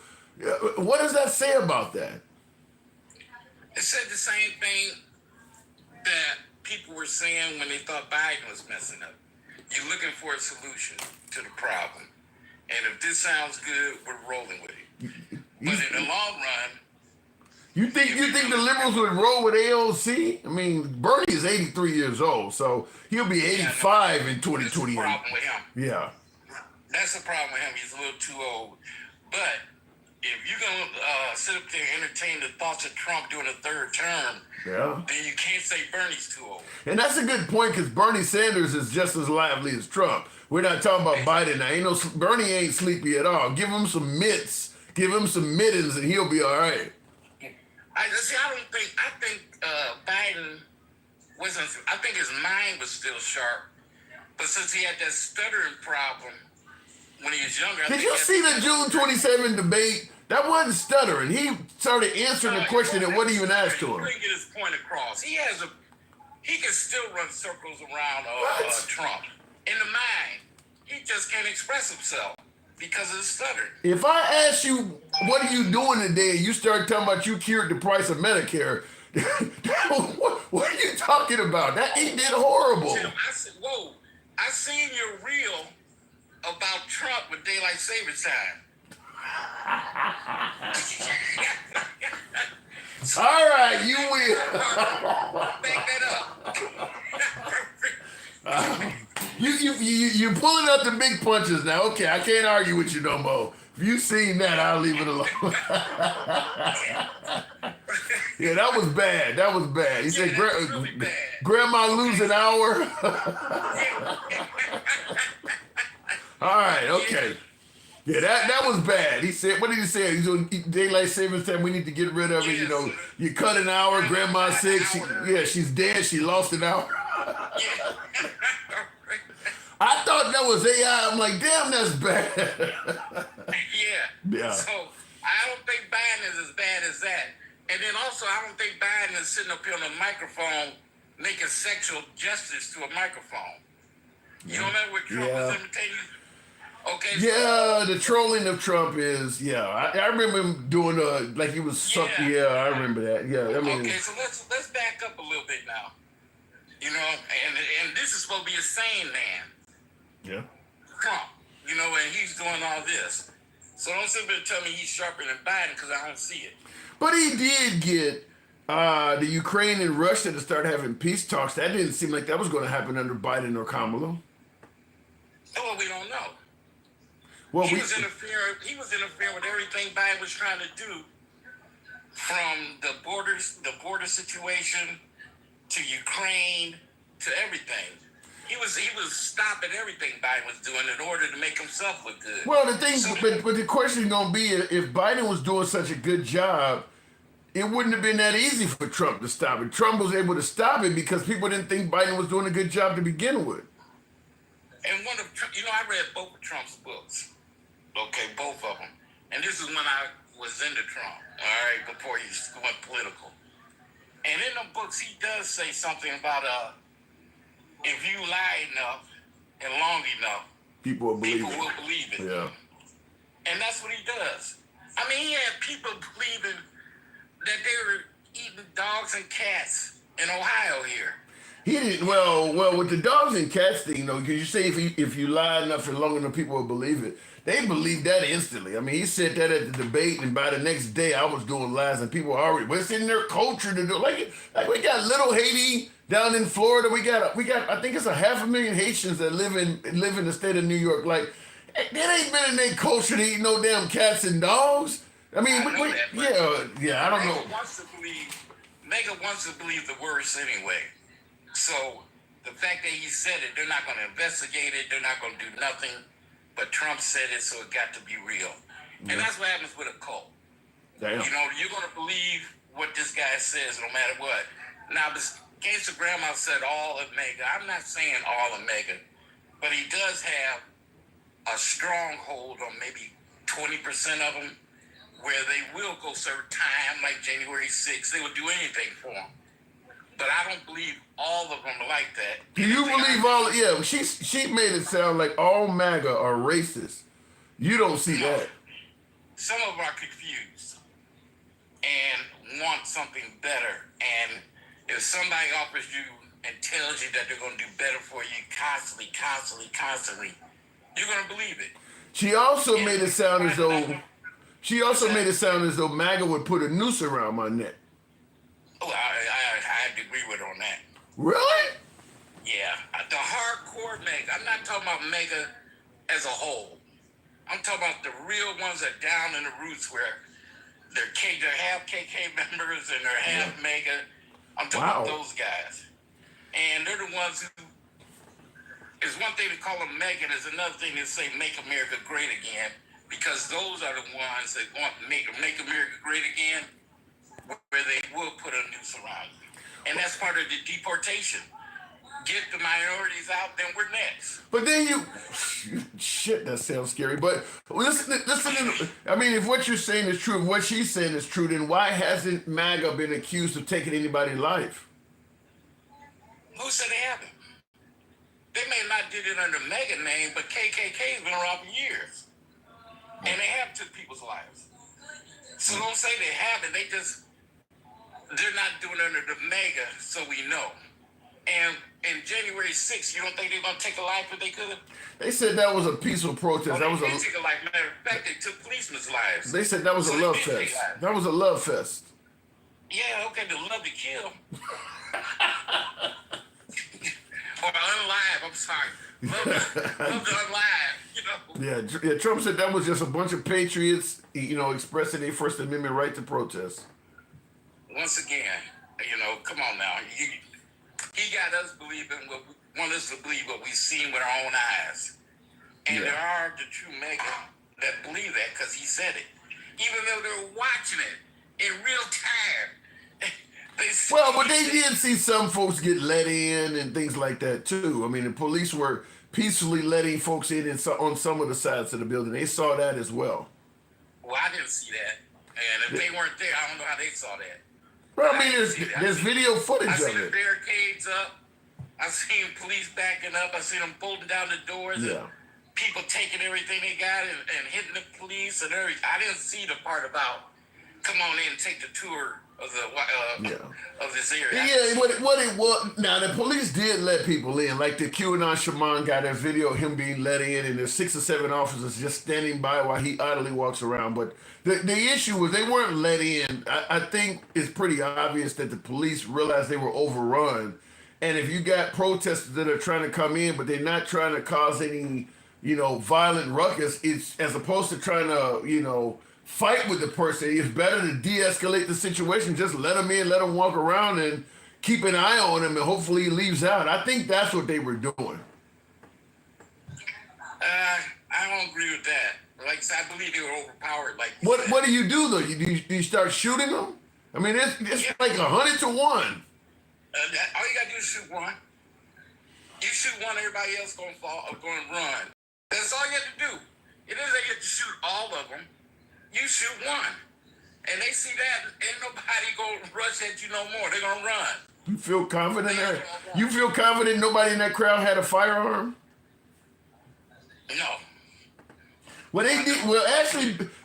what does that say about that? It said the same thing that people were saying when they thought Biden was messing up. You're looking for a solution to the problem. And if this sounds good, we're rolling with it. But in the long run, you think the liberals would roll with AOC? I mean, Bernie is 83 years old, so he'll be 85 in 2028. That's the problem with him. Yeah. That's the problem with him. He's a little too old. But if you're going to sit up there and entertain the thoughts of Trump doing a third term, then you can't say Bernie's too old. And that's a good point because Bernie Sanders is just as lively as Trump. Think We're not talking about Biden now. Bernie ain't sleepy at all. Give him some mitts, give him some mittens, and he'll be all right. I think Biden wasn't. I think his mind was still sharp, but since he had that stuttering problem when he was younger. Did you see the June 27 debate? That wasn't stuttering. He started answering the question that wasn't even asked to him. He couldn't get his point across. He can still run circles around Trump. In the mind, he just can't express himself because of the stutter. If I ask you, what are you doing today, and you start talking about you cured the price of Medicare, what are you talking about? That he did horrible. I said, whoa, I seen your reel about Trump with daylight savings time. All right, you will. Back that up. You pulling out the big punches now. Okay, I can't argue with you no more. If you seen that, I'll leave it alone. Yeah, that was bad. That was bad. He said, really bad. Grandma lose an hour. All right, okay. Yeah, that was bad. He said, what did he say? He's on daylight savings time. We need to get rid of it. You know, you cut an hour. Grandma's sick. She's dead. She lost an hour. I thought that was AI. I'm like, damn, that's bad. Yeah. So I don't think Biden is as bad as that. And then also, I don't think Biden is sitting up here on a microphone making sexual justice to a microphone. You don't know what Trump was imitating? Okay. Yeah, the trolling of Trump is, I remember him doing like he was sucking. Yeah, I remember that. Yeah, I mean. Okay, so let's back up a little bit now. You know, and this is supposed to be a sane man. Yeah. Trump, you know, and he's doing all this. So don't sit there and tell me he's sharper than Biden because I don't see it. But he did get the Ukraine and Russia to start having peace talks. That didn't seem like that was going to happen under Biden or Kamala. Well, we don't know. Well, he was interfering with everything Biden was trying to do, from the border situation to Ukraine to everything. He was stopping everything Biden was doing in order to make himself look good. Well, the thing, but the question is going to be, if Biden was doing such a good job, it wouldn't have been that easy for Trump to stop it. Trump was able to stop it because people didn't think Biden was doing a good job to begin with. And I read both of Trump's books. Okay, both of them. And this is when I was into Trump, all right, before he went political. And in the books, he does say something about if you lie enough and long enough, people will believe it. Yeah. And that's what he does. I mean, he had people believing that they were eating dogs and cats in Ohio here. He didn't. Well, with the dogs and cats thing, because you say if you lie enough and long enough, people will believe it. They believed that instantly. I mean, he said that at the debate, and by the next day, I was doing lies, and people already. Well, it's in their culture to do like we got Little Haiti down in Florida. We got. I think it's 500,000 Haitians that live in the state of New York. Like, that ain't been in their culture to eat no damn cats and dogs. I mean, I don't know. MAGA wants to believe the worst anyway. So the fact that he said it, they're not going to investigate it. They're not going to do nothing. But Trump said it, so it got to be real. And that's what happens with a cult. Damn. You know, you're going to believe what this guy says no matter what. Now, Gangsta Grandma said all of MAGA. I'm not saying all of MAGA, but he does have a stronghold on maybe 20% of them where they will go serve time, like January 6th. They would do anything for him. But I don't believe all of them like that. Do you believe all? Yeah, she made it sound like all MAGA are racist. You don't see that. Some of them are confused and want something better. And if somebody offers you and tells you that they're going to do better for you constantly, you're going to believe it. She also made it sound as though MAGA would put a noose around my neck. Oh, I have to agree with her on that. Really? Yeah. The hardcore MAGA. I'm not talking about MAGA as a whole. I'm talking about the real ones that are down in the roots where they're half KK members and they're half MAGA. I'm talking about those guys. And they're the ones who, it's one thing to call them MAGA, and it's another thing to say make America great again, because those are the ones that want to make America great again, where they will put a noose around you. And that's part of the deportation. Get the minorities out, then we're next. But then shit, that sounds scary. But listen, I mean, if what you're saying is true, if what she's saying is true, then why hasn't MAGA been accused of taking anybody's life? Who said they haven't? They may not did it under MAGA name, but KKK has been around for years. And they have took people's lives. So don't say they haven't. They're not doing it under the MAGA, so we know. And in January 6th, you don't think they're going to take a life if they could have? They said that was a peaceful protest. They did take a life. Matter of fact, they took policemen's lives. They said that was a love fest. That was a love fest. Yeah, okay, the love to kill. Or unlive, I'm sorry. Love to unlive, you know. Yeah, Trump said that was just a bunch of patriots, expressing their First Amendment right to protest. Once again, come on now. He got us want us to believe what we've seen with our own eyes. And there are the true MAGA that believe that because he said it. Even though they're watching it in real time. But they did see some folks get let in and things like that too. I mean, the police were peacefully letting folks in on some of the sides of the building. They saw that as well. Well, I didn't see that. And if they weren't there, I don't know how they saw that. Well, I mean, there's video footage I of seen the it. barricades up. I seen police backing up. I seen them bolting down the doors. Yeah. And people taking everything they got and hitting the police and everything. I didn't see the part about come on in and take the tour of the of this area. Yeah, what it was. Now the police did let people in, like the QAnon shaman got that video of him being let in, and there's 6 or 7 officers just standing by while he idly walks around. But the issue was they weren't let in. I think it's pretty obvious that the police realized they were overrun, and if you got protesters that are trying to come in, but they're not trying to cause any, violent ruckus, it's as opposed to trying to, fight with the person. It's better to de-escalate the situation. Just let him in, let him walk around, and keep an eye on him, and hopefully he leaves out. I think that's what they were doing. I don't agree with that. Like I said, I believe they were overpowered. Like What do you do though? Do you start shooting them? I mean, it's like 100 to 1. All you gotta do is shoot one. You shoot one, everybody else gonna fall or gonna run. That's all you have to do. It isn't that you have to shoot all of them. You shoot one. And they see that, ain't nobody gonna rush at you no more. They're gonna run. You feel confident there? You feel confident nobody in that crowd had a firearm? No. Well, they did. Well,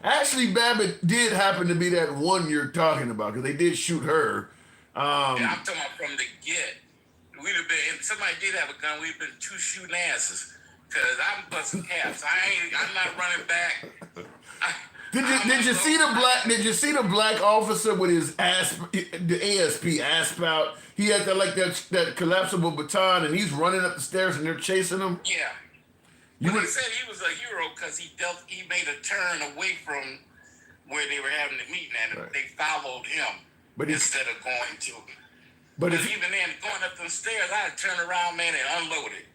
Ashley Babbitt did happen to be that one you're talking about, because they did shoot her. Yeah, I'm talking about from the get. We'd have been, if somebody did have a gun, we'd have been 2 shooting asses. Because I'm busting caps. I'm not running back. Did you see the black officer with his the ASP asp out? He had that collapsible baton, and he's running up the stairs, and they're chasing him. Yeah. But he said he was a hero because he made a turn away from where they were having the meeting, and they followed him instead of going to. But even then, going up the stairs, I'd turn around, man, and unload it.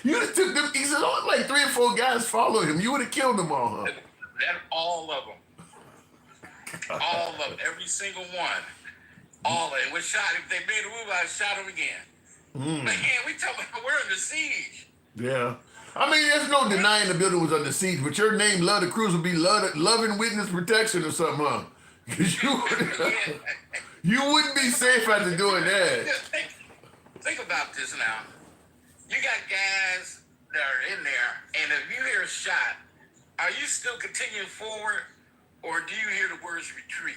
You would have took them. He said, like 3 or 4 guys followed him. You would have killed them all, huh? All of them. All of them. Every single one. All of them. We shot. If they made a move, I shot them again. Man, we talking about we're under siege. Yeah. I mean, there's no denying the building was under siege, but your name, Love the Cruz, would be Loving Witness Protection or something, huh? Because you wouldn't be safe after doing that. Think about this now. You got guys that are in there, and if you hear a shot, are you still continuing forward, or do you hear the words retreat?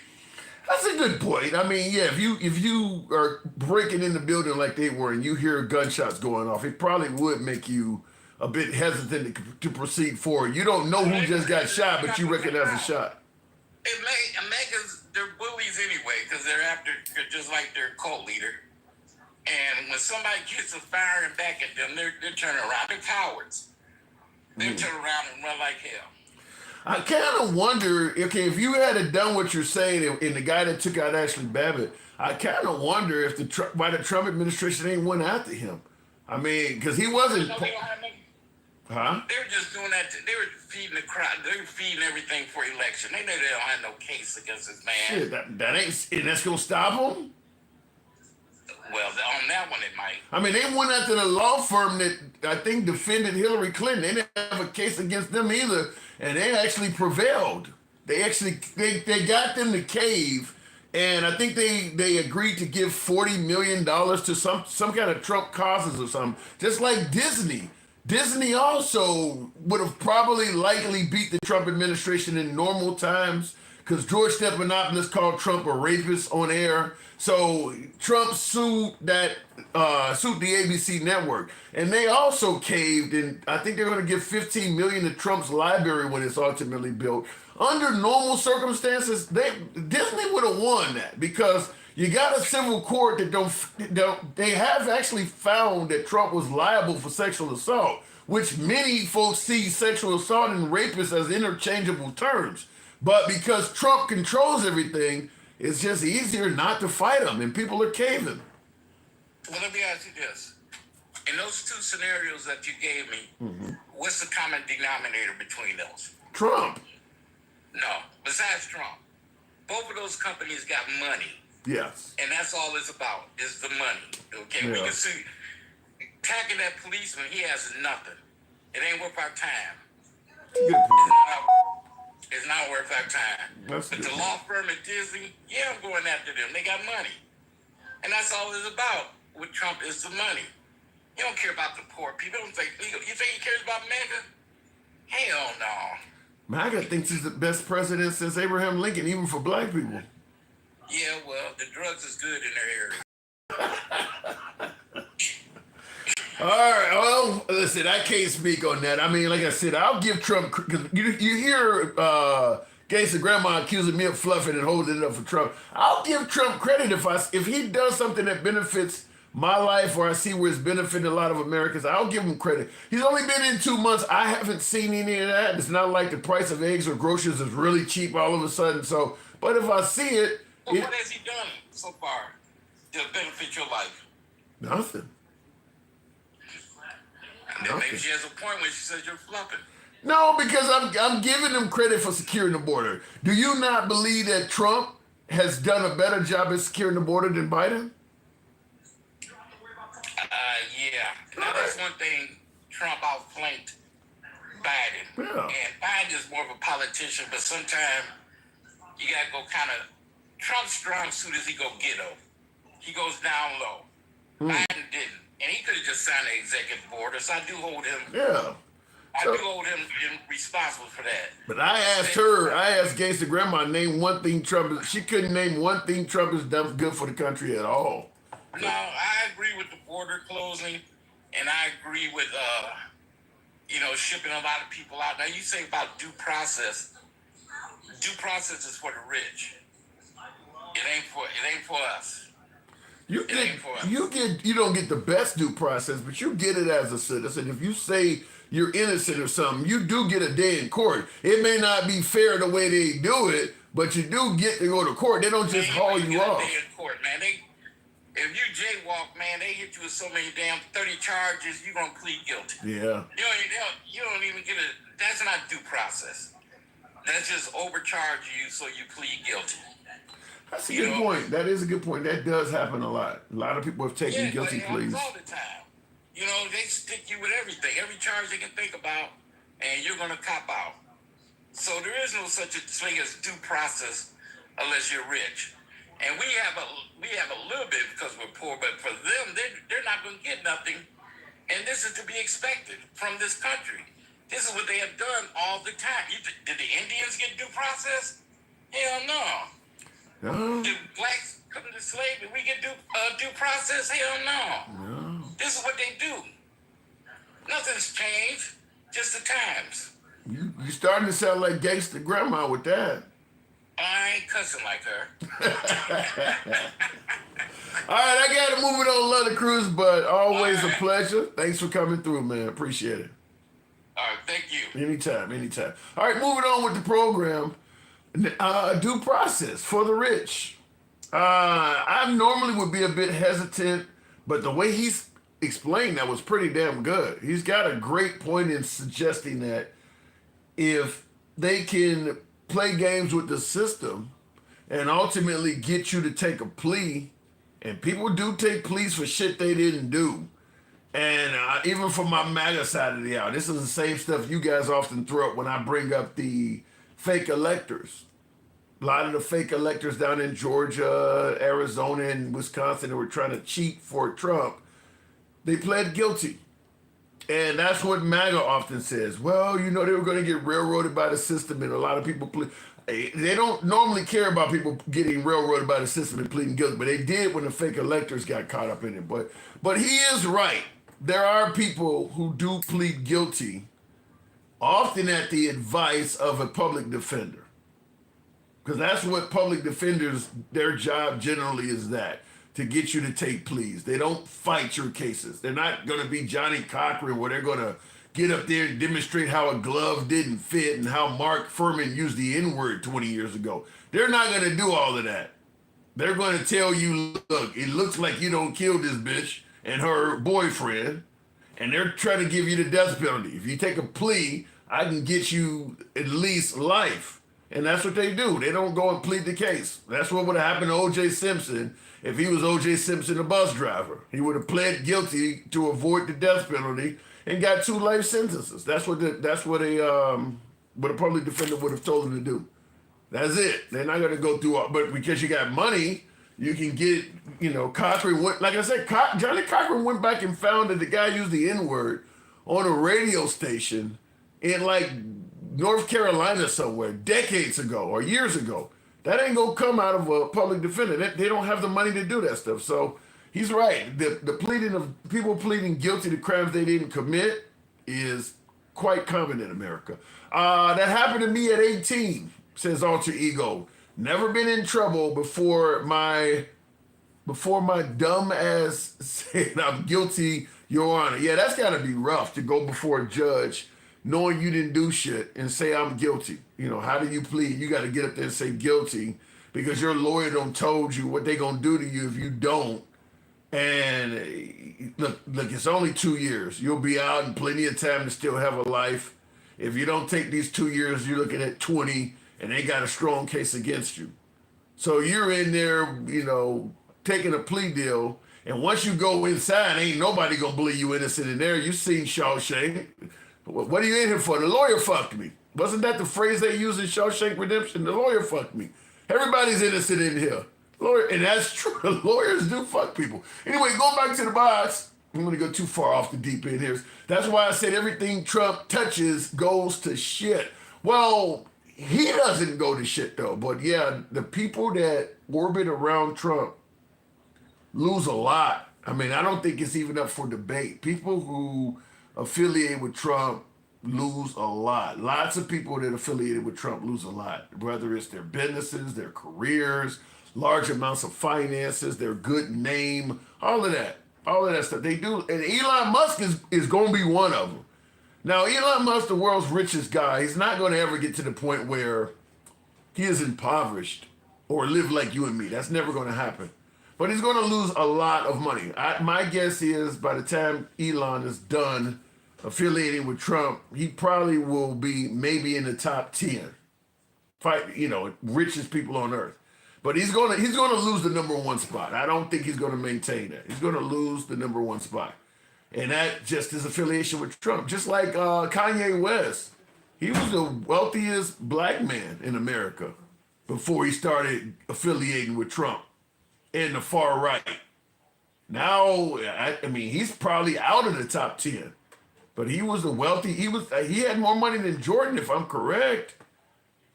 That's a good point. I mean, yeah, if you are breaking in the building like they were and you hear gunshots going off, it probably would make you a bit hesitant to proceed forward. You don't know who just got shot, but you recognize a shot. MAGAs, they're bullies anyway, because they're just like their cult leader. And when somebody gets a firing back at them, they're turning around. They're cowards. They turn around and run like hell. I kind of wonder, okay, if you had done what you're saying, and the guy that took out Ashley Babbitt, I kind of wonder if why the Trump administration ain't went after him. I mean, because he wasn't. Huh? They were just doing that. They were feeding the crowd. They were feeding everything for election. They know they don't have no case against this man. Shit, that ain't, and that's gonna stop him. Well, on that one, it might. I mean, they went after the law firm that I think defended Hillary Clinton. They didn't have a case against them either, and they actually prevailed. They got them to cave, and I think they agreed to give $40 million to some kind of Trump causes or something. Just like Disney. Disney also would have probably likely beat the Trump administration in normal times, because George Stephanopoulos called Trump a rapist on air. So Trump sued the ABC network, and they also caved, and I think they're going to give $15 million to Trump's library when it's ultimately built. Under normal circumstances, Disney would have won that, because you got a civil court that they have actually found that Trump was liable for sexual assault, which many folks see sexual assault and rapist as interchangeable terms. But because Trump controls everything, it's just easier not to fight him, and people are caving. Well, let me ask you this. In those 2 scenarios that you gave me, what's the common denominator between those? Trump. No, besides Trump. Both of those companies got money. Yes. And that's all it's about, is the money. Okay, we can see, attacking that policeman, he has nothing. It ain't worth our time. Good point. It's not worth our time. That's But good. the law firm at Disney, yeah, I'm going after them. They got money. And that's all it's about with Trump is the money. He don't care about the poor people. You think he cares about MAGA? Hell no. MAGA thinks he's the best president since Abraham Lincoln, even for black people. Yeah, well, the drugs is good in their area. All right. Well, listen, I can't speak on that. I mean, like I said, I'll give Trump, because you hear Gangsta Grandma accusing me of fluffing and holding it up for Trump. I'll give Trump credit if he does something that benefits my life, or I see where it's benefiting a lot of Americans. I'll give him credit. He's only been in 2 months. I haven't seen any of that. It's not like the price of eggs or groceries is really cheap all of a sudden. So, but if I see it, Well, what has he done so far to benefit your life? nothing. And then maybe she has a point when she says you're fluffing. No, because I'm giving him credit for securing the border. Do you not believe that Trump has done a better job at securing the border than Biden? Yeah. Now, that's one thing. Trump outflanked Biden. Yeah. And Biden is more of a politician, but sometimes you got to go kind of... Trump's strong suit is he go ghetto. He goes down low. Biden didn't. And he could have just signed the executive order, so I do hold him... Yeah. I do hold him responsible for that. But I asked Gangsta Grandma, name one thing she couldn't name one thing Trump has done good for the country at all. No, I agree with the border closing, and I agree with, shipping a lot of people out. Now, you say about due process. Due process is for the rich. It ain't for us. You don't get the best due process, but you get it as a citizen. If you say you're innocent or something, you do get a day in court. It may not be fair the way they do it, but you do get to go to court. They don't just haul you off. A day in court, man. If you jaywalk, man, they hit you with so many damn 30 charges, you're gonna plead guilty. Yeah. You don't even get that's not due process. That's just overcharge you so you plead guilty. That's a good point. That is a good point. That does happen a lot. A lot of people have taken guilty pleas. All the time. They stick you with everything, every charge they can think about, and you're gonna cop out. So there is no such a thing as due process unless you're rich. And we have a little bit because we're poor, but for them, they're not gonna get nothing. And this is to be expected from this country. This is what they have done all the time. Did the Indians get due process? Hell no. No. Did blacks come into slavery? We get due process? Hell no. No. This is what they do. Nothing's changed, just the times. You starting to sound like Gangsta Grandma with that. I ain't cussing like her. All right, I got to move it on Love the Cruise, but always a pleasure. Thanks for coming through, man. Appreciate it. All right, thank you. Anytime. All right, moving on with the program. Due process for the rich. I normally would be a bit hesitant, but the way he's explained that was pretty damn good. He's got a great point in suggesting that if they can play games with the system and ultimately get you to take a plea, and people do take pleas for shit they didn't do. And even from my MAGA side of the aisle, this is the same stuff you guys often throw up when I bring up the fake electors. A lot of the fake electors down in Georgia, Arizona, and Wisconsin that were trying to cheat for Trump, they pled guilty. And that's what MAGA often says. Well, they were going to get railroaded by the system, and a lot of people they don't normally care about people getting railroaded by the system and pleading guilty, but they did when the fake electors got caught up in it. But he is right. There are people who do plead guilty, often at the advice of a public defender. Because that's what public defenders, their job generally is to get you to take pleas. They don't fight your cases. They're not going to be Johnny Cochran where they're going to get up there and demonstrate how a glove didn't fit and how Mark Furman used the N-word 20 years ago. They're not going to do all of that. They're going to tell you, look, it looks like you don't kill this bitch and her boyfriend, and they're trying to give you the death penalty. If you take a plea, I can get you at least life. And that's what they do. They don't go and plead the case. That's what would have happened to O.J. Simpson if he was O.J. Simpson, a bus driver. He would have pled guilty to avoid the death penalty and got 2 life sentences. That's what a what a public defender would have told them to do. That's it. They're not going to go through all, but because you got money, you can get, Cochran went, like I said, Johnny Cochran went back and found that the guy used the N-word on a radio station in like North Carolina somewhere decades ago or years ago. That ain't gonna come out of a public defender. They don't have the money to do that stuff. So he's right. The pleading of people pleading guilty to crimes they didn't commit is quite common in America. That happened to me at 18, says Alter Ego. Never been in trouble before my dumb ass said I'm guilty, Your Honor. Yeah, that's gotta be rough to go before a judge knowing you didn't do shit and say I'm guilty. How do you plead? You got to get up there and say guilty because your lawyer done told you what they gonna do to you if you don't. And look, it's only 2 years. You'll be out in plenty of time to still have a life. If you don't take these 2 years, you're looking at 20, and they got a strong case against you. So you're in there, taking a plea deal, and once you go inside, ain't nobody gonna believe you innocent in there. You seen Shawshank. What are you in here for? The lawyer fucked me. Wasn't that the phrase they use in Shawshank Redemption? The lawyer fucked me. Everybody's innocent in here. Lawyer, and that's true. Lawyers do fuck people. Anyway, going back to the box. I'm going to go too far off the deep end here. That's why I said everything Trump touches goes to shit. Well, he doesn't go to shit, though. But yeah, the people that orbit around Trump lose a lot. I mean, I don't think it's even up for debate. People who affiliate with Trump lose a lot. Lots of people that affiliated with Trump lose a lot, whether it's their businesses, their careers, large amounts of finances, their good name, all of that stuff. They do. And Elon Musk is going to be one of them. Now, Elon Musk, the world's richest guy, he's not going to ever get to the point where he is impoverished or live like you and me. That's never going to happen. But he's going to lose a lot of money. My guess is by the time Elon is done affiliating with Trump, he probably will be maybe in the top 10, richest people on earth. But he's going to lose the number one spot. I don't think he's going to maintain that. He's going to lose the number one spot. And that just is affiliation with Trump. Just like Kanye West. He was the wealthiest black man in America before he started affiliating with Trump and the far right. Now, I mean, he's probably out of the top 10. But he was he had more money than Jordan, if I'm correct.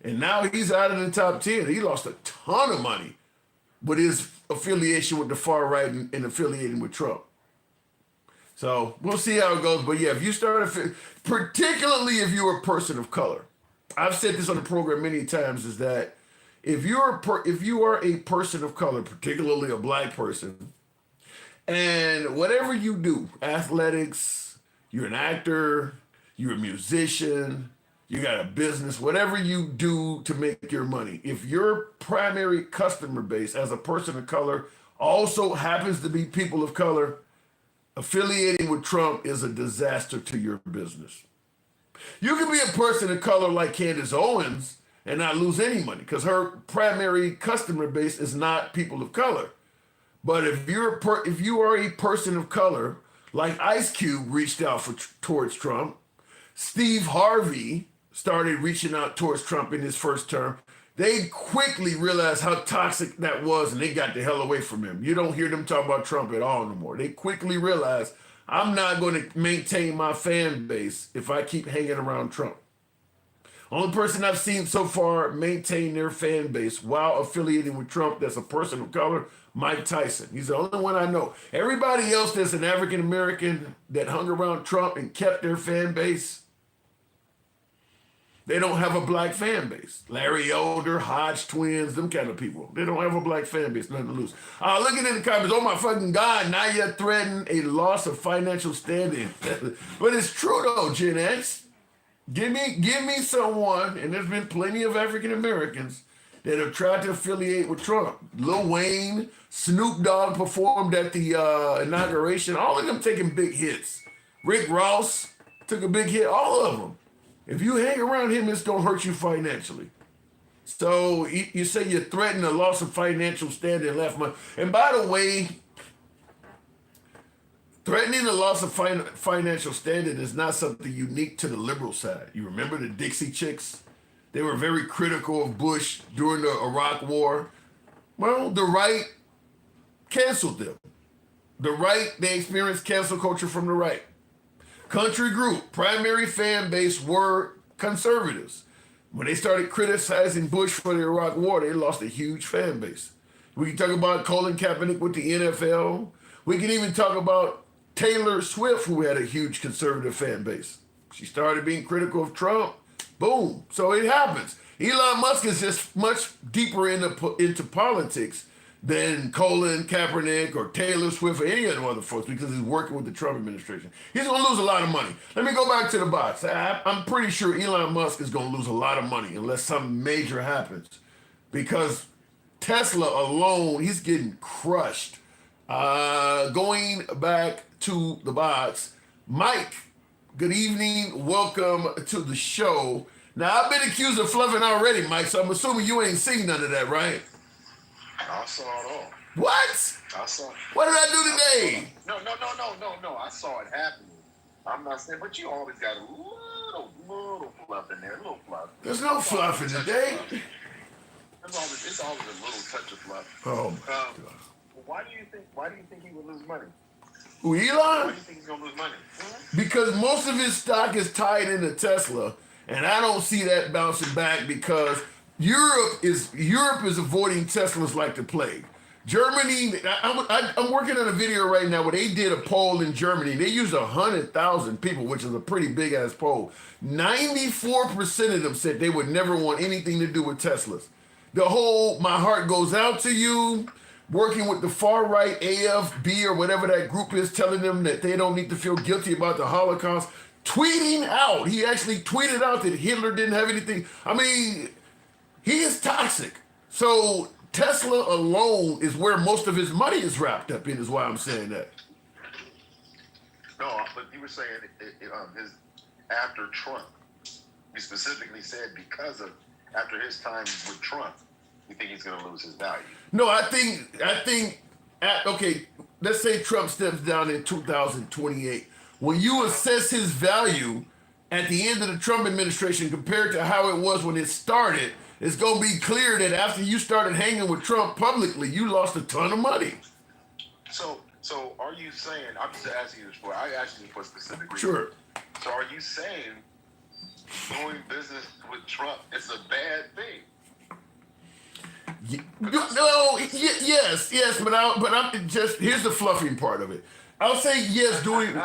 And now he's out of the top 10. He lost a ton of money with his affiliation with the far right and affiliating with Trump. So we'll see how it goes. But yeah, if you particularly if you're a person of color, I've said this on the program many times, is that if you are a person of color, particularly a black person, and whatever you do, athletics, you're an actor, you're a musician, you got a business, whatever you do to make your money, if your primary customer base as a person of color also happens to be people of color, affiliating with Trump is a disaster to your business. You can be a person of color like Candace Owens and not lose any money because her primary customer base is not people of color. But if you are a person of color, like Ice Cube reached out towards Trump, Steve Harvey started reaching out towards Trump in his first term, they quickly realized how toxic that was and they got the hell away from him. You don't hear them talk about Trump at all anymore. They quickly realized, I'm not going to maintain my fan base if I keep hanging around Trump. Only person I've seen so far maintain their fan base while affiliating with Trump that's a person of color, Mike Tyson. He's the only one I know. Everybody else that's an African American that hung around Trump and kept their fan base, they don't have a black fan base. Larry Elder, Hodge twins, them kind of people. They don't have a black fan base, nothing to lose. Looking in the comments, oh my fucking God, now you're threatening a loss of financial standing. But it's true though, Gen X. Give me someone, and there's been plenty of African Americans that have tried to affiliate with Trump. Lil Wayne, Snoop Dogg performed at the inauguration. All of them taking big hits. Rick Ross took a big hit, all of them. If you hang around him, it's going to hurt you financially. So you say you're threatening a loss of financial standing left money. And by the way, Threatening the loss of financial standing is not something unique to the liberal side. You remember the Dixie Chicks? They were very critical of Bush during the Iraq War. Well, the right canceled them. The right, they experienced cancel culture from the right. Country group, primary fan base were conservatives. When they started criticizing Bush for the Iraq War, they lost a huge fan base. We can talk about Colin Kaepernick with the NFL. We can even talk about Taylor Swift, who had a huge conservative fan base. She started being critical of Trump. Boom. So it happens. Elon Musk is just much deeper into politics than Colin Kaepernick or Taylor Swift or any of the other folks because he's working with the Trump administration. He's going to lose a lot of money. Let me go back to the box. I'm pretty sure Elon Musk is going to lose a lot of money unless something major happens because Tesla alone, he's getting crushed. Going back to the box, Mike, good evening. Welcome to the show. Now, I've been accused of fluffing already, Mike, so I'm assuming you ain't seen none of that, right? I saw it all. What? I saw. What did I do today? No. I saw it happening. I'm not saying, but you always got a little fluff in there, a little fluff. There's no fluff in today. It's always a little touch of fluff. Oh my God. Why do you think he would lose money? Who, Elon? Why do you think he's gonna lose money? Because most of his stock is tied into Tesla, and I don't see that bouncing back because Europe is avoiding Teslas like the plague. Germany, I'm working on a video right now where they did a poll in Germany. They used 100,000 people, which is a pretty big ass poll. 94% of them said they would never want anything to do with Teslas. The whole "my heart goes out to you," working with the far right AFB or whatever that group is, telling them that they don't need to feel guilty about the Holocaust. Tweeting out, he actually tweeted out that Hitler didn't have anything. I mean, he is toxic. So Tesla alone is where most of his money is wrapped up in, is why I'm saying that. No, but you were saying his after Trump. You specifically said because of after his time with Trump, you think he's going to lose his value. No, I think, okay, let's say Trump steps down in 2028. When you assess his value at the end of the Trump administration compared to how it was when it started, it's going to be clear that after you started hanging with Trump publicly, you lost a ton of money. So are you saying, I'm just asking you this for, I asked you for a specific reason. Sure. So are you saying doing business with Trump is a bad thing? Yes, but I'm just, here's the fluffing part of it. I'll say yes, doing,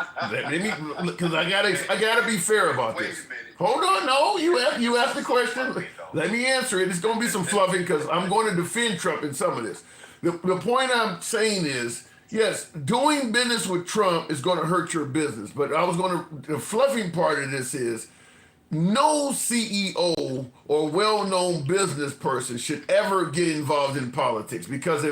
because I gotta be fair about this. Hold on, no, you asked the question. Let me answer it. It's gonna be some fluffing because I'm going to defend Trump in some of this. The point I'm saying is, yes, doing business with Trump is going to hurt your business. But the fluffing part of this is, no CEO or well-known business person should ever get involved in politics because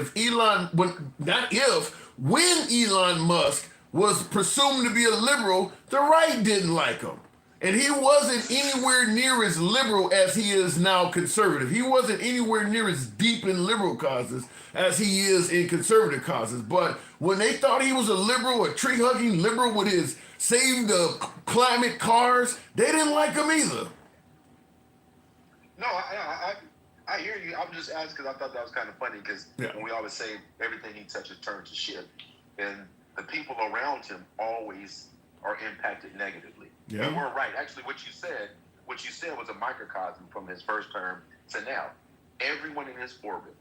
when Elon Musk was presumed to be a liberal, the right didn't like him. And he wasn't anywhere near as liberal as he is now conservative. He wasn't anywhere near as deep in liberal causes as he is in conservative causes. But when they thought he was a liberal, a tree-hugging liberal with his save the climate cars, they didn't like him either. No, I hear you. I'm just asking because I thought that was kind of funny because when we always say everything he touches turns to shit, and the people around him always are impacted negatively. Yeah. You were right. Actually, what you said was a microcosm from his first term to now. Everyone in his orbit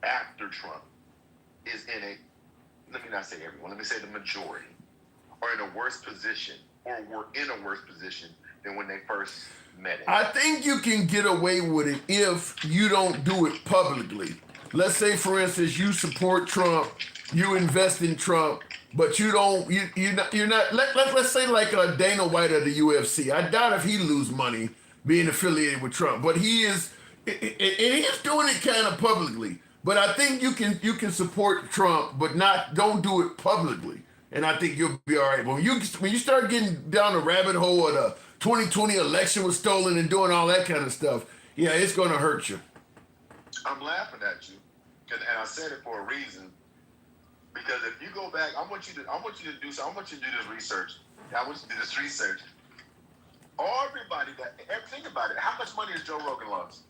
after Trump is in a, let me not say everyone, let me say the majority, are in a worse position or were in a worse position than when they first met him. I think you can get away with it if you don't do it publicly. Let's say, for instance, you support Trump, you invest in Trump, but you're not. Let's say like Dana White of the UFC. I doubt if he lose money being affiliated with Trump, but he is, and he's doing it kind of publicly. But I think you can support Trump, but don't do it publicly, and I think you'll be all right. When you start getting down the rabbit hole of the 2020 election was stolen and doing all that kind of stuff, yeah, it's going to hurt you. I'm laughing at you, and I said it for a reason. Because if you go back, I want you to do this research. I want you to do this research. Everybody think about it. How much money has Joe Rogan lost?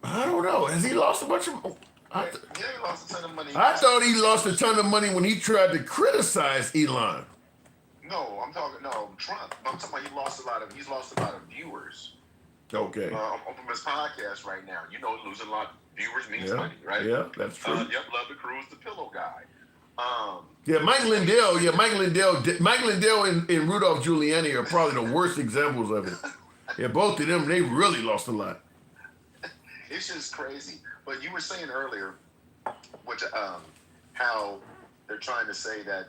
I don't know. Has he lost a bunch of? Yeah, he lost a ton of money. I thought he lost a ton of money when he tried to criticize Elon. No, Trump. I'm talking about he's lost a lot of viewers. Okay. From his podcast right now. Losing a lot of viewers means money, right? Yeah, that's true. Love the Cruise, the pillow guy. Yeah, Mike Lindell. Mike Lindell and Rudolph Giuliani are probably the worst examples of it. Yeah, both of them, they really lost a lot. It's just crazy. But you were saying earlier, how they're trying to say that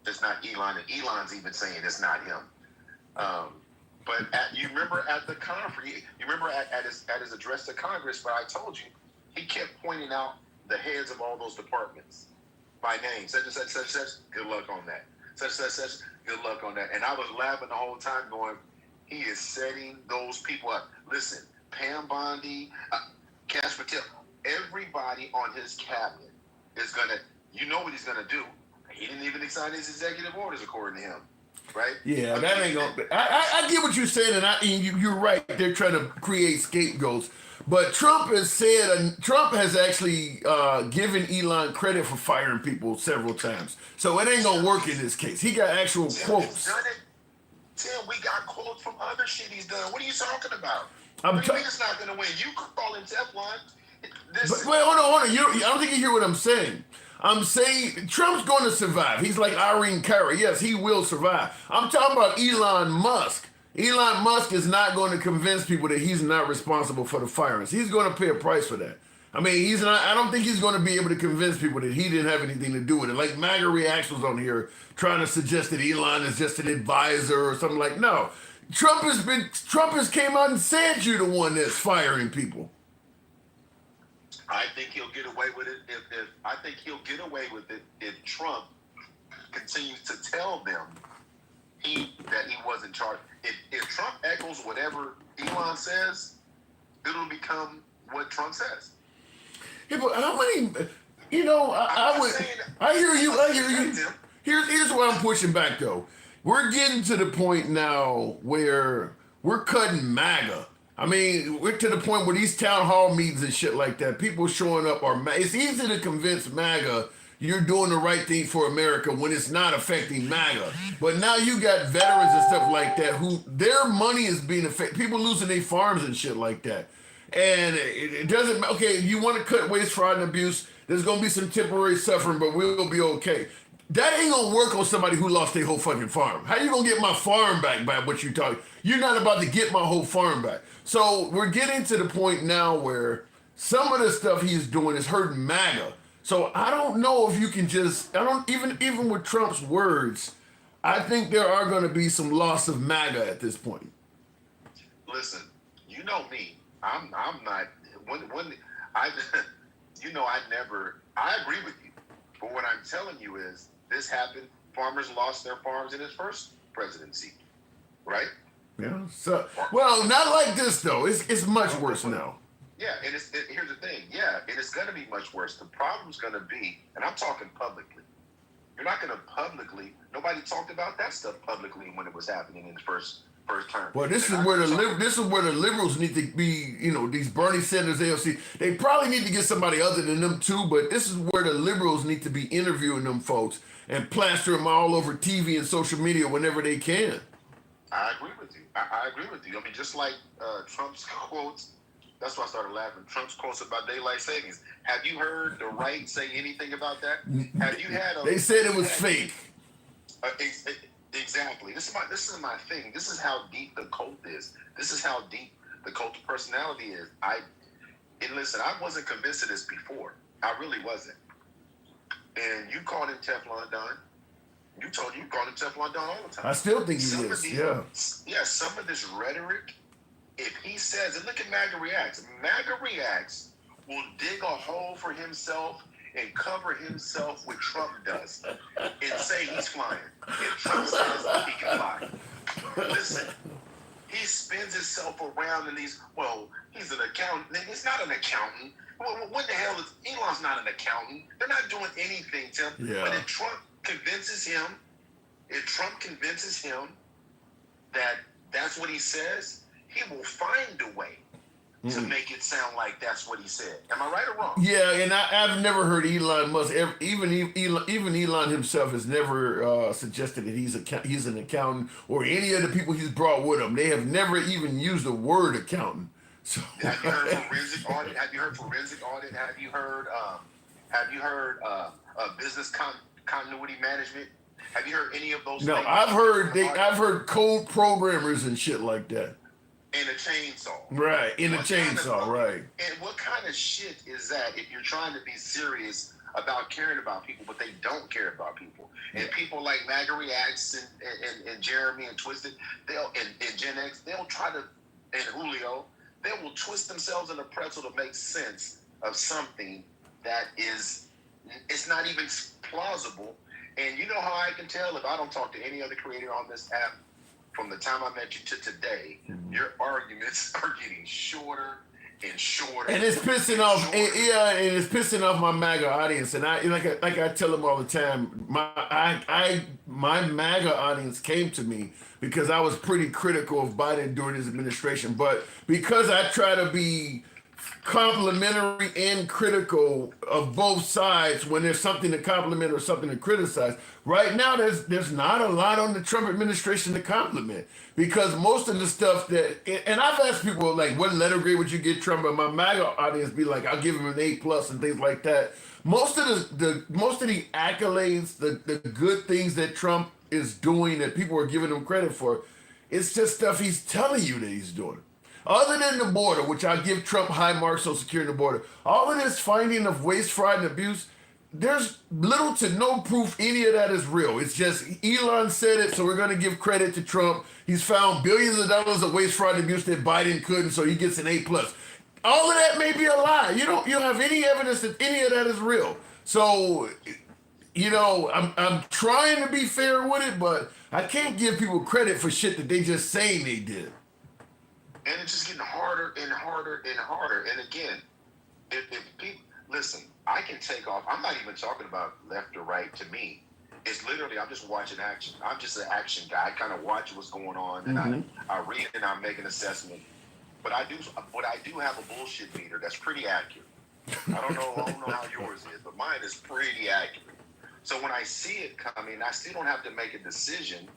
it's not Elon, and Elon's even saying it's not him. But you remember at the conference, you remember at his address to Congress, but I told you, he kept pointing out the heads of all those departments by name. Such and such, such, such, good luck on that. Such, such, such, good luck on that. And I was laughing the whole time going, he is setting those people up. Listen, Pam Bondi, Cash Patel, everybody on his cabinet is going to, what he's going to do. He didn't even sign his executive orders, according to him. Right? Yeah, that ain't gonna. I get what you're saying, and you're right. They're trying to create scapegoats, but Trump has actually given Elon credit for firing people several times. So it ain't gonna work in this case. He got actual quotes. Tim, we got quotes from other shit he's done. What are you talking about? It's not gonna win. You could call him Teflon. Wait, hold on. I don't think you hear what I'm saying. I'm saying Trump's going to survive. He's like Irene Cara. Yes, he will survive. I'm talking about Elon Musk. Elon Musk is not going to convince people that he's not responsible for the firings. He's going to pay a price for that. I mean, he's not. I don't think he's going to be able to convince people that he didn't have anything to do with it. Like MAGA reactions on here trying to suggest that Elon is just an advisor or something like. No, Trump has came out and said you're the one that's firing people. I think he'll get away with it if Trump continues to tell them that he wasn't charged. If Trump echoes whatever Elon says, it'll become what Trump says. Yeah, but how many? I hear you. Here's where I'm pushing back though. We're getting to the point now where we're cutting MAGA. I mean, we're to the point where these town hall meetings and shit like that, people showing up are. It's easy to convince MAGA you're doing the right thing for America when it's not affecting MAGA. But now you got veterans and stuff like that who their money is being affected. People losing their farms and shit like that. And it doesn't. Okay, you want to cut waste, fraud, and abuse. There's gonna be some temporary suffering, but we'll be okay. That ain't gonna work on somebody who lost their whole fucking farm. How you gonna get my farm back by what you talking? You're not about to get my whole farm back. So we're getting to the point now where some of the stuff he's doing is hurting MAGA. So I don't know if you can even with Trump's words, I think there are going to be some loss of MAGA at this point. Listen, you know me. I'm not I agree with you. But what I'm telling you is this happened. Farmers lost their farms in his first presidency, right? Yeah. So, well, not like this though. It's much worse now. Yeah, and here's the thing. Yeah, it is going to be much worse. The problem's going to be, and I'm talking publicly. You're not going to publicly. Nobody talked about that stuff publicly when it was happening in the first term. Well, this is where the liberals need to be. These Bernie Sanders, AOC. They probably need to get somebody other than them too. But this is where the liberals need to be interviewing them folks and plaster them all over TV and social media whenever they can. I agree with you. I agree with you. I mean, just like Trump's quotes. That's why I started laughing. Trump's quotes about daylight savings. Have you heard the right say anything about that? Have you had? They said it was fake. Exactly. This is my thing. This is how deep the cult is. This is how deep the cult of personality is. Listen, I wasn't convinced of this before. I really wasn't. And you called him Teflon Don. You called him Teflon Don all the time. I still think he is. Yeah. Yeah. Some of this rhetoric. If he says, and look at MAGA reacts. MAGA reacts will dig a hole for himself and cover himself what Trump does and say he's flying. If Trump says he can fly. Listen, he spins himself around in he's an accountant. He's not an accountant. What the hell is Elon's not an accountant? They're not doing anything, Tim. Yeah. But if Trump convinces him that that's what he says, he will find a way to make it sound like that's what he said. Am I right or wrong? Yeah, and I've never heard Elon Musk, even Elon himself has never suggested that he's an accountant, or any of the people he's brought with him. They have never even used the word accountant. So Have you heard forensic audit? Have you heard forensic audit? Have you heard business continuity management? Have you heard any of those? No, things? I've heard code programmers and shit like that. In a chainsaw. Right, in a chainsaw, right. And what kind of shit is that if you're trying to be serious about caring about people, but they don't care about people? And people like MAGA Reacts and Jeremy and Twisted, and Gen X, they'll try to, and Julio, they will twist themselves in a pretzel to make sense of something that it's not even plausible. And you know how I can tell if I don't talk to any other creator on this app? From the time I met you to today, your arguments are getting shorter and shorter. And it's pissing off, and it's pissing off my MAGA audience. And I tell them all the time, my MAGA audience came to me because I was pretty critical of Biden during his administration. But because I try to be complimentary and critical of both sides when there's something to compliment or something to criticize. Right now, there's not a lot on the Trump administration to compliment, because most of the stuff and I've asked people like, what letter grade would you give Trump? And my MAGA audience be like, I'll give him an A+ and things like that. Most of the accolades, the good things that Trump is doing that people are giving him credit for, it's just stuff he's telling you that he's doing. Other than the border, which I give Trump high marks on securing the border, all of this finding of waste, fraud, and abuse, there's little to no proof any of that is real. It's just Elon said it, so we're going to give credit to Trump. He's found billions of dollars of waste, fraud, and abuse that Biden couldn't, so he gets an A+. All of that may be a lie. You don't have any evidence that any of that is real. So, I'm trying to be fair with it, but I can't give people credit for shit that they just saying they did. And it's just getting harder and harder and harder. And again, if people listen, I can take off. I'm not even talking about left or right to me. It's literally, I'm just watching action. I'm just an action guy. I kind of watch what's going on, and I read and I make an assessment. But I do have a bullshit meter that's pretty accurate. I don't know how yours is, but mine is pretty accurate. So when I see it coming, I still don't have to make a decision.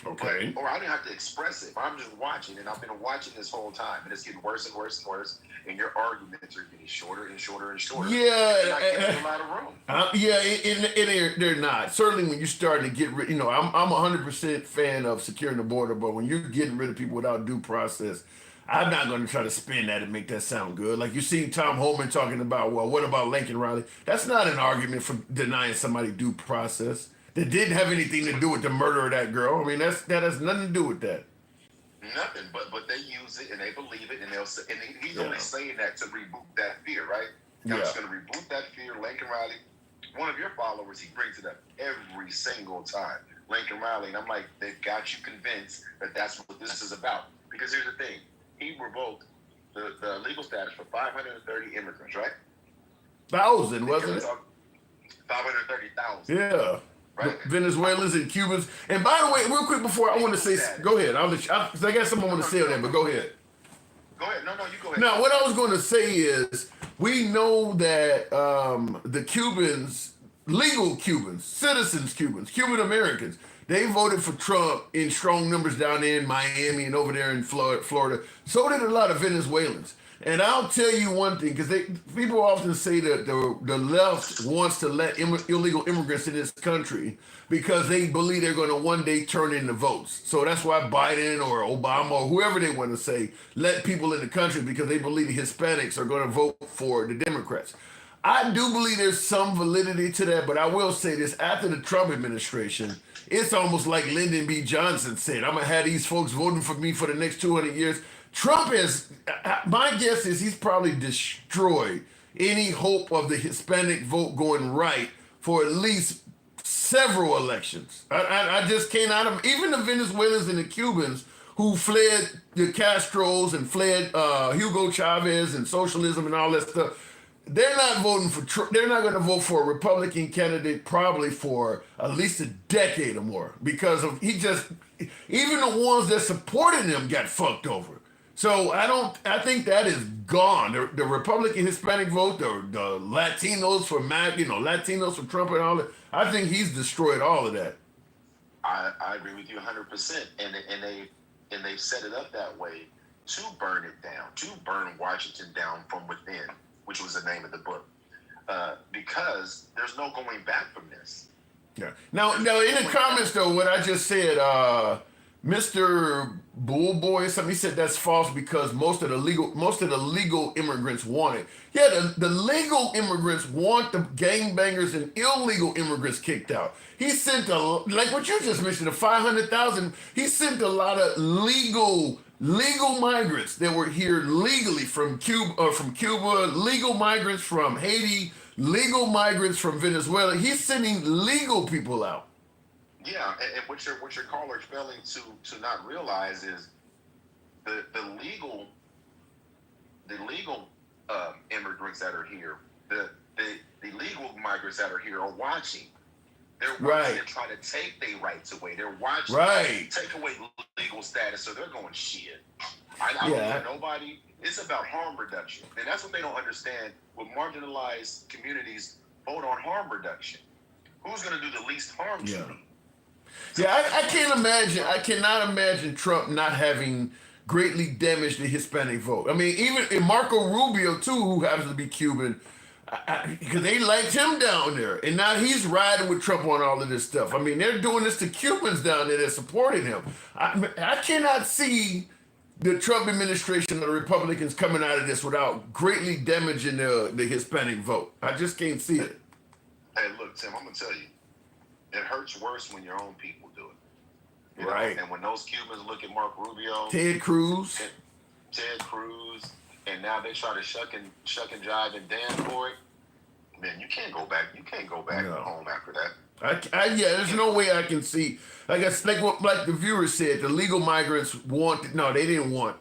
Okay. Or I don't have to express it. I'm just watching, and I've been watching this whole time, and it's getting worse and worse and worse. And your arguments are getting shorter and shorter and shorter. Yeah, and I give a lot of room. They're not. Certainly, when you're starting to get rid, I'm 100% fan of securing the border, but when you're getting rid of people without due process, I'm not going to try to spin that and make that sound good. Like you see Tom Homan talking about, well, what about Lincoln Riley? That's not an argument for denying somebody due process. That didn't have anything to do with the murder of that girl. I mean, that has nothing to do with that. Nothing, but they use it and they believe it, and they'll say, and he's only saying that to reboot that fear, right? I'm just going to reboot that fear. Lincoln Riley, one of your followers, he brings it up every single time. Lincoln Riley, and I'm like, they've got you convinced that that's what this is about. Because here's the thing, he revoked the legal status for 530 immigrants, right? 1,000, wasn't it? 530,000. Yeah. Right. Venezuelans and Cubans. And by the way, real quick before, I want to say, go ahead. I got something I want to say on that, but go ahead. Go ahead. No, you go ahead. Now, what I was going to say is, we know that the Cubans, legal Cubans, citizens Cubans, Cuban Americans, they voted for Trump in strong numbers down there in Miami and over there in Florida. So did a lot of Venezuelans. And I'll tell you one thing, because people often say that the left wants to let illegal immigrants in this country because they believe they're going to one day turn into votes. So that's why Biden or Obama or whoever they want to say let people in the country, because they believe the Hispanics are going to vote for the Democrats. I do believe there's some validity to that, but I will say this, after the Trump administration, it's almost like Lyndon B. Johnson said, I'm going to have these folks voting for me for the next 200 years. Trump my guess is he's probably destroyed any hope of the Hispanic vote going right for at least several elections. I just can't even the Venezuelans and the Cubans who fled the Castros and fled Hugo Chavez and socialism and all that stuff. They're not voting for Trump. They're not going to vote for a Republican candidate probably for at least a decade or more because of even the ones that supported him got fucked over. So I think that is gone. The Republican Hispanic vote, the Latinos for MAGA, Latinos for Trump and all that. I think he's destroyed all of that. I agree with you 100%. And they set it up that way to burn it down, to burn Washington down from within, which was the name of the book. Because there's no going back from this. Yeah. Now in the comments though, what I just said, Mr. Bullboy, something he said that's false because most of the legal immigrants want it. Yeah, the legal immigrants want the gangbangers and illegal immigrants kicked out. He sent like what you just mentioned, the 500,000. He sent a lot of legal migrants that were here legally from Cuba, legal migrants from Haiti, legal migrants from Venezuela. He's sending legal people out. Yeah, and what your caller's failing to not realize is the legal immigrants that are here, the legal migrants that are here are watching. They're watching and trying to take their rights away. They're watching take away legal status, so they're going shit. I don't hear nobody. It's about harm reduction, and that's what they don't understand. When marginalized communities vote on harm reduction, who's going to do the least harm to them? Yeah, I can't imagine. I cannot imagine Trump not having greatly damaged the Hispanic vote. I mean, even Marco Rubio too, who happens to be Cuban, because they liked him down there, and now he's riding with Trump on all of this stuff. I mean, they're doing this to Cubans down there that supported him. I cannot see the Trump administration or the Republicans coming out of this without greatly damaging the Hispanic vote. I just can't see it. Hey, look, Tim, I'm gonna tell you. It hurts worse when your own people do it. You know? And when those Cubans look at Mark Rubio, Ted Cruz, and now they try to shuck and jive and dance for it, man, you can't go back. You can't go back home after that. There's no way I can see. Like the viewer said, the legal migrants they didn't want,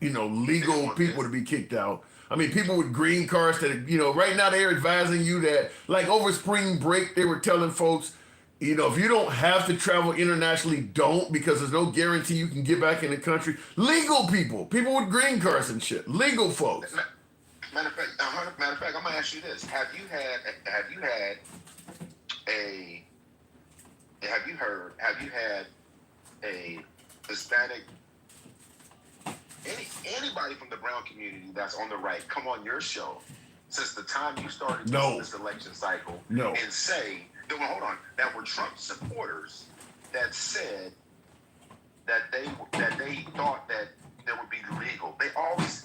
legal people to be kicked out. I mean, people with green cards that, right now they're advising you that, like over spring break, they were telling folks, if you don't have to travel internationally, don't, because there's no guarantee you can get back in the country. Legal people with green cards and shit, legal folks. Matter of fact, I'm gonna ask you this: Have you had a Hispanic, anybody from the brown community that's on the right come on your show since the time you started this election cycle and say? Hold on. That were Trump supporters that said that they thought that there would be legal. They always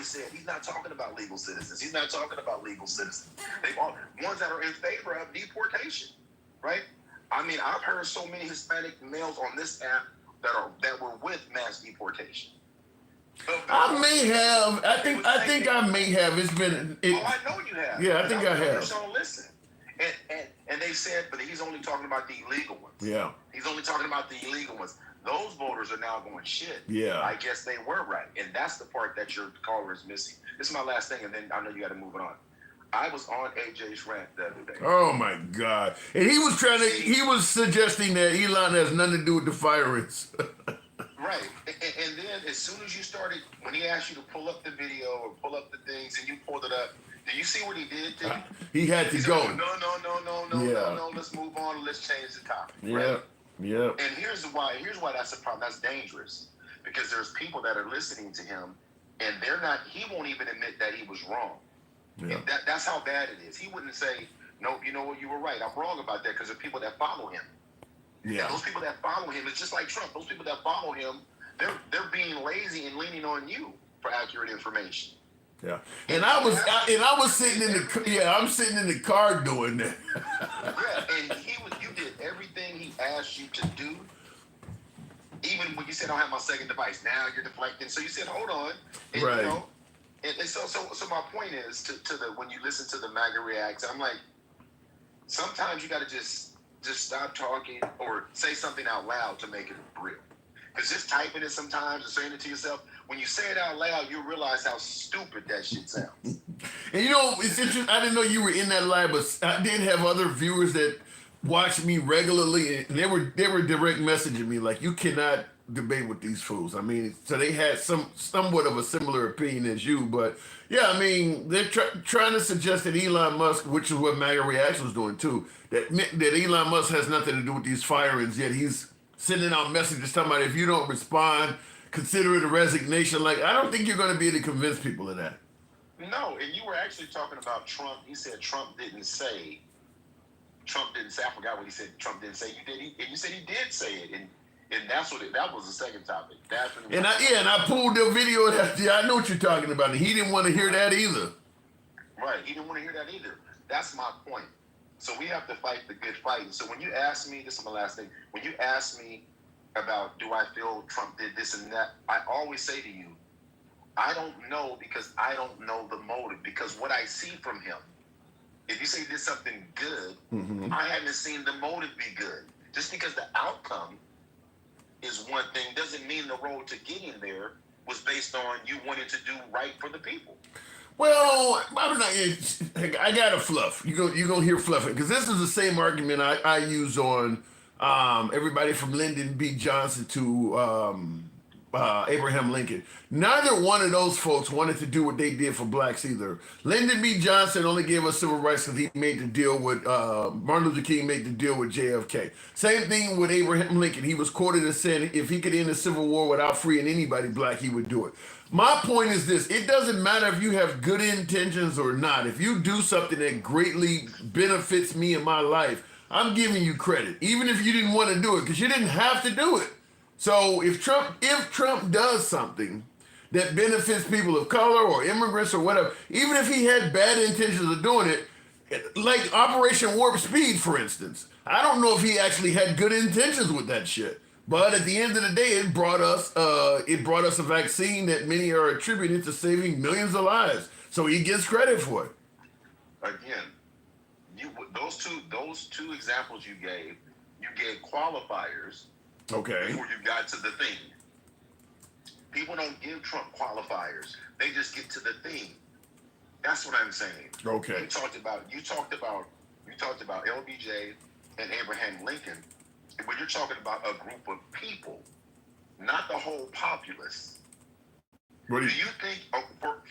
said he's not talking about legal citizens. He's not talking about legal citizens. Ones that are in favor of deportation, right? I mean, I've heard so many Hispanic males on this app that were with mass deportation. I may have. I think I may have. It's been. I know you have. Yeah, I think I have. So listen. And they said, but he's only talking about the illegal ones. Yeah. He's only talking about the illegal ones. Those voters are now going, shit. Yeah. I guess they were right. And that's the part that your caller is missing. This is my last thing, and then I know you got to move it on. I was on AJ's rant the other day. Oh, my God. And he was suggesting that Elon has nothing to do with the firings. Right. And then as soon as you started, when he asked you to pull up the video or pull up the things and you pulled it up, do you see what he did to you? He had to go. No, let's move on. Let's change the topic. Right? Yeah. And here's why that's a problem. That's dangerous because there's people that are listening to him and he won't even admit that he was wrong. Yeah. And that's how bad it is. He wouldn't say, no, you know what, you were right. I'm wrong about that because there are people that follow him. Yeah. And those people that follow him, it's just like Trump. Those people that follow him, they're being lazy and leaning on you for accurate information. Yeah, and I was sitting in I'm sitting in the car doing that. And you did everything he asked you to do. Even when you said, I don't have my second device, now you're deflecting. So you said, hold on. And, right. And so my point is when you listen to the MAGA reacts, I'm like, sometimes you got to just stop talking or say something out loud to make it real. Because just typing it sometimes and saying it to yourself, when you say it out loud, you realize how stupid that shit sounds. And you know, it's interesting. I didn't know you were in that live, but I did have other viewers that watch me regularly, and they were direct messaging me like, "You cannot debate with these fools." I mean, so they had somewhat of a similar opinion as you, but yeah, I mean, they're trying to suggest that Elon Musk, which is what MAGA Reaction was doing too, that Elon Musk has nothing to do with these firings. Yet he's sending out messages talking about if you don't respond, consider it a resignation. Like, I don't think you're going to be able to convince people of that. No, and you were actually talking about Trump. You said Trump didn't say. I forgot what he said. Trump didn't say. You did. And you said he did say it, and that's what that was the second topic. Definitely. And I pulled the video. I know what you're talking about. And he didn't want to hear that either. Right. He didn't want to hear that either. That's my point. So we have to fight the good fight. And so when you ask me, this is my last thing. When you ask me about do I feel Trump did this and that, I always say to you, I don't know, because I don't know the motive. Because what I see from him, if you say he did something good, I haven't seen the motive be good. Just because the outcome is one thing doesn't mean the road to getting there was based on you wanting to do right for the people. Well, I'm not. I got a fluff. You're gonna hear fluffing, because this is the same argument I use on everybody from Lyndon B. Johnson to Abraham Lincoln. Neither one of those folks wanted to do what they did for blacks either. Lyndon B. Johnson only gave us civil rights because he made the deal with Martin Luther King made the deal with JFK. Same thing with Abraham Lincoln. He was quoted as saying if he could end the Civil War without freeing anybody black, he would do it. My point is this: it doesn't matter if you have good intentions or not. If you do something that greatly benefits me in my life, I'm giving you credit, even if you didn't want to do it, because you didn't have to do it. So if Trump does something that benefits people of color or immigrants or whatever, even if he had bad intentions of doing it, like Operation Warp Speed, for instance, I don't know if he actually had good intentions with that shit. But at the end of the day, it brought us a vaccine that many are attributing to saving millions of lives. So he gets credit for it. Again, those two examples you gave qualifiers. Okay. Before you got to the thing. People don't give Trump qualifiers. They just get to the thing. That's what I'm saying. Okay. You talked about LBJ and Abraham Lincoln, but you're talking about a group of people, not the whole populace. Do you think?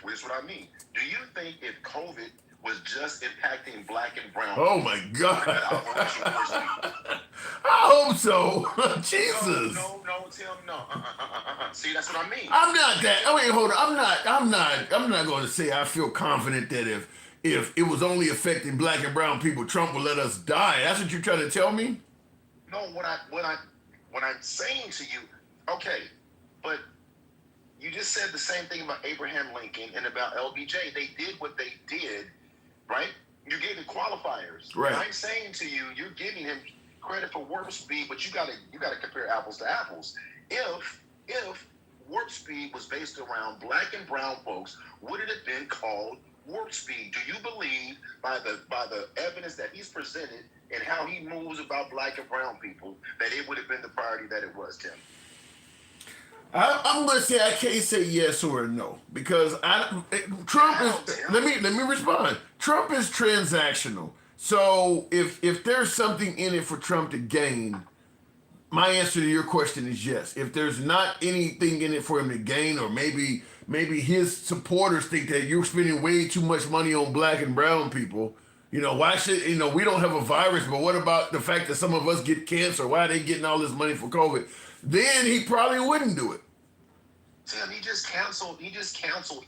Here's what I mean. Do you think if COVID was just impacting black and brown? Oh my God! I hope so. Jesus. No, Tim, no. See, that's what I mean. I'm not that. Oh wait, hold on. I'm not going to say I feel confident that if it was only affecting black and brown people, Trump would let us die. That's what you're trying to tell me? No, what I'm saying to you, okay, but you just said the same thing about Abraham Lincoln and about LBJ. They did what they did, right? You gave the qualifiers. Right. And I'm saying to you, you're giving him credit for warp speed, but you gotta compare apples to apples. If warp speed was based around black and brown folks, would it have been called warp speed? Do you believe by the evidence that he's presented and how he moves about black and brown people that it would have been the priority that it was, Tim? I'm going to say I can't say yes or no, because Trump is. Let me respond. Trump is transactional. So if there's something in it for Trump to gain, my answer to your question is yes. If there's not anything in it for him to gain, or maybe his supporters think that you're spending way too much money on black and brown people, why should, we don't have a virus, but what about the fact that some of us get cancer? Why are they getting all this money for COVID? Then he probably wouldn't do it. Tim, he just canceled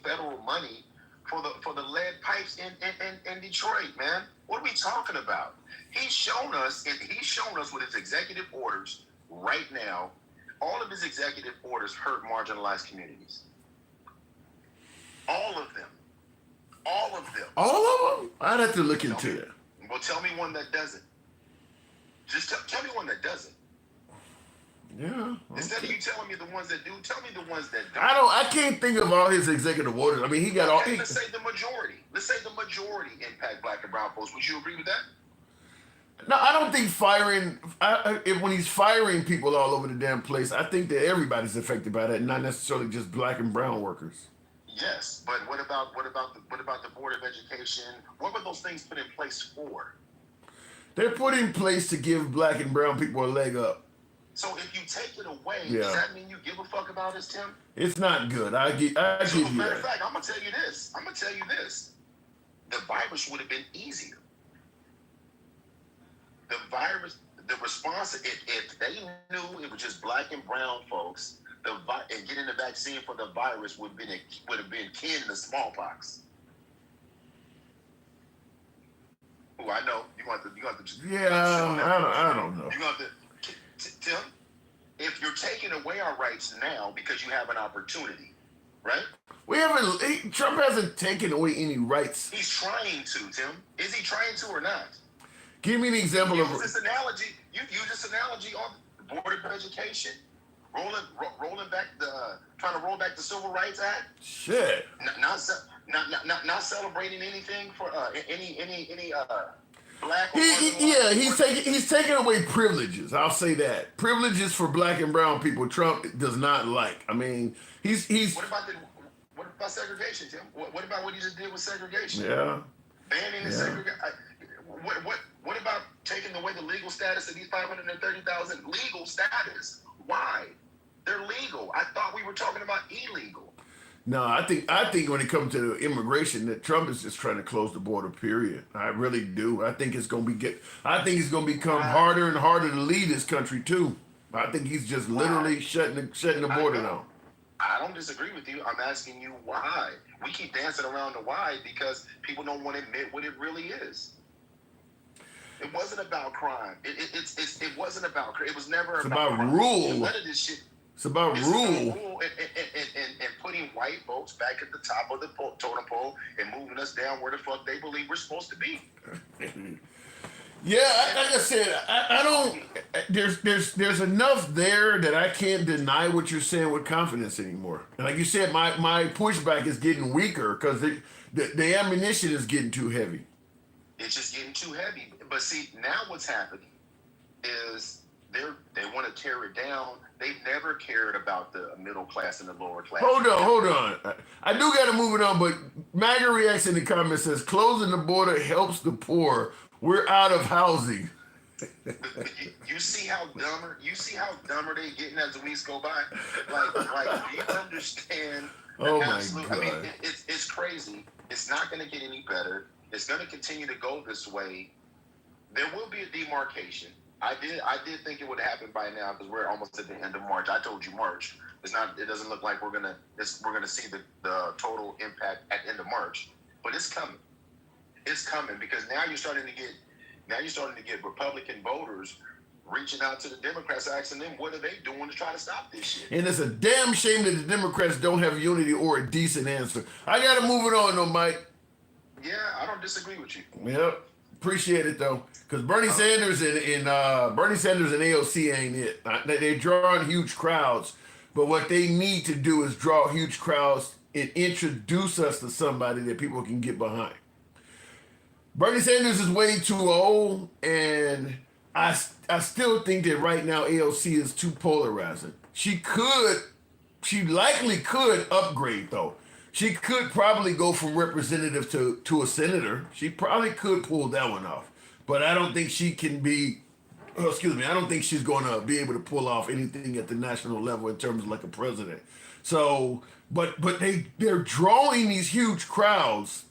federal money for the lead pipes in Detroit, man. What are we talking about? He's shown us with his executive orders right now. All of his executive orders hurt marginalized communities. All of them. All of them. All of them? I'd have to look into that. Well, tell me one that doesn't. Just tell me one that doesn't. Yeah. Okay. Instead of you telling me the ones that do, tell me the ones that don't. I can't think of all his executive orders. I mean, he got all. Let's say the majority. Let's say the majority impact black and brown folks. Would you agree with that? No, I don't think firing. When he's firing people all over the damn place, I think that everybody's affected by that, not necessarily just black and brown workers. Yes, but what about the Board of Education? What were those things put in place for? They're put in place to give black and brown people a leg up. So if you take it away, Yeah. does that mean you give a fuck about us, Tim? It's not good. I give So, you matter of that. fact, I'm gonna tell you this. The virus would have been easier. The response, if they knew it was just black and brown folks, and getting the vaccine for the virus would have been kin to smallpox. Oh, I know. You want to. Yeah, I don't know. You got to, Tim. If you're taking away our rights now because you have an opportunity, right? Trump hasn't taken away any rights. He's trying to, Tim. Is he trying to or not? Give me an example of. You use this analogy on the Board of Education, rolling back trying to roll back the Civil Rights Act. Shit. Not celebrating anything for any black. He's taking away privileges. I'll say that privileges for black and brown people. Trump does not like. I mean, he's. What about segregation, Tim? What about what he just did with segregation? Yeah. Banning the segregation. What about taking away the legal status of these 530,000 legal status? Why? They're legal. I thought we were talking about illegal. No, I think when it comes to immigration, that Trump is just trying to close the border. Period. I really do. I think it's going to become harder and harder to lead this country too. I think he's just literally shutting the border down. I don't disagree with you. I'm asking you why. We keep dancing around the why because people don't want to admit what it really is. It wasn't about crime. It wasn't about crime. It was never about crime. Rule. None of this shit. It's about rule. And putting white folks back at the top of the totem pole and moving us down where the fuck they believe we're supposed to be. Yeah, like I said, I don't. There's enough there that I can't deny what you're saying with confidence anymore. And like you said, my pushback is getting weaker because the ammunition is getting too heavy. It's just getting too heavy. But see, now what's happening is they want to tear it down. They've never cared about the middle class and the lower class. Hold on. I do got to move it on, but MAGA Reacts in the comments says, closing the border helps the poor. We're out of housing. You see how dumber they getting as the weeks go by? Like do you understand? Oh my God. I mean, it's crazy. It's not going to get any better. It's going to continue to go this way. There will be a demarcation. I did think it would happen by now because we're almost at the end of March. I told you March. It doesn't look like we're gonna see the total impact at the end of March, but it's coming. It's coming because now you're starting to get Republican voters reaching out to the Democrats, asking them what are they doing to try to stop this shit. And it's a damn shame that the Democrats don't have unity or a decent answer. I got to move it on though, Mike. Yeah, I don't disagree with you. Yep. Appreciate it though, because Bernie Sanders and AOC ain't it. They're drawing huge crowds, but what they need to do is draw huge crowds and introduce us to somebody that people can get behind. Bernie Sanders is way too old, and I still think that right now AOC is too polarizing. She likely could upgrade though. She could probably go from representative to a senator. She probably could pull that one off. But I don't think she can be, I don't think she's going to be able to pull off anything at the national level in terms of like a president. So, but they're drawing these huge crowds.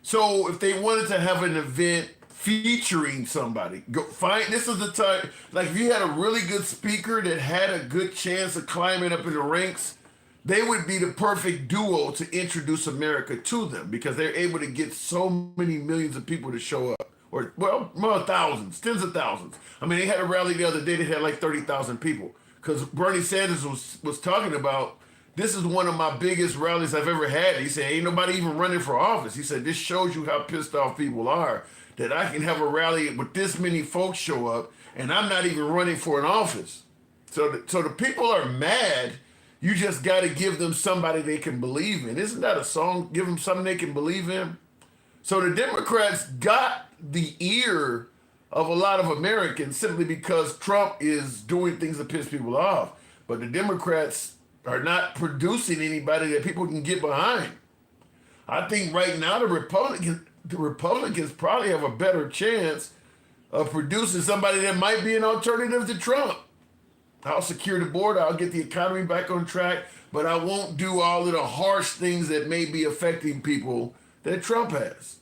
So if they wanted to have an event featuring somebody, this is the time, like if you had a really good speaker that had a good chance of climbing up in the ranks, they would be the perfect duo to introduce America to them because they're able to get so many millions of people to show up. Or, thousands, tens of thousands. I mean, they had a rally the other day that had like 30,000 people because Bernie Sanders was talking about, this is one of my biggest rallies I've ever had. He said, ain't nobody even running for office. He said, this shows you how pissed off people are that I can have a rally with this many folks show up and I'm not even running for an office. So the people are mad. You just got to give them somebody they can believe in. Isn't that a song? Give them something they can believe in. So the Democrats got the ear of a lot of Americans simply because Trump is doing things to piss people off. But the Democrats are not producing anybody that people can get behind. I think right now the Republicans probably have a better chance of producing somebody that might be an alternative to Trump. I'll secure the border, I'll get the economy back on track, but I won't do all of the harsh things that may be affecting people that Trump has.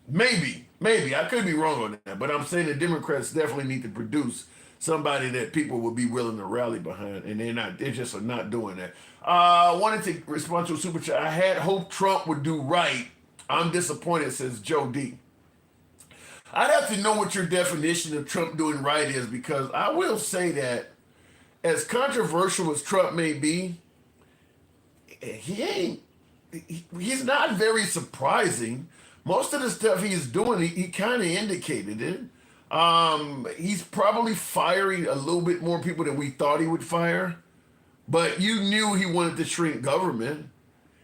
Maybe. I could be wrong on that, but I'm saying the Democrats definitely need to produce somebody that people will be willing to rally behind, and they just are not doing that. I wanted to respond to a super chat. I had hoped Trump would do right. I'm disappointed, says Joe D. I'd have to know what your definition of Trump doing right is, because I will say that as controversial as Trump may be, he's not very surprising. Most of the stuff he's doing, he kind of indicated it. He's probably firing a little bit more people than we thought he would fire, but you knew he wanted to shrink government.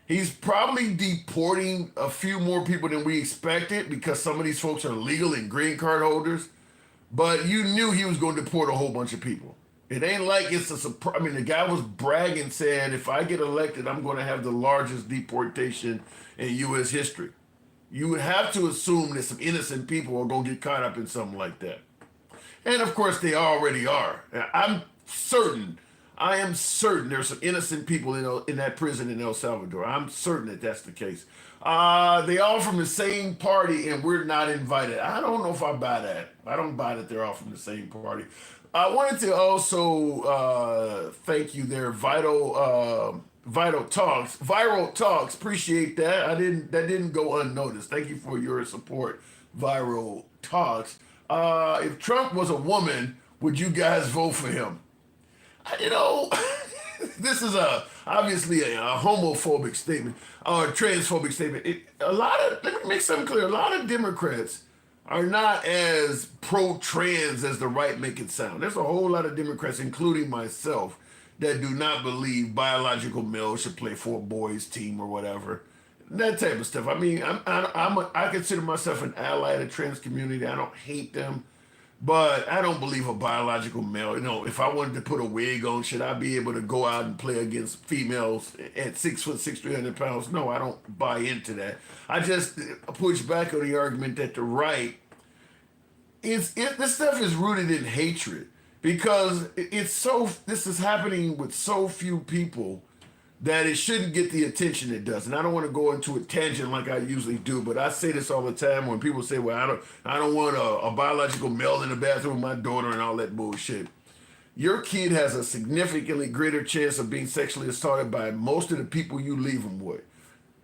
He's probably deporting a few more people than we expected because some of these folks are legal and green card holders, but you knew he was going to deport a whole bunch of people. It ain't like it's a surprise. I mean, the guy was bragging, saying, if I get elected, I'm going to have the largest deportation in U.S. history. You would have to assume that some innocent people are going to get caught up in something like that. And of course, they already are. I am certain there's some innocent people in that prison in El Salvador. I'm certain that that's the case. They all from the same party and we're not invited. I don't know if I buy that. I don't buy that they're all from the same party. I wanted to also thank you there, Viral Talks. Appreciate that. That didn't go unnoticed. Thank you for your support, Viral Talks. If Trump was a woman, would you guys vote for him? This is obviously a homophobic statement or transphobic statement. Let me make something clear. A lot of Democrats are not as pro-trans as the right make it sound. There's a whole lot of Democrats, including myself, that do not believe biological males should play for a boys' team or whatever. That type of stuff. I mean, I consider myself an ally of the trans community. I don't hate them, but I don't believe a biological male. If I wanted to put a wig on, should I be able to go out and play against females at 6'6", 300 pounds? No, I don't buy into that. I just push back on the argument that the right, this stuff is rooted in hatred, because this is happening with so few people that it shouldn't get the attention it does. And I don't want to go into a tangent like I usually do, but I say this all the time when people say, well, I don't want a biological male in the bathroom with my daughter and all that bullshit. Your kid has a significantly greater chance of being sexually assaulted by most of the people you leave them with.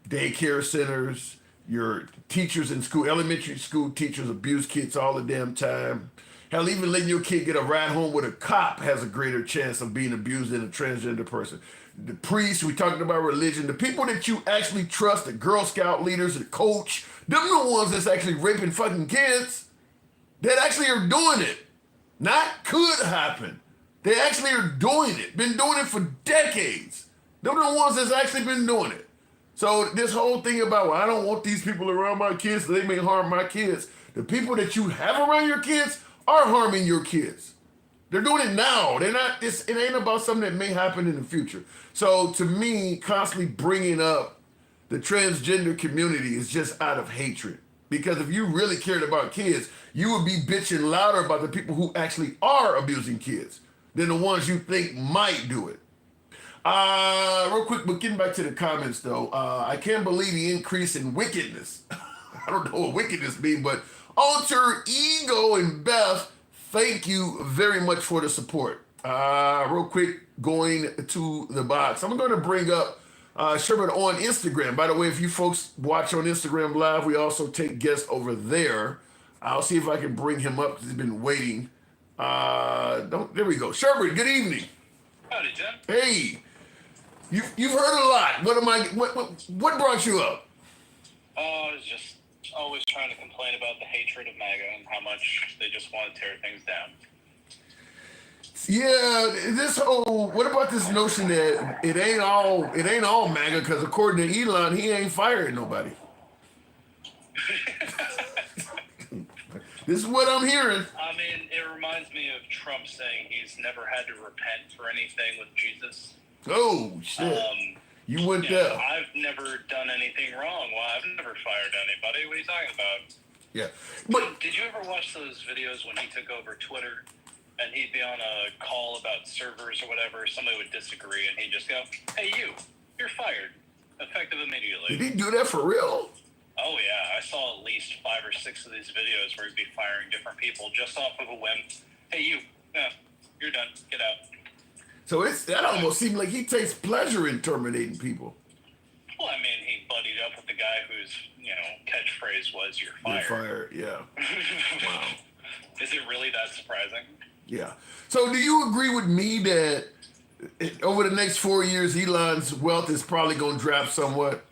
Daycare centers, your teachers in school, elementary school teachers abuse kids all the damn time. Hell, even letting your kid get a ride home with a cop has a greater chance of being abused than a transgender person. The priests, we talking about religion, the people that you actually trust, the Girl Scout leaders, the coach, them the ones that's actually raping fucking kids that actually are doing it. Not could happen. They actually are doing it. Been doing it for decades. Them the ones that's actually been doing it. So this whole thing about, well, I don't want these people around my kids, so they may harm my kids. The people that you have around your kids are harming your kids. They're doing it now. It ain't about something that may happen in the future. So to me, constantly bringing up the transgender community is just out of hatred. Because if you really cared about kids, you would be bitching louder about the people who actually are abusing kids than the ones you think might do it. Real quick, but getting back to the comments though, I can't believe the increase in wickedness. I don't know what wickedness means, but Alter Ego and Beth, thank you very much for the support. Real quick, going to the box. I'm going to bring up Sherman on Instagram. By the way, if you folks watch on Instagram Live, we also take guests over there. I'll see if I can bring him up because he's been waiting. There we go. Sherman, good evening. Howdy, Jim. Hey, you've heard a lot. What brought you up? I was just always trying to complain about the hatred of MAGA and how much they just want to tear things down. Yeah, what about this notion that it ain't all MAGA, because according to Elon, he ain't firing nobody. This is what I'm hearing. I mean, it reminds me of Trump saying he's never had to repent for anything with Jesus. Oh, shit. You went there. I've never done anything wrong. Well, I've never fired anybody. What are you talking about? Yeah. But Did you ever watch those videos when he took over Twitter and he'd be on a call about servers or whatever? Somebody would disagree and he'd just go, hey, you're fired. Effective immediately. did he do that for real? Oh, yeah. I saw at least 5 or 6 of these videos where he'd be firing different people just off of a whim. Hey, you're done. Get out. So that almost seemed like he takes pleasure in terminating people. Well, I mean, he buddied up with the guy whose, catchphrase was "You're fired." You're fired, yeah. Wow. Is it really that surprising? Yeah. So do you agree with me that over the next 4 years, Elon's wealth is probably going to drop somewhat?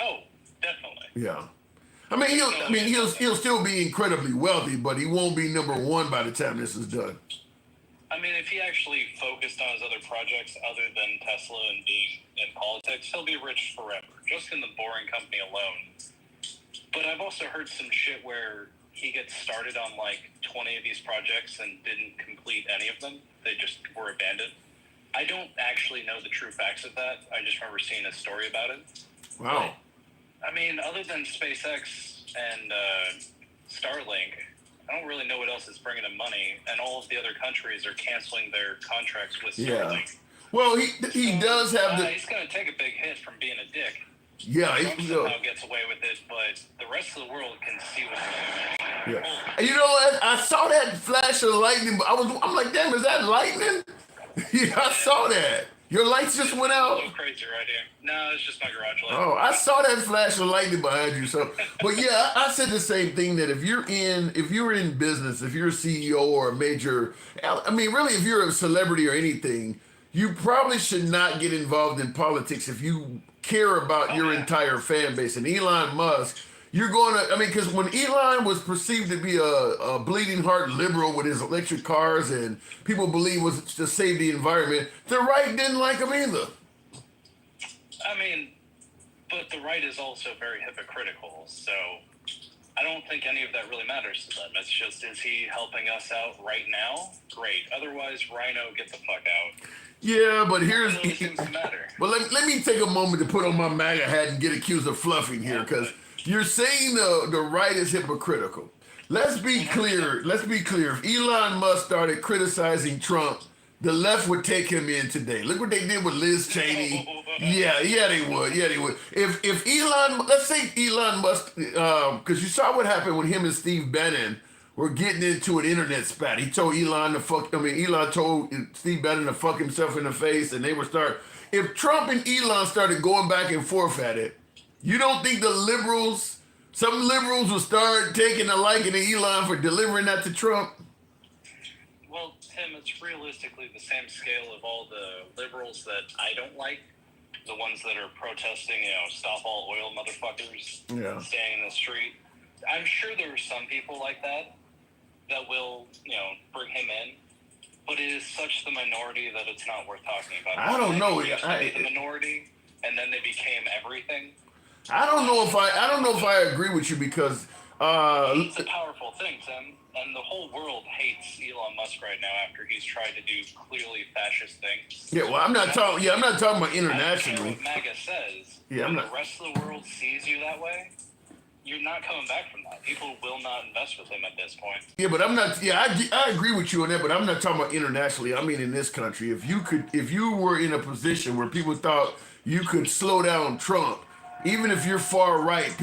Oh, definitely. Yeah. I mean, he'll still be incredibly wealthy, but he won't be number one by the time this is done. I mean, if he actually focused on his other projects other than Tesla and being in politics, he'll be rich forever, just in the Boring Company alone. But I've also heard some shit where he gets started on like 20 of these projects and didn't complete any of them. They just were abandoned. I don't actually know the true facts of that. I just remember seeing a story about it. Wow. But, I mean, other than SpaceX and Starlink, I don't really know what else is bringing him money, and all of the other countries are canceling their contracts with Starlink. Yeah. Well, he does have the. He's going to take a big hit from being a dick. Yeah, Trump somehow gets away with it, but the rest of the world can see what's going on. Yeah. And you know what? I saw that flash of lightning, but I'm like, damn, is that lightning? Yeah, I saw that. Your lights just went out. A little crazy right here. No, it's just my garage light. Oh, I saw that flash of lightning behind you. So, but yeah, I said the same thing, that if you're in business, if you're a CEO or a major, I mean, really, if you're a celebrity or anything, you probably should not get involved in politics if you care about your entire fan base. And Elon Musk, you're going to, I mean, because when Elon was perceived to be a bleeding heart liberal with his electric cars and people believe was to save the environment, the right didn't like him either. I mean, but the right is also very hypocritical, so I don't think any of that really matters to them. It's just, is he helping us out right now? Great. Otherwise, Rhino, get the fuck out. Yeah, but here's. Matter. But let me take a moment to put on my MAGA hat and get accused of fluffing here, because you're saying the right is hypocritical. Let's be clear. If Elon Musk started criticizing Trump, the left would take him in today. Look what they did with Liz Cheney. Yeah, they would. If Elon, let's say Elon Musk, because you saw what happened when him and Steve Bannon were getting into an internet spat. He told Elon told Steve Bannon to fuck himself in the face, and they would start. If Trump and Elon started going back and forth at it, you don't think some liberals will start taking a liking to Elon for delivering that to Trump? Well, Tim, it's realistically the same scale of all the liberals that I don't like. The ones that are protesting, stop all oil motherfuckers, staying in the street. I'm sure there are some people like that will, bring him in. But it is such the minority that it's not worth talking about. I don't know. The minority, and then they became everything. I don't know if I agree with you, because it's a powerful thing, Tim, and the whole world hates Elon Musk right now after he's tried to do clearly fascist things. Yeah, well, I'm not talking about internationally. I don't care what MAGA says. Yeah, the rest of the world sees you that way, you're not coming back from that. People will not invest with him at this point. Yeah, but I'm not. Yeah, I agree with you on that, but I'm not talking about internationally. I mean, in this country, if you were in a position where people thought you could slow down Trump, even if you're far right,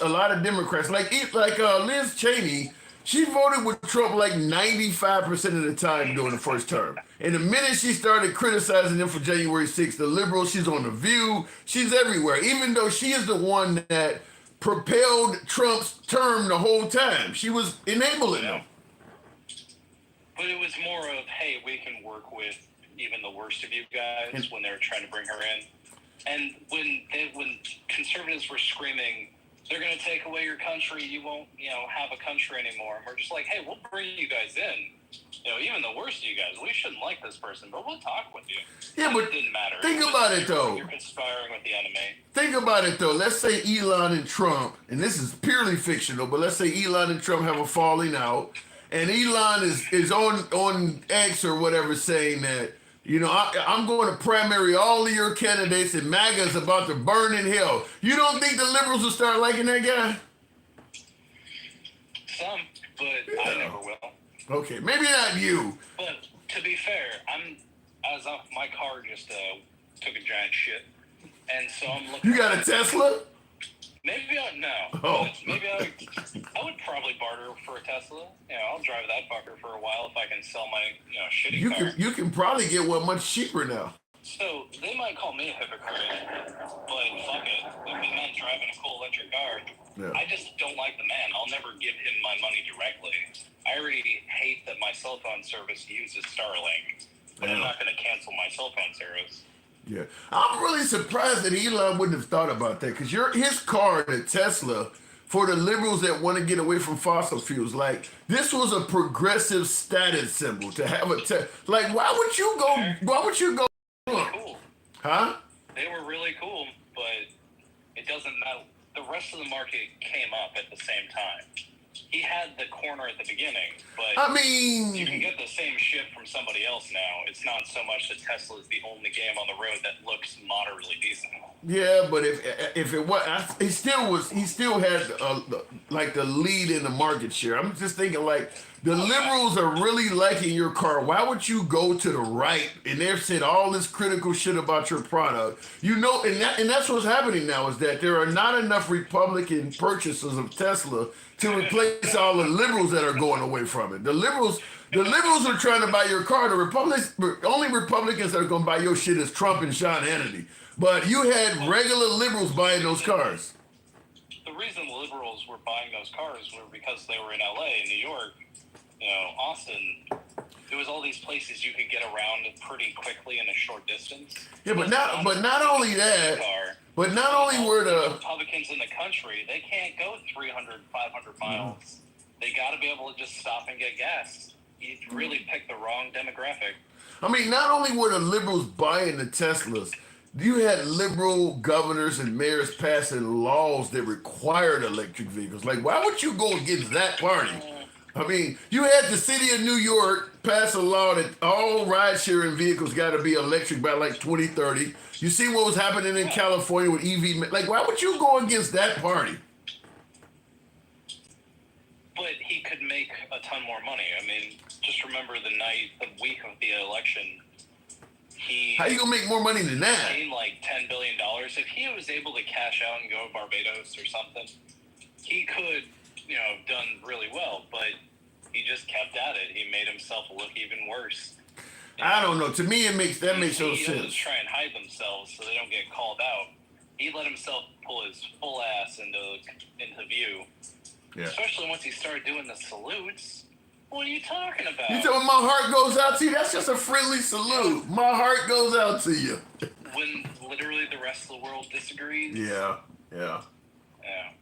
a lot of Democrats, like Liz Cheney, she voted with Trump like 95% of the time during the first term. And the minute she started criticizing him for January 6th, the liberals, she's on The View, she's everywhere, even though she is the one that propelled Trump's term the whole time. She was enabling him. But it was more of, hey, we can work with even the worst of you guys when they were trying to bring her in. And when conservatives were screaming, they're going to take away your country, you won't, have a country anymore. And we're just like, hey, we'll bring you guys in. Even the worst course you guys. We shouldn't like this person, but we'll talk with you. Yeah, but it didn't matter. think about it though. You're conspiring with the enemy. Think about it though. Let's say Elon and Trump, and this is purely fictional, but let's say Elon and Trump have a falling out, and Elon is on X or whatever saying that, you know, I'm going to primary all of your candidates and MAGA is about to burn in hell. You don't think the liberals will start liking that guy? Some, but I never will. Okay, maybe not you. But to be fair, my car just took a giant shit, and so I'm looking. You got a Tesla? Maybe no. Oh. Maybe I would probably barter for a Tesla. You know, I'll drive that fucker for a while if I can sell my shitty car. You can probably get one much cheaper now. So they might call me a hypocrite, but fuck it. If the man's driving a cool electric car, I just don't like the man. I'll never give him my money directly. I already hate that my cell phone service uses Starlink, but I'm not going to cancel my cell phone service. Yeah, I'm really surprised that Elon wouldn't have thought about that, because his car, the Tesla, for the liberals that want to get away from fossil fuels, like this was a progressive status symbol to have a like. Why would you go? Why would you go? Cool. Huh? They were really cool, but it doesn't matter. The rest of the market came up at the same time. He had the corner at the beginning, but I mean, you can get the same shit from somebody else now. It's not so much that Tesla is the only game on the road that looks moderately decent. Yeah, but if it was, he still had like the lead in the market share. I'm just thinking like the liberals are really liking your car. Why would you go to the right and they've said all this critical shit about your product? You know, and that's what's happening now is that there are not enough Republican purchasers of Tesla to replace all the liberals that are going away from it. The liberals are trying to buy your car. The only Republicans that are going to buy your shit is Trump and Sean Hannity. But you had regular liberals buying those cars. The reason liberals were buying those cars were because they were in LA, New York, Austin. There was all these places you could get around pretty quickly in a short distance. Yeah, but not only that. But not only were the Republicans in the country, they can't go 300, 500 miles. They got to be able to just stop and get gas. You really picked the wrong demographic. I mean, not only were the liberals buying the Teslas, you had liberal governors and mayors passing laws that required electric vehicles. Like, why would you go against that party? I mean, you had the city of New York pass a law that all ride-sharing vehicles got to be electric by like 2030. You see what was happening in California with EV. Like, why would you go against that party? But he could make a ton more money. I mean, just remember the week of the election, How you gonna make more money than that? Gained like $10 billion. If he was able to cash out and go to Barbados or something, he could, have done really well. But he just kept at it. He made himself look even worse. I don't know. To me, that makes no CEOs sense. try and hide themselves so they don't get called out. He let himself pull his full ass into view. Yeah. Especially once he started doing the salutes. What are you talking about? You tell me my heart goes out to you? That's just a friendly salute. My heart goes out to you. When literally the rest of the world disagrees. Yeah.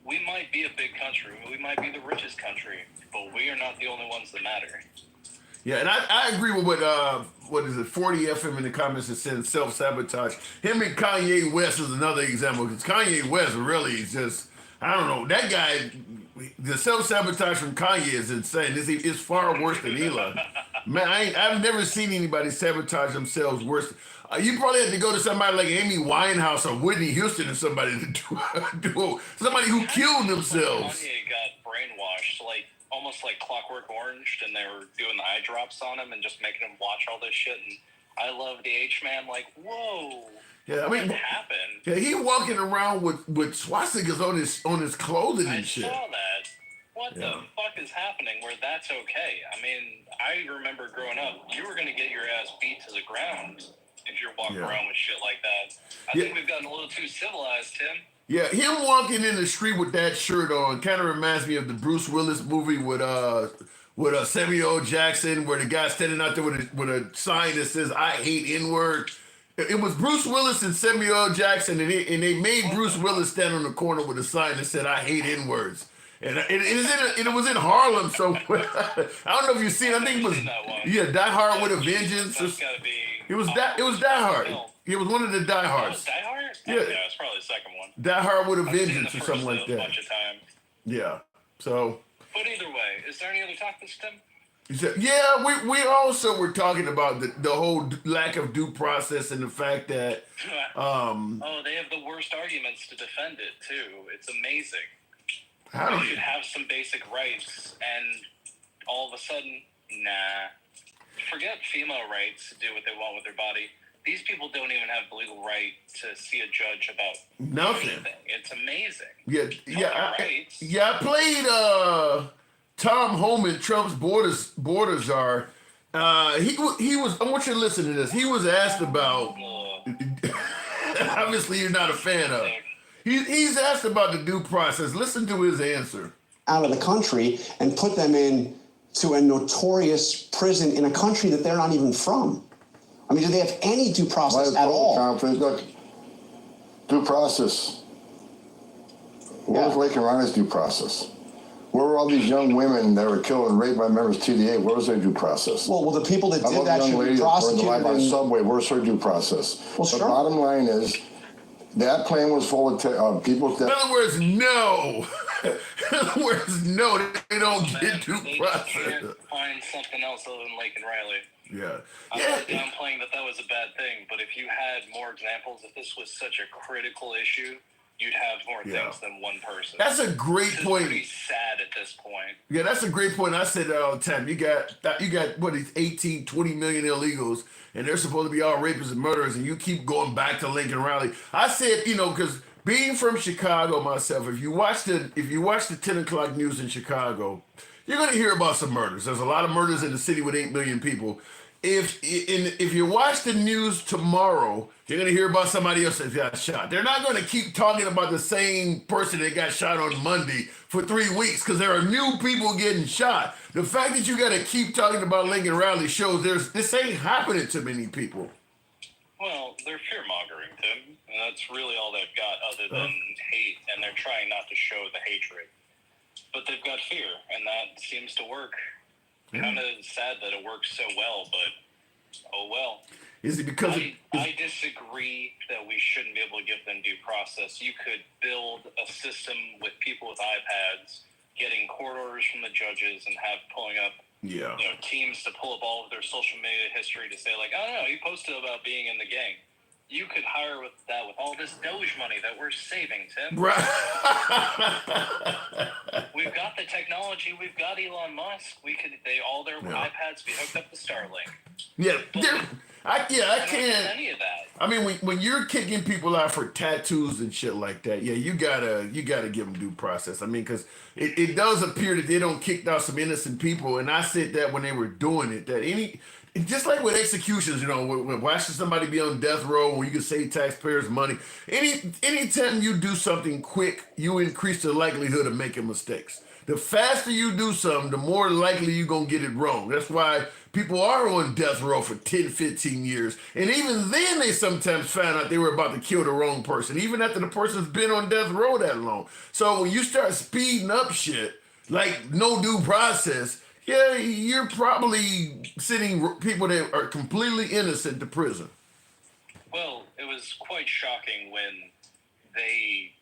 We might be a big country. We might be the richest country, but we are not the only ones that matter. Yeah, and I agree with what is it, 40 FM in the comments that said self-sabotage. Him and Kanye West is another example, because Kanye West really is just, I don't know, that guy, the self-sabotage from Kanye is insane. It's far worse than Elon. Man, I've never seen anybody sabotage themselves worse. You probably had to go to somebody like Amy Winehouse or Whitney Houston or somebody to do somebody who killed themselves. Kanye got brainwashed, almost like Clockwork Orange, and they were doing the eye drops on him and just making him watch all this shit. And I love the H-Man, whoa. Yeah, I mean, what happened? Yeah, he walking around with swastikas on his clothing and shit. I saw that. What the fuck is happening where that's okay? I mean, I remember growing up, you were going to get your ass beat to the ground if you're walking around with shit like that. I think we've gotten a little too civilized, Tim. Yeah, him walking in the street with that shirt on kind of reminds me of the Bruce Willis movie with Samuel L. Jackson, where the guy standing out there with a sign that says "I hate N-word." It was Bruce Willis and Samuel L. Jackson, and they made Bruce Willis stand on the corner with a sign that said "I hate N-words." And it was in Harlem, so I don't know if you've seen. I think it was Die Hard with a Vengeance. It was Die Hard. It was one of the Die Hards. Die Hard? Yeah, It's probably the second one. Die Hard with a I've seen Vengeance the or something first like a that. bunch of times. Yeah. So. But either way, is there any other topics, Tim? Yeah, we also were talking about the whole lack of due process and the fact that they have the worst arguments to defend it too. It's amazing. How You should have some basic rights, and all of a sudden, nah. Forget female rights to do what they want with their body. These people don't even have the legal right to see a judge about nothing. anything. It's amazing. I played Tom Homan, Trump's border czar. He was. I want you to listen to this. He was asked about. Obviously, you're not a fan of. He's asked about the due process. Listen to his answer. Out of the country and put them in to a notorious prison in a country that they're not even from. I mean, do they have any due process at all? Look, due process. Where was Lake and Riley's due process? Where were all these young women that were killed and raped by members of TDA? Where was their due process? Well, the people that did that should be prosecuted. By the subway, where's her due process? Well, the bottom line is, that plane was full of people. In other words, no. In other words, no. They don't get due process. Can't find something else other than Lake and Riley. Yeah. I'm not downplaying that was a bad thing, but if you had more examples, if this was such a critical issue, you'd have more things than one person. That's a great point. Pretty sad at this point. Yeah, that's a great point. I say that all the time. You got what, 18, 20 million illegals, and they're supposed to be all rapists and murderers, and you keep going back to Lincoln Riley. I said, because being from Chicago myself, if you watch the 10 o'clock news in Chicago, you're going to hear about some murders. There's a lot of murders in the city with 8 million people. If you watch the news tomorrow, you're going to hear about somebody else that got shot. They're not going to keep talking about the same person that got shot on Monday for 3 weeks because there are new people getting shot. The fact that you got to keep talking about Lincoln Riley shows this ain't happening to many people. Well, they're fear-mongering, Tim, and that's really all they've got other than hate, and they're trying not to show the hatred. But they've got fear, and that seems to work. Kind of sad that it works so well, but oh well. Is it because I disagree that we shouldn't be able to give them due process. You could build a system with people with iPads getting court orders from the judges and pulling up teams to pull up all of their social media history to say like, oh no, he posted about being in the gang. You could hire with all this Doge money that we're saving, Tim. Right. We've got the technology. We've got Elon Musk. All their iPads be hooked up to Starlink. Yeah, I can't. Any of that. I mean, when you're kicking people out for tattoos and shit like that, you gotta give them due process. I mean, because it does appear that they don't kick out some innocent people, and I said that when they were doing it, that just like with executions, when watching somebody be on death row where you can save taxpayers money, anytime you do something quick, you increase the likelihood of making mistakes. The faster you do something, the more likely you're going to get it wrong. That's why people are on death row for 10, 15 years. And even then, they sometimes found out they were about to kill the wrong person, even after the person's been on death row that long. So when you start speeding up shit, like no due process, you're probably sending people that are completely innocent to prison. Well, it was quite shocking when they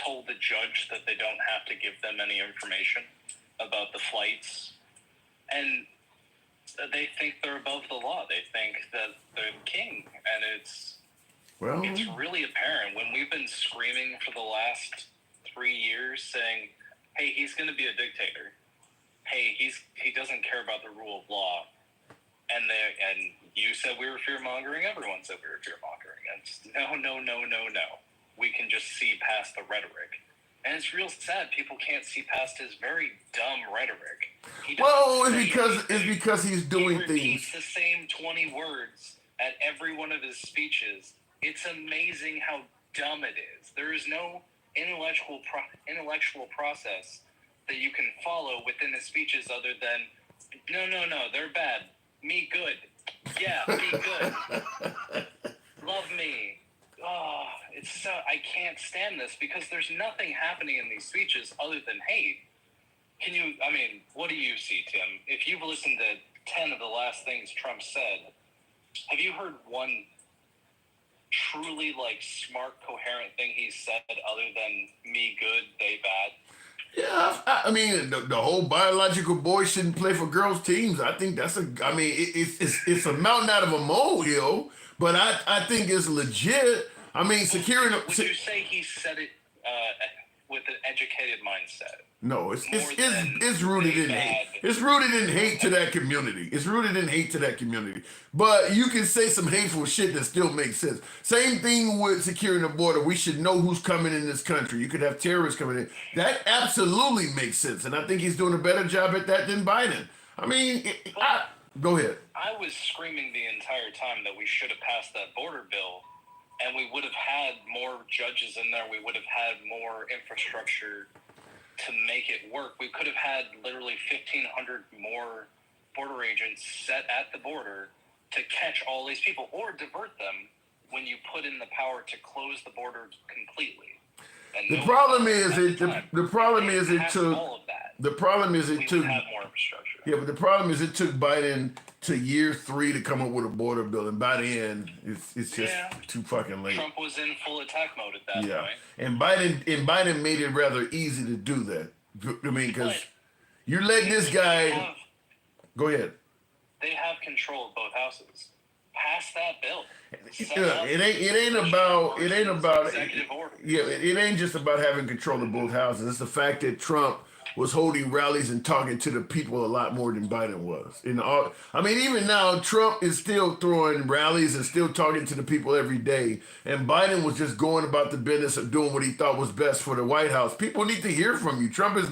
told the judge that they don't have to give them any information about the flights. And they think they're above the law. They think that they're king. And it's really apparent when we've been screaming for the last 3 years saying, hey, he's going to be a dictator. Hey, he doesn't care about the rule of law. And you said we were fear-mongering. Everyone said we were fear-mongering. And it's, no. We can just see past the rhetoric. And it's real sad people can't see past his very dumb rhetoric. It's because he's doing he repeats the same 20 words at every one of his speeches. It's amazing how dumb it is. There is no intellectual process that you can follow within his speeches other than, no, they're bad. Me good. Yeah, me good. Love me. Oh, it's so, I can't stand this because there's nothing happening in these speeches other than hate. What do you see, Tim? If you've listened to 10 of the last things Trump said, have you heard one truly smart, coherent thing he said other than me good, they bad? Yeah, I mean, the whole biological boys shouldn't play for girls' teams. I think that's it's a mountain out of a molehill, but I think it's legit. I mean, securing. Would you say he said it with an educated mindset? No, it's rooted in hate. It's rooted in hate to that community. It's rooted in hate to that community. But you can say some hateful shit that still makes sense. Same thing with securing the border. We should know who's coming in this country. You could have terrorists coming in. That absolutely makes sense. And I think he's doing a better job at that than Biden. I mean, go ahead. I was screaming the entire time that we should have passed that border bill, and we would have had more judges in there. We would have had more infrastructure to make it work. We could have had literally 1,500 more border agents set at the border to catch all these people or divert them when you put in the power to close the border completely. And the problem is it took have more infrastructure. Yeah, but the problem is it took Biden to year 3 to come up with a border bill, and by the end, it's just too fucking late. Trump was in full attack mode at that point. And Biden made it rather easy to do that. I mean, because you let this guy. Go ahead. They have control of both houses. Pass that bill. It ain't about executive order. Yeah, it ain't just about having control of both houses. It's the fact that Trump was holding rallies and talking to the people a lot more than Biden was. Even now, Trump is still throwing rallies and still talking to the people every day. And Biden was just going about the business of doing what he thought was best for the White House. People need to hear from you. Trump has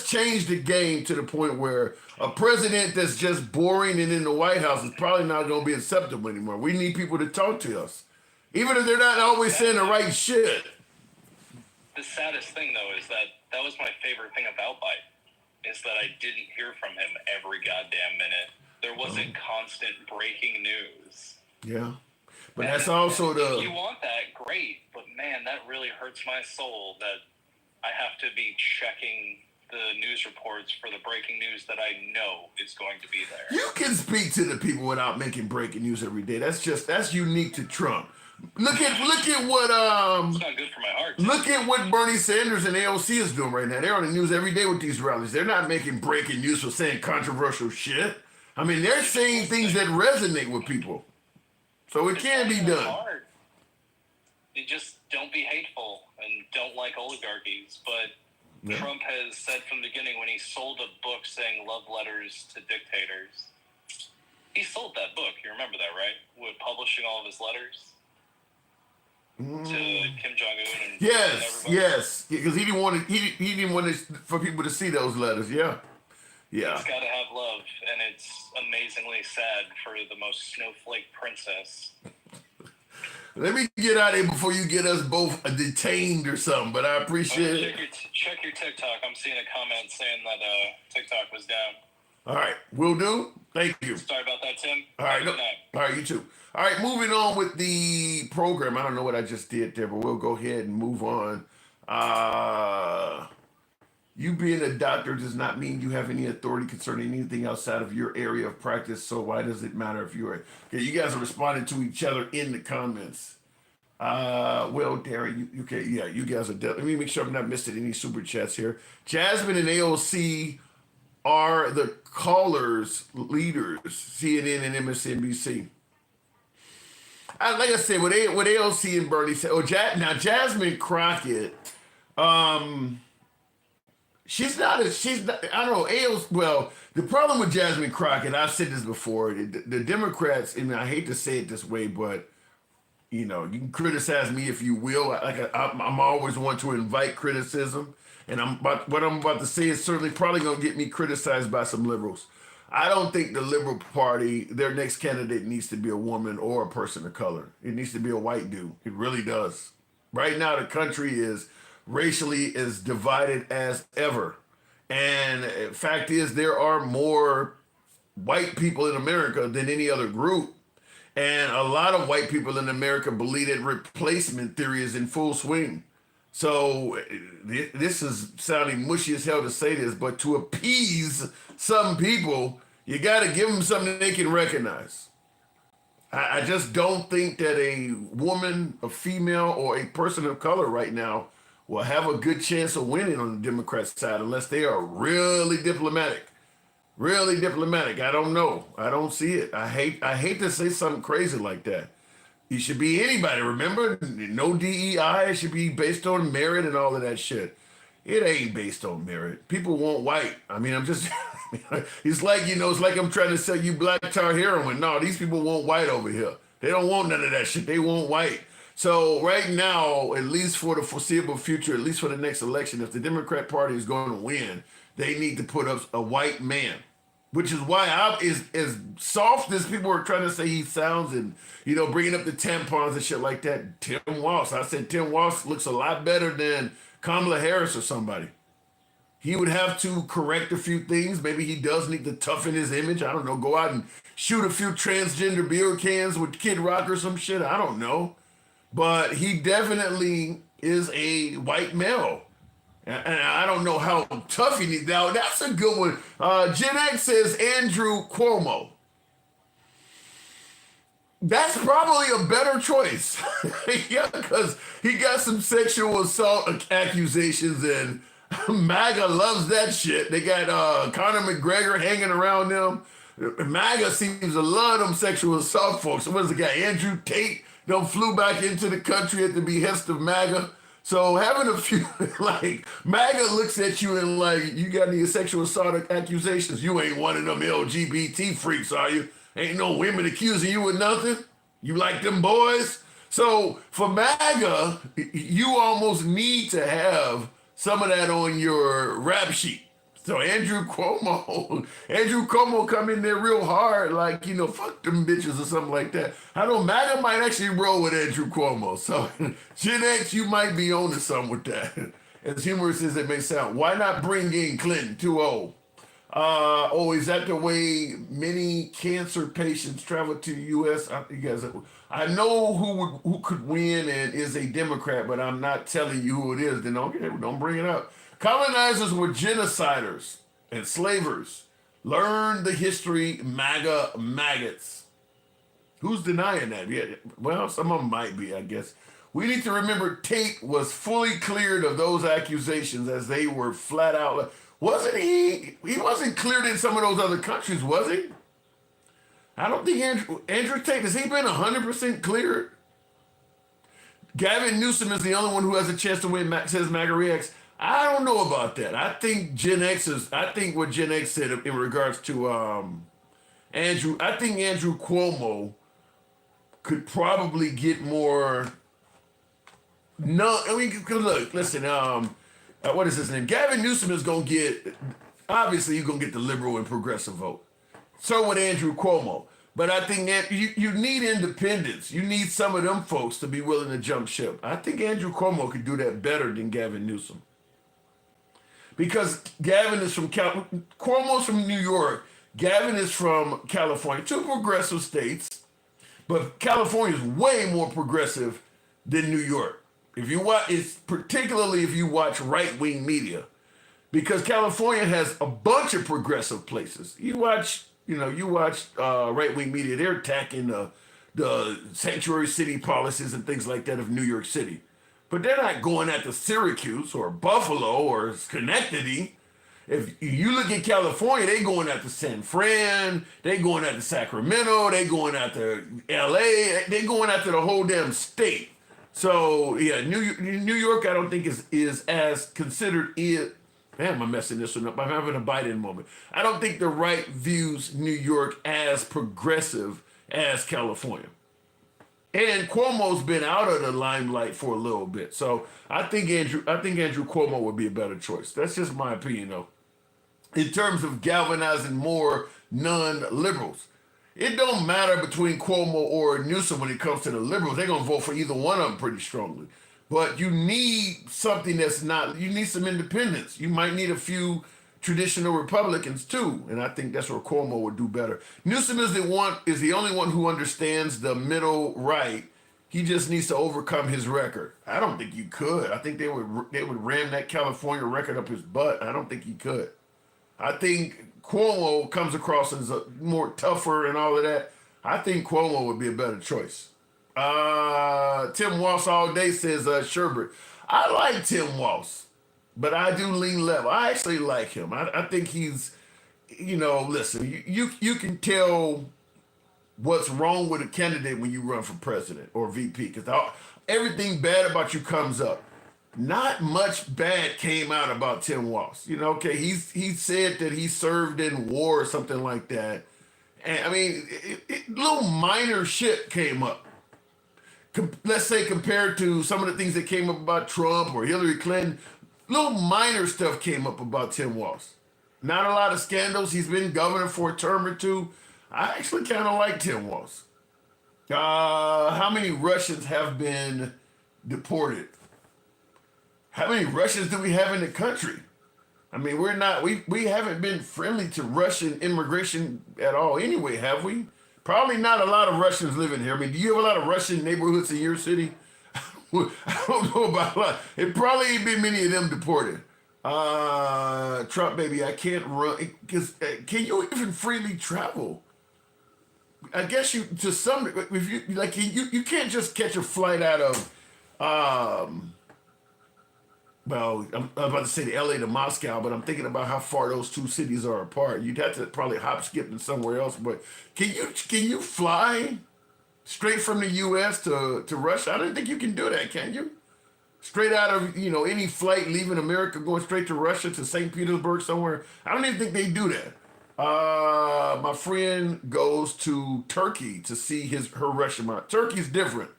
changed the game to the point where a president that's just boring and in the White House is probably not going to be acceptable anymore. We need people to talk to us, even if they're not always saying the right shit. The saddest thing, though, is that was my favorite thing about Biden, is that I didn't hear from him every goddamn minute. There wasn't constant breaking news. Yeah. But that's also If you want that, great. But man, that really hurts my soul that I have to be checking the news reports for the breaking news that I know is going to be there. You can speak to the people without making breaking news every day. That's unique to Trump. Look at what it's not good for my heart. Look at what Bernie Sanders and AOC is doing right now. They're on the news every day with these rallies. They're not making breaking news for saying controversial shit. I mean, they're saying things that resonate with people. So it can be done. Hard. You just don't be hateful and don't like oligarchies. But Trump has said from the beginning, when he sold a book saying love letters to dictators, he sold that book. You remember that, right? With publishing all of his letters to Kim Jong-un and everybody. Yes, because he didn't want for people to see those letters. Yeah. It's got to have love, and it's amazingly sad for the most snowflake princess. Let me get out of here before you get us both detained or something, but I appreciate it. Check your TikTok. I'm seeing a comment saying that TikTok was down. All right, will do. Thank you. Sorry about that, Tim. All right, Good night. All right, you too. All right, moving on with the program. I don't know what I just did there, but we'll go ahead and move on. You being a doctor does not mean you have any authority concerning anything outside of your area of practice. So why does it matter if you're... Okay, you guys are responding to each other in the comments. Well, Darren, you guys are... Let me make sure I'm not missing any super chats here. Jasmine and AOC are the callers, leaders, CNN and MSNBC. Like I said, what AOC and Bernie said... now, Jasmine Crockett... She's not, I don't know, well, the problem with Jasmine Crockett, I've said this before, the Democrats, and I hate to say it this way, but, you can criticize me if you will. I'm always one to invite criticism, and what I'm about to say is certainly probably going to get me criticized by some liberals. I don't think the Liberal Party, their next candidate needs to be a woman or a person of color. It needs to be a white dude. It really does. Right now, the country is racially as divided as ever. And fact is, there are more white people in America than any other group. And a lot of white people in America believe that replacement theory is in full swing. So this is sounding mushy as hell to say this, but to appease some people, you got to give them something they can recognize. I just don't think that a woman, a female, or a person of color right now will have a good chance of winning on the Democrat side unless they are really diplomatic. Really diplomatic. I don't know. I don't see it. I hate to say something crazy like that. You should be anybody, remember? No DEI. It should be based on merit and all of that shit. It ain't based on merit. People want white. I mean, I'm just, it's like, it's like I'm trying to sell you black tar heroin. No, these people want white over here. They don't want none of that shit. They want white. So right now, at least for the foreseeable future, at least for the next election, if the Democrat Party is going to win, they need to put up a white man. Which is why as soft as people are trying to say he sounds and, bringing up the tampons and shit like that, Tim Walz. I said Tim Walz looks a lot better than Kamala Harris or somebody. He would have to correct a few things. Maybe he does need to toughen his image. I don't know. Go out and shoot a few transgender beer cans with Kid Rock or some shit. I don't know. But he definitely is a white male. And I don't know how tough he needs. Now, that's a good one. Gen X says Andrew Cuomo. That's probably a better choice. Yeah, because he got some sexual assault accusations, and MAGA loves that shit. They got Conor McGregor hanging around them. MAGA seems to love them sexual assault folks. What is the guy? Andrew Tate, flew back into the country at the behest of MAGA. So having a few, MAGA looks at you and you got any sexual assault accusations? You ain't one of them LGBT freaks, are you? Ain't no women accusing you of nothing? You like them boys? So for MAGA, you almost need to have some of that on your rap sheet. So Andrew Cuomo come in there real hard, fuck them bitches or something like that. I know MAGA might actually roll with Andrew Cuomo. So Gen X, you might be on to something with that. As humorous as it may sound. Why not bring in Clinton 2-0? Is that the way many cancer patients travel to the U.S.? I know who could win and is a Democrat, but I'm not telling you who it is. Then don't bring it up. Colonizers were genociders and slavers. Learn the history, MAGA maggots. Who's denying that? Yeah, well, some of them might be, I guess. We need to remember Tate was fully cleared of those accusations as they were flat out. Wasn't he? He wasn't cleared in some of those other countries, was he? I don't think Andrew Tate, has he been 100% cleared? Gavin Newsom is the only one who has a chance to win, says MAGA Reacts. I don't know about that. I think what Gen X said in regards to Andrew Cuomo could probably get more. No, I mean, look, listen, what is his name? Gavin Newsom is going to get, obviously, you're going to get the liberal and progressive vote. So would Andrew Cuomo. But I think that you need independence. You need some of them folks to be willing to jump ship. I think Andrew Cuomo could do that better than Gavin Newsom. Because Gavin is from Cuomo's from New York. Gavin is from California. Two progressive states. But California is way more progressive than New York. Particularly if you watch right-wing media. Because California has a bunch of progressive places. You watch right-wing media, they're attacking the sanctuary city policies and things like that of New York City. But they're not going after Syracuse or Buffalo or Schenectady. If you look at California, they going after San Fran, they going after Sacramento, they going after LA, they going after the whole damn state. So yeah, New York I don't think is as considered it. Man, I'm messing this one up. I'm having a Biden moment. I don't think the right views New York as progressive as California. And Cuomo's been out of the limelight for a little bit. So I think Andrew Cuomo would be a better choice. That's just my opinion, though. In terms of galvanizing more non-liberals. It don't matter between Cuomo or Newsom when it comes to the liberals. They're going to vote for either one of them pretty strongly. But you need something you need some independence. You might need a few traditional Republicans too, and I think that's where Cuomo would do better. Newsom is the only one who understands the middle right. He just needs to overcome his record. I don't think you could. I think they would ram that California record up his butt. I don't think he could. I think Cuomo comes across as a more tougher and all of that. I think Cuomo would be a better choice. Tim Walsh all day says Sherbert. I like Tim Walsh, but I do lean left. I actually like him. I think he's, listen, you can tell what's wrong with a candidate when you run for president or VP, because everything bad about you comes up. Not much bad came out about Tim Walsh. Okay, he said that he served in war or something like that. And I mean, little minor shit came up. Let's say compared to some of the things that came up about Trump or Hillary Clinton, little minor stuff came up about Tim Walsh. Not a lot of scandals. He's been governor for a term or two. I actually kind of like Tim Walsh. How many Russians have been deported? How many Russians do we have in the country? I mean, we haven't been friendly to Russian immigration at all anyway, have we? Probably not a lot of Russians living here. I mean, do you have a lot of Russian neighborhoods in your city? I don't know about a lot. It probably ain't been many of them deported. Trump, baby, I can't run. Because can you even freely travel? I guess you can't just catch a flight out of I'm about to say the LA to Moscow, but I'm thinking about how far those two cities are apart. You'd have to probably hop, skip, and somewhere else. But can you fly straight from the U.S. to Russia? I don't think you can do that, can you? Straight out of any flight leaving America going straight to Russia to St. Petersburg somewhere. I don't even think they do that. My friend goes to Turkey to see her Russian mom. Turkey's different.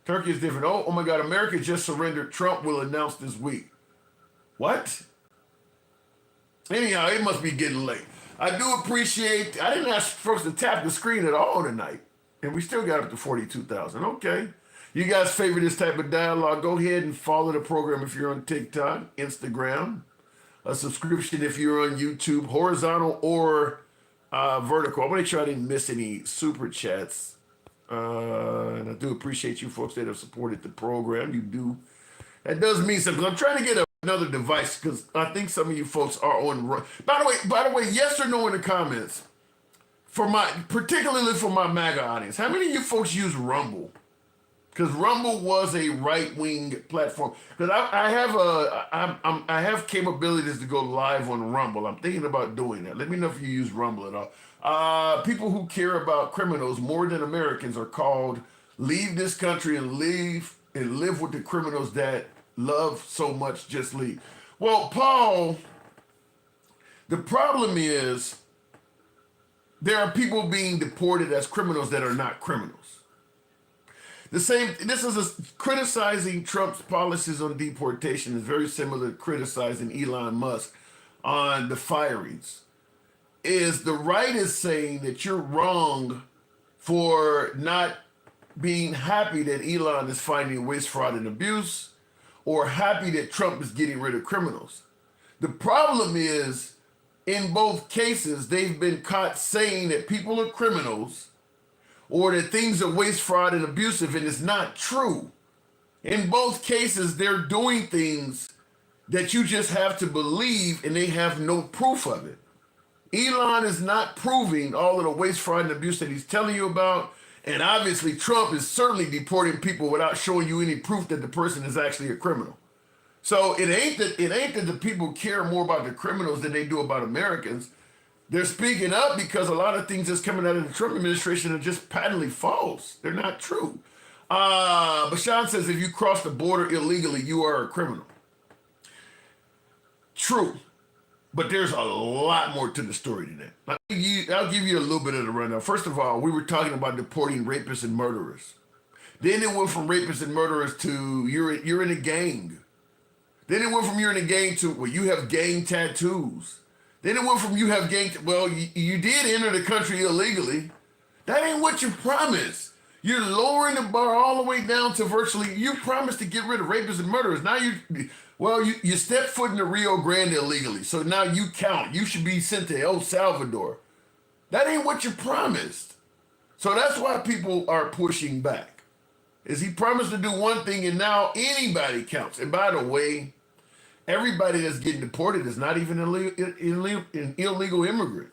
Oh my God, America just surrendered. Trump will announce this week. What? Anyhow, it must be getting late. I do appreciate, I didn't ask folks to tap the screen at all tonight. And we still got up to 42,000. Okay. You guys favor this type of dialogue, go ahead and follow the program if you're on TikTok, Instagram. A subscription if you're on YouTube, horizontal or vertical. I'm going to make sure I didn't miss any super chats. And I do appreciate you folks that have supported the program. You do. That does mean something. I'm trying to get another device because I think some of you folks are on. By the way, yes or no in the comments particularly for my MAGA audience. How many of you folks use Rumble? Because Rumble was a right-wing platform. Because I have capabilities to go live on Rumble. I'm thinking about doing that. Let me know if you use Rumble at all. People who care about criminals more than Americans are called leave this country and live with the criminals that love so much. Just leave. Well, Paul, the problem is there are people being deported as criminals that are not criminals. This is criticizing Trump's policies on deportation is very similar to criticizing Elon Musk on the firings. The right is saying that you're wrong for not being happy that Elon is finding waste, fraud, and abuse, or happy that Trump is getting rid of criminals. The problem is, in both cases, they've been caught saying that people are criminals or that things are waste, fraud, and abusive, and it's not true. In both cases, they're doing things that you just have to believe, and they have no proof of it. Elon is not proving all of the waste, fraud, and abuse that he's telling you about, and obviously Trump is certainly deporting people without showing you any proof that the person is actually a criminal. So it ain't that the people care more about the criminals than they do about Americans. They're speaking up because a lot of things that's coming out of the Trump administration are just patently false. They're not true. Bashan says if you cross the border illegally, you are a criminal. True. But there's a lot more to the story than that. I'll give you a little bit of the rundown. First of all, we were talking about deporting rapists and murderers. Then it went from rapists and murderers to you're in a gang. Then it went from you're in a gang to, well, you have gang tattoos. Then it went from you have gang, you did enter the country illegally. That ain't what you promised. You're lowering the bar all the way down to virtually, you promised to get rid of rapists and murderers. Now Well, you stepped foot in the Rio Grande illegally, so now you count. You should be sent to El Salvador. That ain't what you promised. So that's why people are pushing back. Is he promised to do one thing and now anybody counts. And by the way, everybody that's getting deported is not even an illegal immigrant.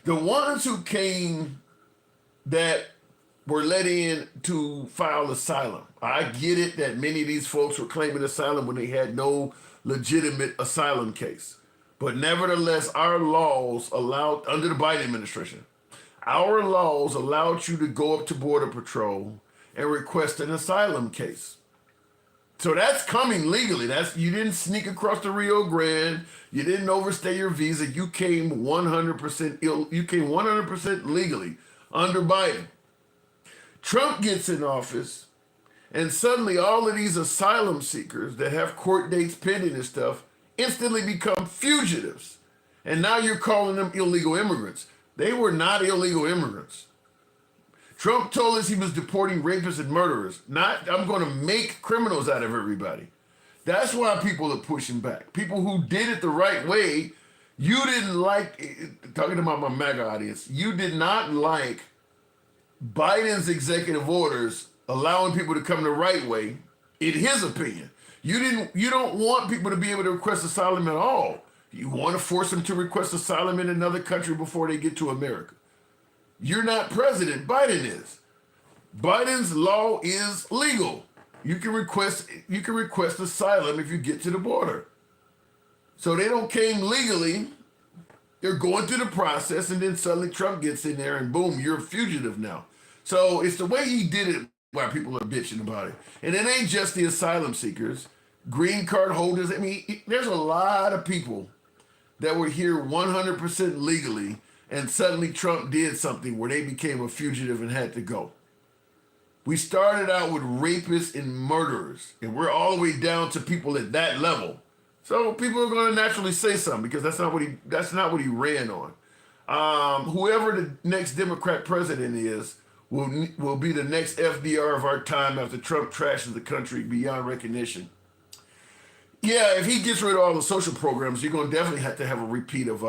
The ones who came that were let in to file asylum. I get it that many of these folks were claiming asylum when they had no legitimate asylum case. But nevertheless, our laws allowed, under the Biden administration, our laws allowed you to go up to Border Patrol and request an asylum case. So that's coming legally. You didn't sneak across the Rio Grande. You didn't overstay your visa. You came 100% You came 100% legally under Biden. Trump gets in office, and suddenly all of these asylum seekers that have court dates pending and stuff instantly become fugitives. And now you're calling them illegal immigrants. They were not illegal immigrants. Trump told us he was deporting rapists and murderers. Not, I'm going to make criminals out of everybody. That's why people are pushing back. People who did it the right way, you didn't like, talking about my MAGA audience, you did not like Biden's executive orders allowing people to come the right way, in his opinion. You don't want people to be able to request asylum at all. You want to force them to request asylum in another country before they get to America. You're not president, Biden is. Biden's law is legal. You can request asylum if you get to the border. So they don't came legally. They're going through the process, and then suddenly Trump gets in there, and boom, you're a fugitive now. So it's the way he did it why people are bitching about it. And it ain't just the asylum seekers, green card holders. I mean, there's a lot of people that were here 100% legally, and suddenly Trump did something where they became a fugitive and had to go. We started out with rapists and murderers, and we're all the way down to people at that level. So people are going to naturally say something because that's not what he ran on. Whoever the next Democrat president is will be the next FDR of our time after Trump trashes the country beyond recognition. Yeah, if he gets rid of all the social programs, you're going to definitely have to have a repeat of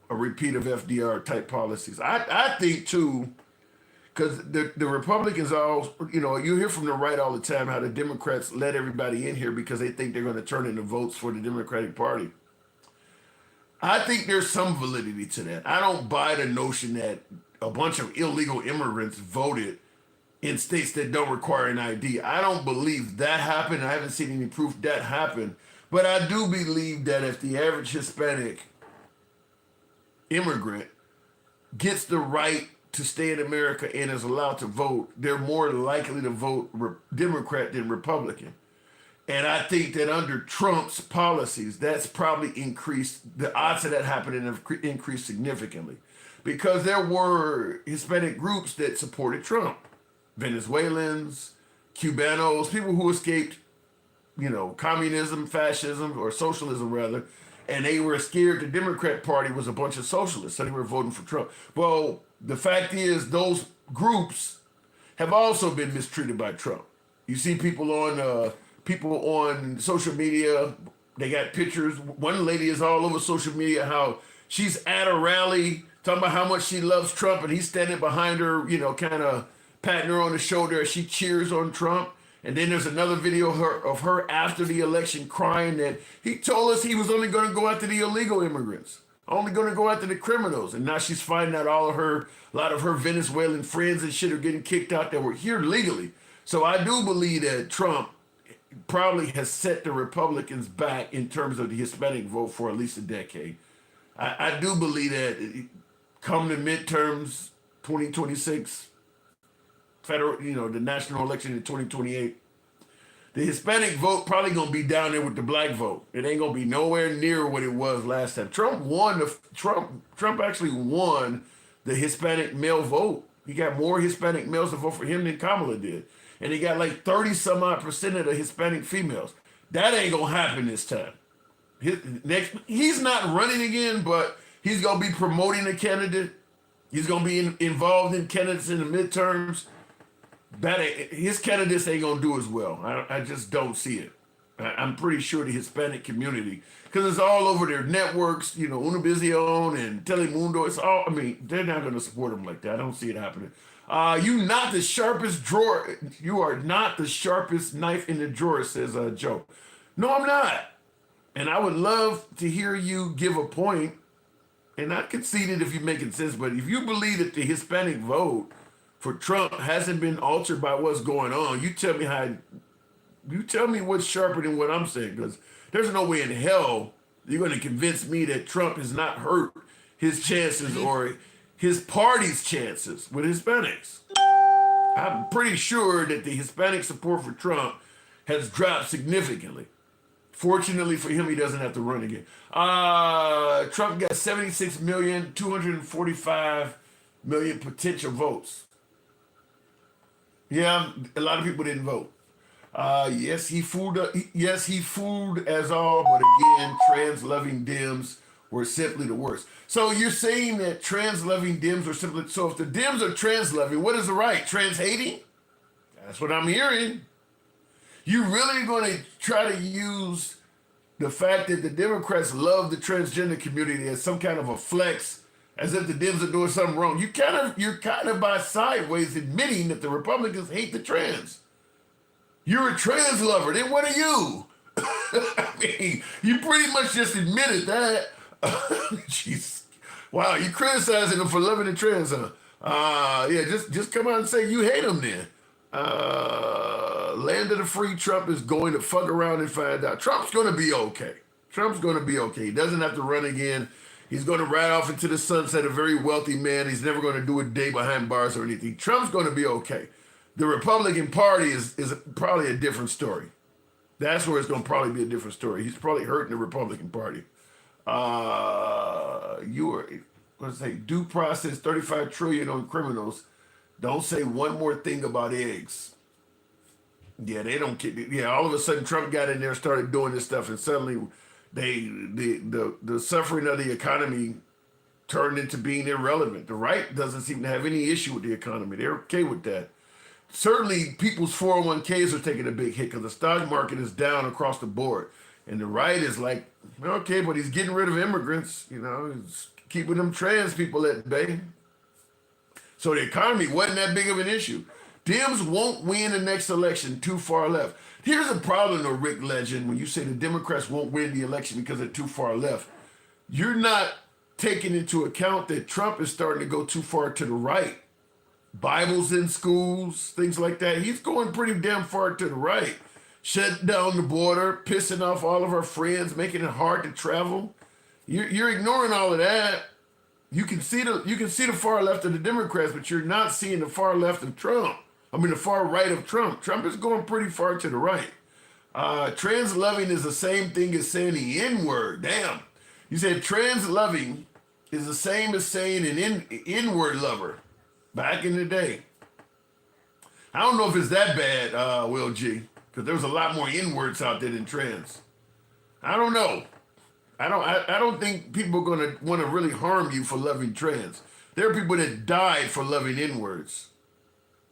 FDR type policies. I think too, because the Republicans you hear from the right all the time how the Democrats let everybody in here because they think they're going to turn into votes for the Democratic Party. I think there's some validity to that. I don't buy the notion that a bunch of illegal immigrants voted in states that don't require an ID. I don't believe that happened. I haven't seen any proof that happened. But I do believe that if the average Hispanic immigrant gets the right to stay in America and is allowed to vote, they're more likely to vote Democrat than Republican. And I think that under Trump's policies, that's probably increased, the odds of that happening have increased significantly. Because there were Hispanic groups that supported Trump. Venezuelans, Cubanos, people who escaped, communism, fascism, or socialism rather, and they were scared the Democrat Party was a bunch of socialists, so they were voting for Trump. Well, the fact is those groups have also been mistreated by Trump. You see people on social media, they got pictures. One lady is all over social media how she's at a rally talking about how much she loves Trump, and he's standing behind her, kind of patting her on the shoulder as she cheers on Trump. And then there's another video of her after the election crying that he told us he was only going to go after the illegal immigrants, only going to go after the criminals. And now she's finding out a lot of her Venezuelan friends and shit are getting kicked out that were here legally. So I do believe that Trump probably has set the Republicans back in terms of the Hispanic vote for at least a decade. I do believe that come the midterms, 2026, federal, the national election in 2028, the Hispanic vote probably gonna be down there with the black vote. It ain't gonna be nowhere near what it was last time. Trump actually won the Hispanic male vote. He got more Hispanic males to vote for him than Kamala did. And he got like 30-some-odd% of the Hispanic females. That ain't gonna happen this time. He's not running again, but he's gonna be promoting a candidate. He's gonna be involved in candidates in the midterms. His candidates ain't gonna do as well. I just don't see it. I'm pretty sure the Hispanic community, because it's all over their networks, you know, Univision and Telemundo. It's all, I mean, they're not going to support him like that. I don't see it happening. You not the sharpest drawer. You are not the sharpest knife in the drawer, says Joe. No, I'm not. And I would love to hear you give a point, and I concede it if you're making sense, but if you believe that the Hispanic vote for Trump hasn't been altered by what's going on, you tell me what's sharper than what I'm saying, because there's no way in hell you're going to convince me that Trump has not hurt his chances or his party's chances with Hispanics. I'm pretty sure that the Hispanic support for Trump has dropped significantly. Fortunately for him, he doesn't have to run again. Trump got 76,245,000,000 potential votes. Yeah, a lot of people didn't vote. Yes, he fooled as all, but again, trans-loving Dems were simply the worst. So you're saying that trans-loving Dems are simply, so if the Dems are trans-loving, what is the right? Trans-hating? That's what I'm hearing. You really going to try to use the fact that the Democrats love the transgender community as some kind of a flex, as if the Dems are doing something wrong. You're kind of by sideways admitting that the Republicans hate the trans. You're a trans lover. Then what are you? I mean, you pretty much just admitted that. Jeez. Wow, you criticizing them for loving the trans, huh? Yeah, just come out and say you hate them then. Land of the free, Trump is going to fuck around and find out. Trump's going to be okay. Trump's going to be okay. He doesn't have to run again. He's going to ride off into the sunset, a very wealthy man. He's never going to do a day behind bars or anything. Trump's going to be okay. The Republican Party is probably a different story. That's where it's going to probably be a different story. He's probably hurting the Republican Party. Let's say, due process, 35 trillion on criminals. Don't say one more thing about eggs. Yeah, they don't care. Yeah, all of a sudden Trump got in there, started doing this stuff, and suddenly the suffering of the economy turned into being irrelevant. The right doesn't seem to have any issue with the economy. They're okay with that. Certainly, people's 401ks are taking a big hit because the stock market is down across the board. And the right is like, okay, but he's getting rid of immigrants. You know, he's keeping them trans people at bay. So the economy wasn't that big of an issue. Dems won't win the next election, too far left. Here's a problem, though, Rick Legend, when you say the Democrats won't win the election because they're too far left. You're not taking into account that Trump is starting to go too far to the right. Bibles in schools, things like that. He's going pretty damn far to the right. Shut down the border, pissing off all of our friends, making it hard to travel. You're ignoring all of that. You can see the far left of the Democrats, but you're not seeing the far left of Trump. I mean, the far right of Trump. Trump is going pretty far to the right. Trans-loving is the same thing as saying the N-word. Damn. You said trans-loving is the same as saying an N-word lover back in the day. I don't know if it's that bad, Will G, because there was a lot more N-words out there than trans. I don't know. I don't think people are going to want to really harm you for loving trans. There are people that died for loving N-words.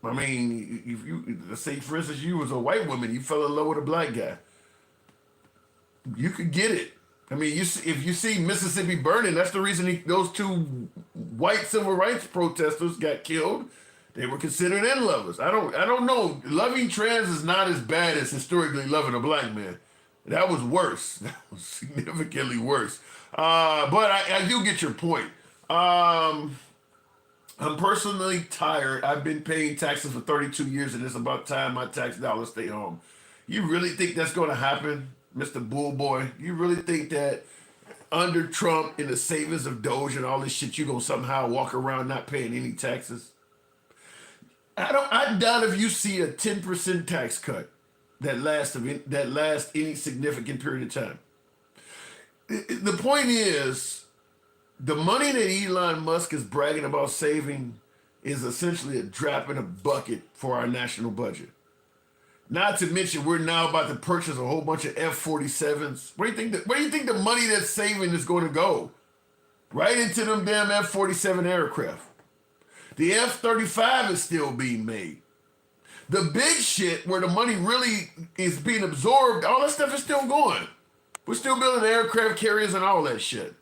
I mean, if you, let's say, for instance, you was a white woman, you fell in love with a black guy. You could get it. I mean, if you see Mississippi burning, that's the reason those two white civil rights protesters got killed. They were considered N-lovers. I don't know. Loving trans is not as bad as historically loving a black man. That was worse. That was significantly worse. But I do get your point. I'm personally tired. I've been paying taxes for 32 years, and it's about time my tax dollars stay home. You really think that's going to happen, Mr. Bull Boy? You really think that under Trump and the savings of Doge and all this shit, you're going to somehow walk around not paying any taxes? I doubt if you see a 10% tax cut that lasts any significant period of time. The point is, the money that Elon Musk is bragging about saving is essentially a drop in a bucket for our national budget. Not to mention, we're now about to purchase a whole bunch of F-47s. Where do you think the money that's saving is going to go? Right into them damn F-47 aircraft. The F-35 is still being made. The big shit where the money really is being absorbed, all that stuff is still going. We're still building aircraft carriers and all that shit.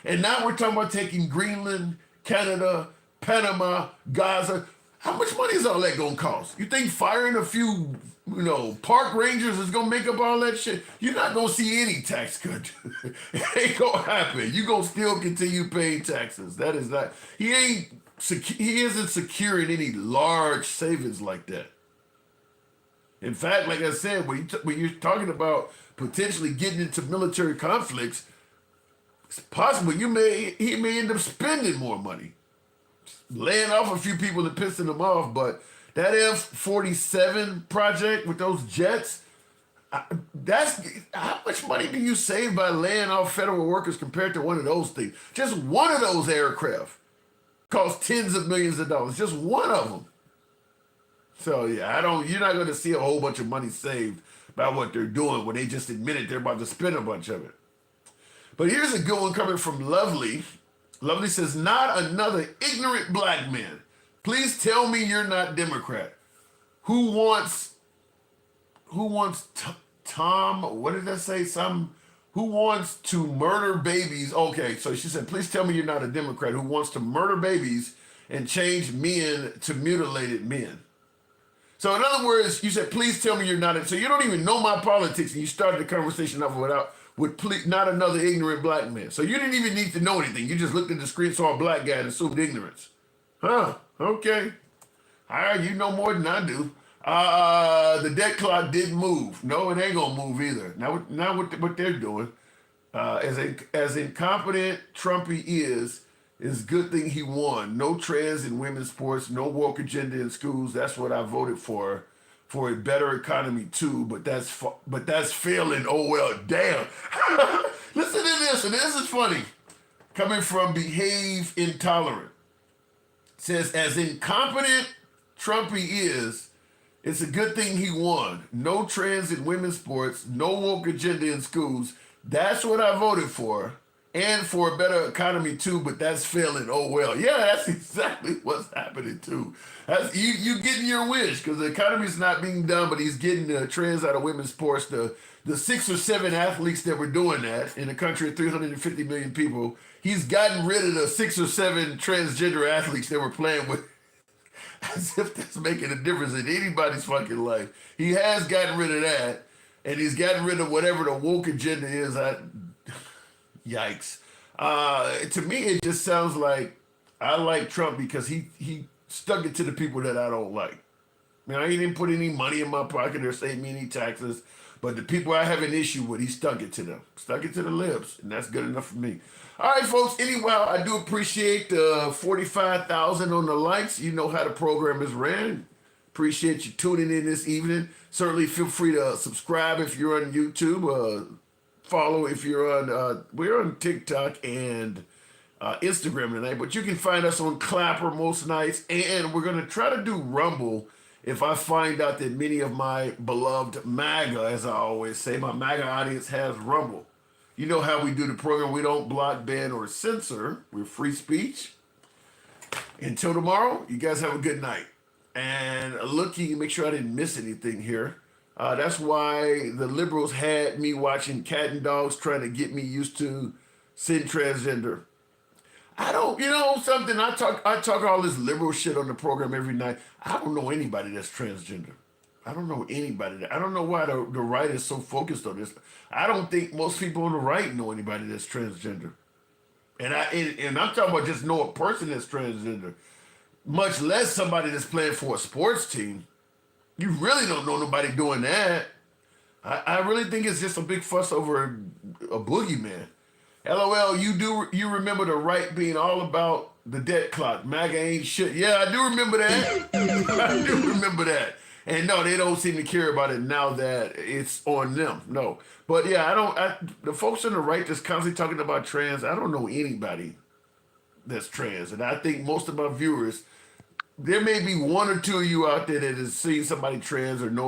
And now we're talking about taking Greenland, Canada, Panama, Gaza. How much money is all that gonna cost? You think firing a few, park rangers is gonna make up all that shit? You're not gonna see any tax cut. It ain't gonna happen. You gonna still continue paying taxes. That is not. He isn't securing any large savings like that. In fact, like I said, when you're talking about potentially getting into military conflicts, it's possible he may end up spending more money, laying off a few people and pissing them off. But that F-47 project with those jets, that's how much money do you save by laying off federal workers compared to one of those things? Just one of those aircraft costs tens of millions of dollars. Just one of them. So yeah, you're not going to see a whole bunch of money saved by what they're doing when they just admitted they're about to spend a bunch of it. But here's a good one coming from Lovely. Lovely says, not another ignorant black man. Please tell me you're not Democrat. Who wants Tom, what did that say? Who wants to murder babies? Okay, so she said, please tell me you're not a Democrat who wants to murder babies and change men to mutilated men. So in other words, you said, please tell me you're not. So you don't even know my politics, and you started the conversation off with not another ignorant black man. So you didn't even need to know anything. You just looked at the screen, saw a black guy, and assumed ignorance. Huh? Okay. All right, you know more than I do. The debt clock didn't move. No, it ain't gonna move either. Now what they're doing, as incompetent Trumpy is a good thing he won. No trans in women's sports, no woke agenda in schools. That's what I voted for a better economy too. But that's failing. Oh well, damn. Listen to this, and this is funny. Coming from Behave Intolerant, says as incompetent Trumpy is, it's a good thing he won. No trans in women's sports, no woke agenda in schools. That's what I voted for. And for a better economy too, but that's failing. Oh well, yeah, that's exactly what's happening too. You getting your wish because the economy's not being done, but he's getting the trans out of women's sports. The 6 or 7 athletes that were doing that in a country of 350 million people, he's gotten rid of the 6 or 7 transgender athletes that were playing with. As if that's making a difference in anybody's fucking life. He has gotten rid of that, and he's gotten rid of whatever the woke agenda is. Yikes. To me, it just sounds like I like Trump because he stuck it to the people that I don't like. He didn't put any money in my pocket or save me any taxes, but the people I have an issue with, he stuck it to them. Stuck it to the libs, and that's good enough for me. All right, folks. Anyway, I do appreciate the 45,000 on the likes. You know how the program is ran. Appreciate you tuning in this evening. Certainly feel free to subscribe if you're on YouTube. Follow if you're on, we're on TikTok and Instagram tonight, but you can find us on Clapper most nights, and we're going to try to do Rumble if I find out that many of my beloved MAGA, as I always say, my MAGA audience has Rumble. You know how we do the program. We don't block, ban, or censor. We're free speech. Until tomorrow, you guys have a good night. And make sure I didn't miss anything here. That's why the liberals had me watching Cat and Dogs trying to get me used to sin transgender. I don't, something, I talk all this liberal shit on the program every night. I don't know anybody that's transgender. I don't know anybody. I don't know why the right is so focused on this. I don't think most people on the right know anybody that's transgender. And I'm talking about just know a person that's transgender, much less somebody that's playing for a sports team. You really don't know nobody doing that. I really think it's just a big fuss over a boogeyman. LOL, you remember the right being all about the debt clock. MAGA ain't shit. Yeah, I do remember that. I do remember that. And no, they don't seem to care about it now that it's on them. No. But yeah, the folks on the right that's constantly talking about trans, I don't know anybody that's trans. And I think most of my viewers, there may be one or two of you out there that has seen somebody trans or know